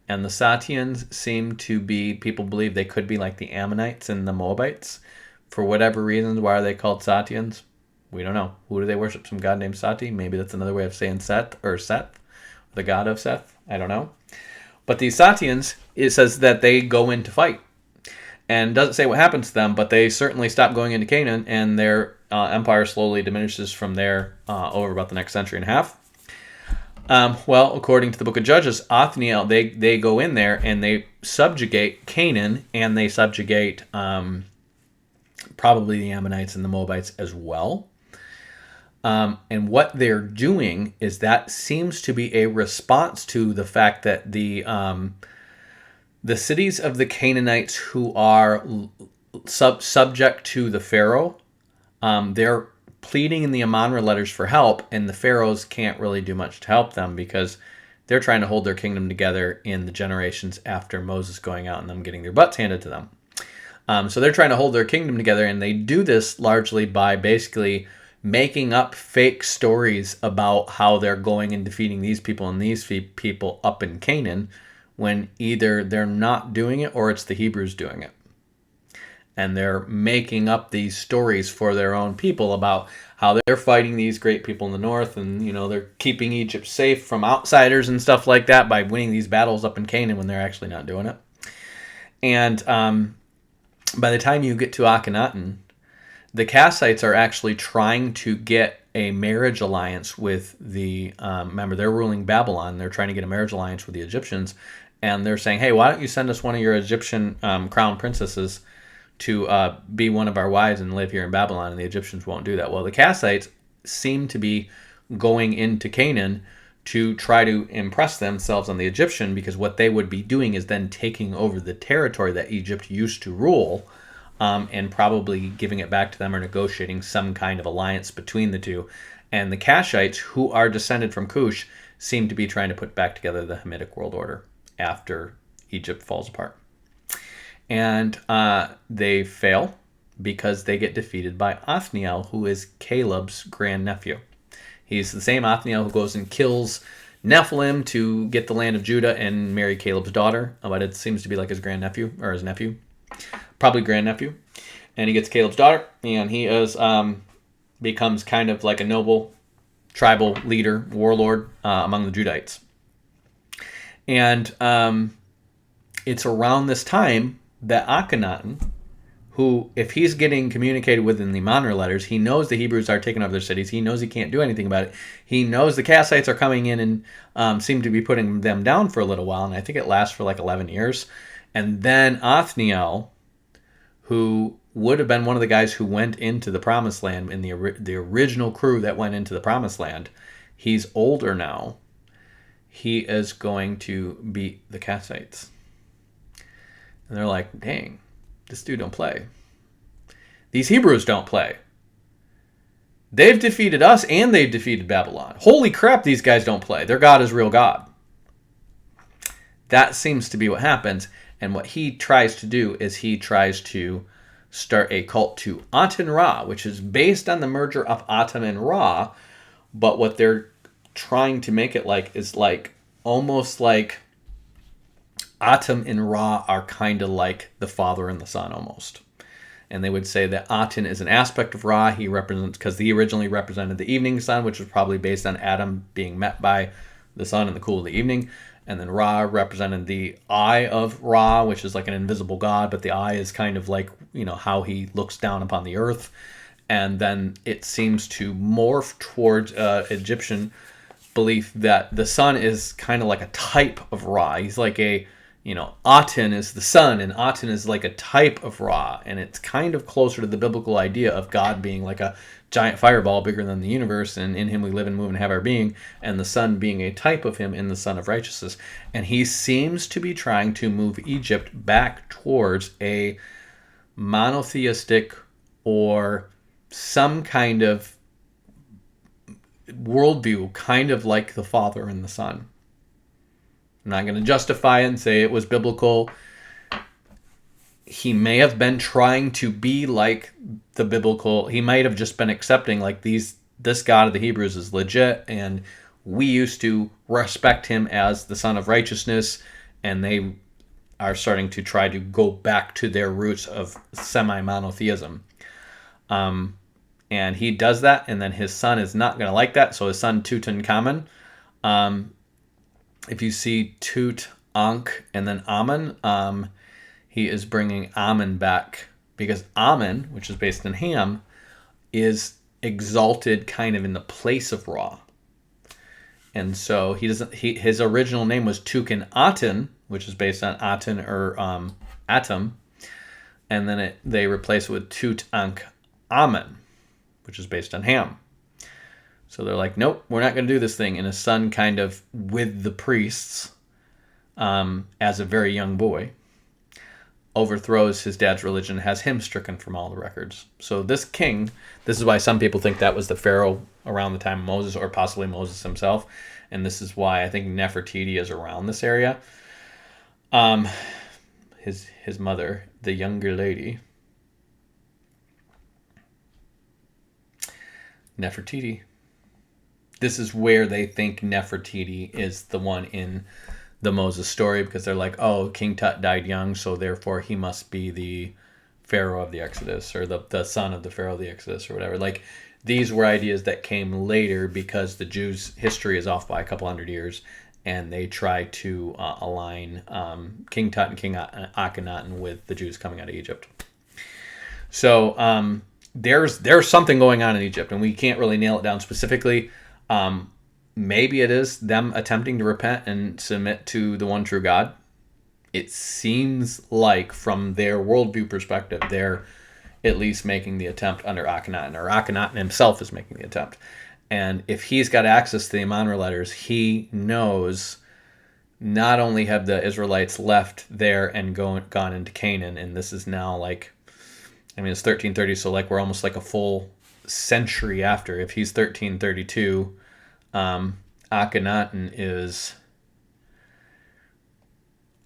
And the Satians seem to be, people believe they could be like the Ammonites and the Moabites. For whatever reasons, why are they called Satians? We don't know. Who do they worship? Some god named Sati? Maybe that's another way of saying Seth, the god of Seth. I don't know. But these Satians, it says that they go in to fight. And doesn't say what happens to them, but they certainly stop going into Canaan, and their empire slowly diminishes from there over about the next century and a half. Well, according to the book of Judges, Othniel, they go in there and they subjugate Canaan, and they subjugate probably the Ammonites and the Moabites as well. And what they're doing is that seems to be a response to the fact that the cities of the Canaanites who are subject to the Pharaoh, they're pleading in the Amonra letters for help, and the Pharaohs can't really do much to help them because they're trying to hold their kingdom together in the generations after Moses going out and them getting their butts handed to them. So they're trying to hold their kingdom together, and they do this largely by basically making up fake stories about how they're going and defeating these people and these people up in Canaan, when either they're not doing it or it's the Hebrews doing it. And they're making up these stories for their own people about how they're fighting these great people in the north, and they're keeping Egypt safe from outsiders and stuff like that by winning these battles up in Canaan when they're actually not doing it. And by the time you get to Akhenaten, the Kassites are actually trying to get a marriage alliance with the, remember, they're ruling Babylon. They're trying to get a marriage alliance with the Egyptians. And they're saying, hey, why don't you send us one of your Egyptian crown princesses to be one of our wives and live here in Babylon? And the Egyptians won't do that. Well, the Kassites seem to be going into Canaan to try to impress themselves on the Egyptian, because what they would be doing is then taking over the territory that Egypt used to rule, and probably giving it back to them or negotiating some kind of alliance between the two. And the Kashites, who are descended from Cush, seem to be trying to put back together the Hamitic world order after Egypt falls apart. And they fail because they get defeated by Othniel, who is Caleb's grandnephew. He's the same Othniel who goes and kills Nephilim to get the land of Judah and marry Caleb's daughter, but it seems to be like his grandnephew, or his nephew. Probably grandnephew. And he gets Caleb's daughter, and he is becomes kind of like a noble tribal leader, warlord among the Judites. And it's around this time that Akhenaten, who, if he's getting communicated with in the Amonra letters, he knows the Hebrews are taking over their cities. He knows he can't do anything about it. He knows the Kassites are coming in and seem to be putting them down for a little while, and I think it lasts for like 11 years. And then Othniel, who would have been one of the guys who went into the Promised Land in the original crew that went into the Promised Land, he's older now. He is going to beat the Kassites. And they're like, dang, this dude don't play. These Hebrews don't play. They've defeated us and they've defeated Babylon. Holy crap, these guys don't play. Their God is real God. that seems to be what happens. And what he tries to do is he tries to start a cult to Aten-Ra, which is based on the merger of Atum and Ra. But what they're trying to make it like is like almost like Atum and Ra are kind of like the father and the son almost. And they would say that Aten is an aspect of Ra. He represents, because he originally represented the evening sun, which was probably based on Adam being met by the sun in the cool of the evening. And then Ra represented the eye of Ra, which is like an invisible god, but the eye is kind of like, how he looks down upon the earth. And then it seems to morph towards Egyptian belief that the sun is kind of like a type of Ra. He's like Aten is the sun, and Aten is like a type of Ra, and it's kind of closer to the biblical idea of God being like a giant fireball bigger than the universe, and in him we live and move and have our being, and the sun being a type of him in the Son of Righteousness. And he seems to be trying to move Egypt back towards a monotheistic or some kind of worldview, kind of like the Father and the Son. I'm not going to justify it and say it was biblical. He may have been trying to be like the biblical. He might have just been accepting like this God of the Hebrews is legit, and we used to respect him as the Son of Righteousness, and they are starting to try to go back to their roots of semi-monotheism. And he does that, and then his son is not going to like that, so his son Tutankhamun, if you see Tut, Ankh, and then Amun, he is bringing Amun back, because Amun, which is based in Ham, is exalted kind of in the place of Ra. And so his original name was Tuken-Aten, which is based on Aten or Atom, and then they replace it with Tutankhamun, which is based on Ham. So they're like, nope, we're not going to do this thing. And his son kind of, with the priests, as a very young boy, overthrows his dad's religion, has him stricken from all the records. So this king, this is why some people think that was the Pharaoh around the time of Moses, or possibly Moses himself. And this is why I think Nefertiti is around this area. His mother, the younger lady, Nefertiti. This is where they think Nefertiti is the one in the Moses story, because they're like, oh, King Tut died young, so therefore he must be the Pharaoh of the Exodus, or the son of the Pharaoh of the Exodus, or whatever. Like, these were ideas that came later because the Jews' history is off by a couple hundred years, and they try to align King Tut and King Akhenaten with the Jews coming out of Egypt. So there's something going on in Egypt, and we can't really nail it down specifically. Maybe it is them attempting to repent and submit to the one true God. It seems like, from their worldview perspective, they're at least making the attempt under Akhenaten, or Akhenaten himself is making the attempt. And if he's got access to the Amonra letters, he knows not only have the Israelites left there and gone into Canaan, and this is now like, it's 1330, so like we're almost like a full century after. If he's 1332, Akhenaten is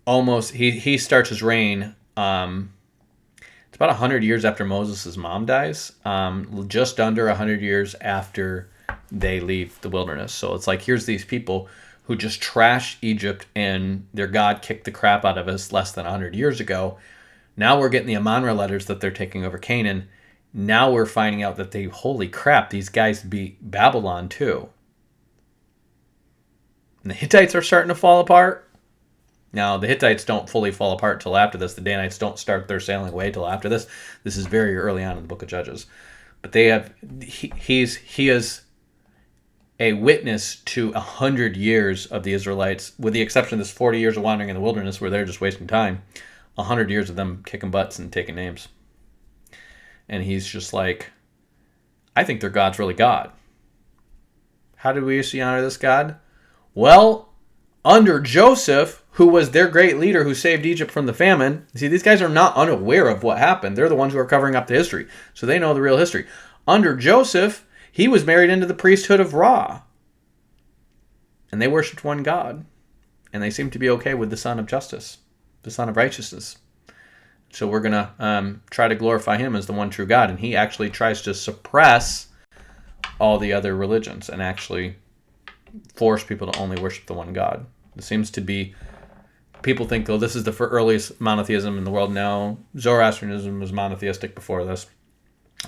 almost, he starts his reign, it's about 100 years after Moses' mom dies, just under 100 years after they leave the wilderness. So it's like, here's these people who just trashed Egypt and their God kicked the crap out of us less than 100 years ago. Now we're getting the Amonra letters that they're taking over Canaan. Now we're finding out that holy crap, these guys beat Babylon too. And the Hittites are starting to fall apart. Now, the Hittites don't fully fall apart till after this. The Danites don't start their sailing away till after this. This is very early on in the book of Judges. But he is a witness to 100 years of the Israelites, with the exception of this 40 years of wandering in the wilderness where they're just wasting time. 100 years of them kicking butts and taking names. And he's just like, I think their God's really God. How did we used to honor this God? Well, under Joseph, who was their great leader who saved Egypt from the famine. See, these guys are not unaware of what happened. They're the ones who are covering up the history. So they know the real history. Under Joseph, he was married into the priesthood of Ra. And they worshipped one God. and they seem to be okay with the Son of Justice, the Son of Righteousness. So we're going to try to glorify him as the one true God, and he actually tries to suppress all the other religions and actually force people to only worship the one God. It seems to be, people think, oh, this is the earliest monotheism in the world. No, Zoroastrianism was monotheistic before this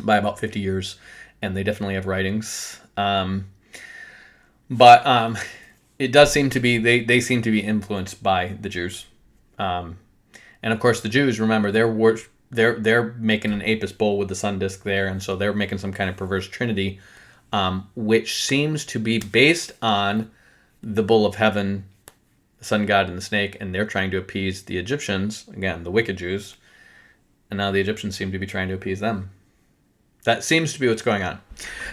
by about 50 years, and they definitely have writings. But it does seem to be, they seem to be influenced by the Jews. And of course, the Jews, remember, they're making an Apis bull with the sun disk there, and so they're making some kind of perverse trinity, which seems to be based on the bull of heaven, the sun god, and the snake, and they're trying to appease the Egyptians, again, the wicked Jews, and now the Egyptians seem to be trying to appease them. That seems to be what's going on.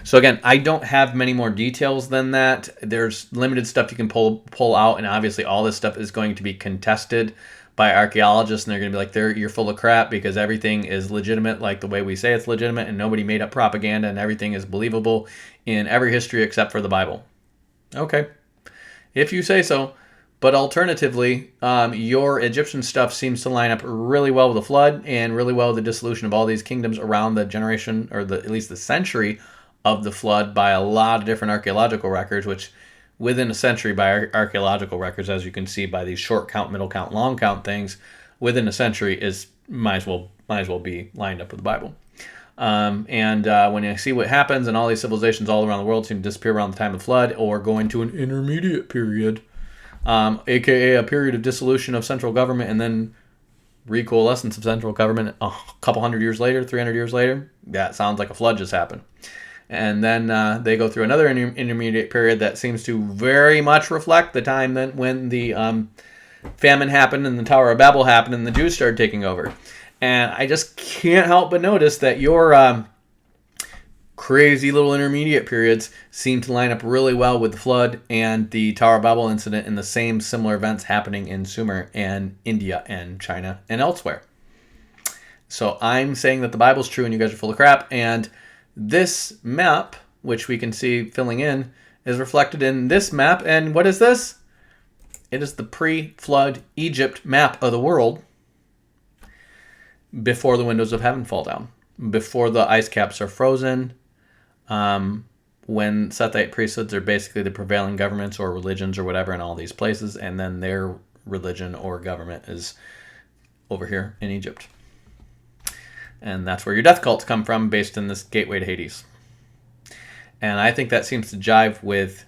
So again, I don't have many more details than that. There's limited stuff you can pull out, and obviously all this stuff is going to be contested by archaeologists, and they're going to be like, you're full of crap because everything is legitimate like the way we say it's legitimate, and nobody made up propaganda, and everything is believable in every history except for the Bible. Okay, if you say so. But alternatively, your Egyptian stuff seems to line up really well with the flood and really well with the dissolution of all these kingdoms around the generation, or at least the century of the flood, by a lot of different archaeological records, which within a century by archaeological records, as you can see by these short count, middle count, long count things, within a century is might as well be lined up with the Bible. When you see what happens, and all these civilizations all around the world seem to disappear around the time of the flood or go into an intermediate period, aka a period of dissolution of central government and then recoalescence of central government a couple hundred years later, 300 years later, that sounds like a flood just happened. And then they go through another intermediate period that seems to very much reflect the time that when the famine happened and the Tower of Babel happened and the Jews started taking over. And I just can't help but notice that your crazy little intermediate periods seem to line up really well with the flood and the Tower of Babel incident and the same similar events happening in Sumer and India and China and elsewhere. So I'm saying that the Bible's true and you guys are full of crap. And this map, which we can see filling in, is reflected in this map. And what is this? It is the pre-flood Egypt map of the world before the windows of heaven fall down, before the ice caps are frozen, when Sethite priesthoods are basically the prevailing governments or religions or whatever in all these places, and then their religion or government is over here in Egypt. And that's where your death cults come from, based in this gateway to Hades. And I think that seems to jive with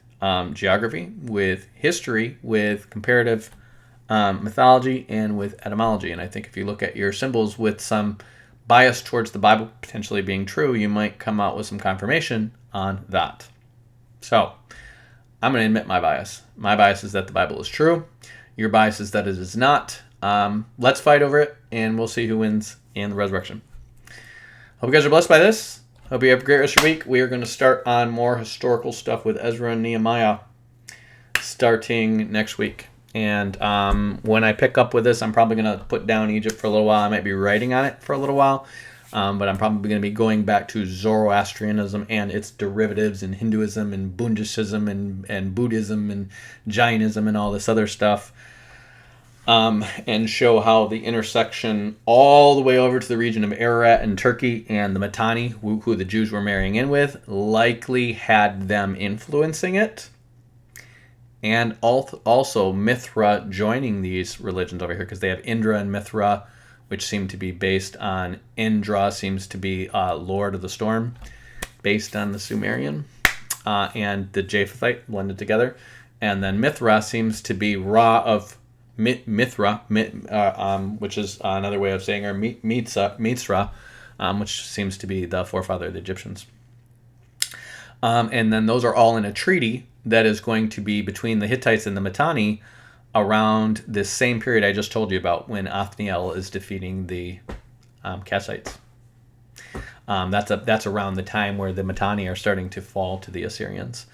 geography, with history, with comparative mythology, and with etymology. And I think if you look at your symbols with some bias towards the Bible potentially being true, you might come out with some confirmation on that. So I'm going to admit my bias. My bias is that the Bible is true. Your bias is that it is not. Let's fight over it, and we'll see who wins in the resurrection. Hope you guys are blessed by this. Hope you have a great rest of your week. We are going to start on more historical stuff with Ezra and Nehemiah starting next week. And when I pick up with this, I'm probably going to put down Egypt for a little while. I might be writing on it for a little while. But I'm probably going to be going back to Zoroastrianism and its derivatives, and Hinduism and Buddhism and Buddhism and Jainism and all this other stuff. And show how the intersection all the way over to the region of Ararat in Turkey and the Mitanni, who the Jews were marrying in with, likely had them influencing it. And also Mithra joining these religions over here, because they have Indra and Mithra, which seem to be based on Indra, seems to be Lord of the Storm, based on the Sumerian, and the Japhethite blended together. And then Mithra seems to be Ra of Mithra, which is another way of saying, or Mithra, which seems to be the forefather of the Egyptians. And then those are all in a treaty that is going to be between the Hittites and the Mitanni around this same period I just told you about, when Othniel is defeating the Kassites. That's around the time where the Mitanni are starting to fall to the Assyrians.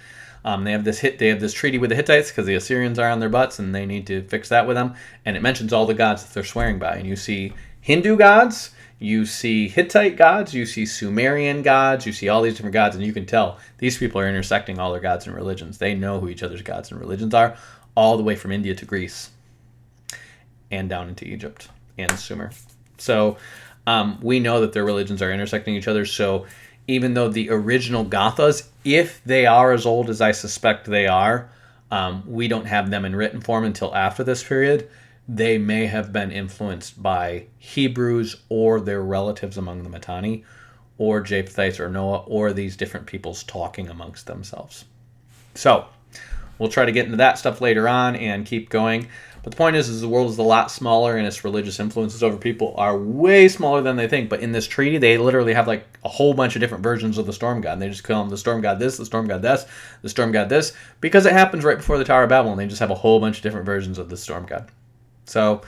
They have this treaty with the Hittites because the Assyrians are on their butts and they need to fix that with them. And it mentions all the gods that they're swearing by. And you see Hindu gods, you see Hittite gods, you see Sumerian gods, you see all these different gods, and you can tell these people are intersecting all their gods and religions. They know who each other's gods and religions are. all the way from India to Greece and down into Egypt and Sumer. So we know that their religions are intersecting each other. So even though the original Gathas, if they are as old as I suspect they are, we don't have them in written form until after this period. They may have been influenced by Hebrews or their relatives among the Mitanni, or Japhethites or Noah, or these different peoples talking amongst themselves. So we'll try to get into that stuff later on and keep going. But the point is the world is a lot smaller, and its religious influences over people are way smaller than they think. But in this treaty, they literally have like a whole bunch of different versions of the storm god. And they just call them the storm god this, the storm god this, the storm god this, because it happens right before the Tower of Babel, and they just have a whole bunch of different versions of the storm god. So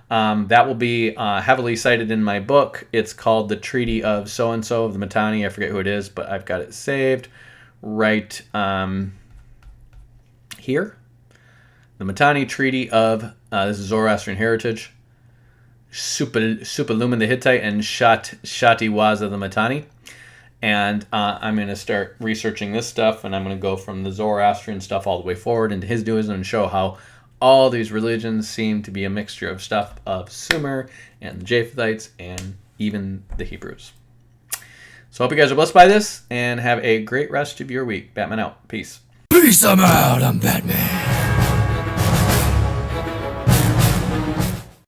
that will be heavily cited in my book. It's called The Treaty of So-and-so of the Mitanni. I forget who it is, but I've got it saved right here. The Mitanni Treaty of, this is Zoroastrian heritage, Suppiluman the Hittite, and Shatiwaza the Mitanni. And I'm going to start researching this stuff, and I'm going to go from the Zoroastrian stuff all the way forward into Hinduism and show how all these religions seem to be a mixture of stuff of Sumer and the Japhethites and even the Hebrews. So I hope you guys are blessed by this, and have a great rest of your week. Batman out. Peace. Peace, I'm out. I'm Batman.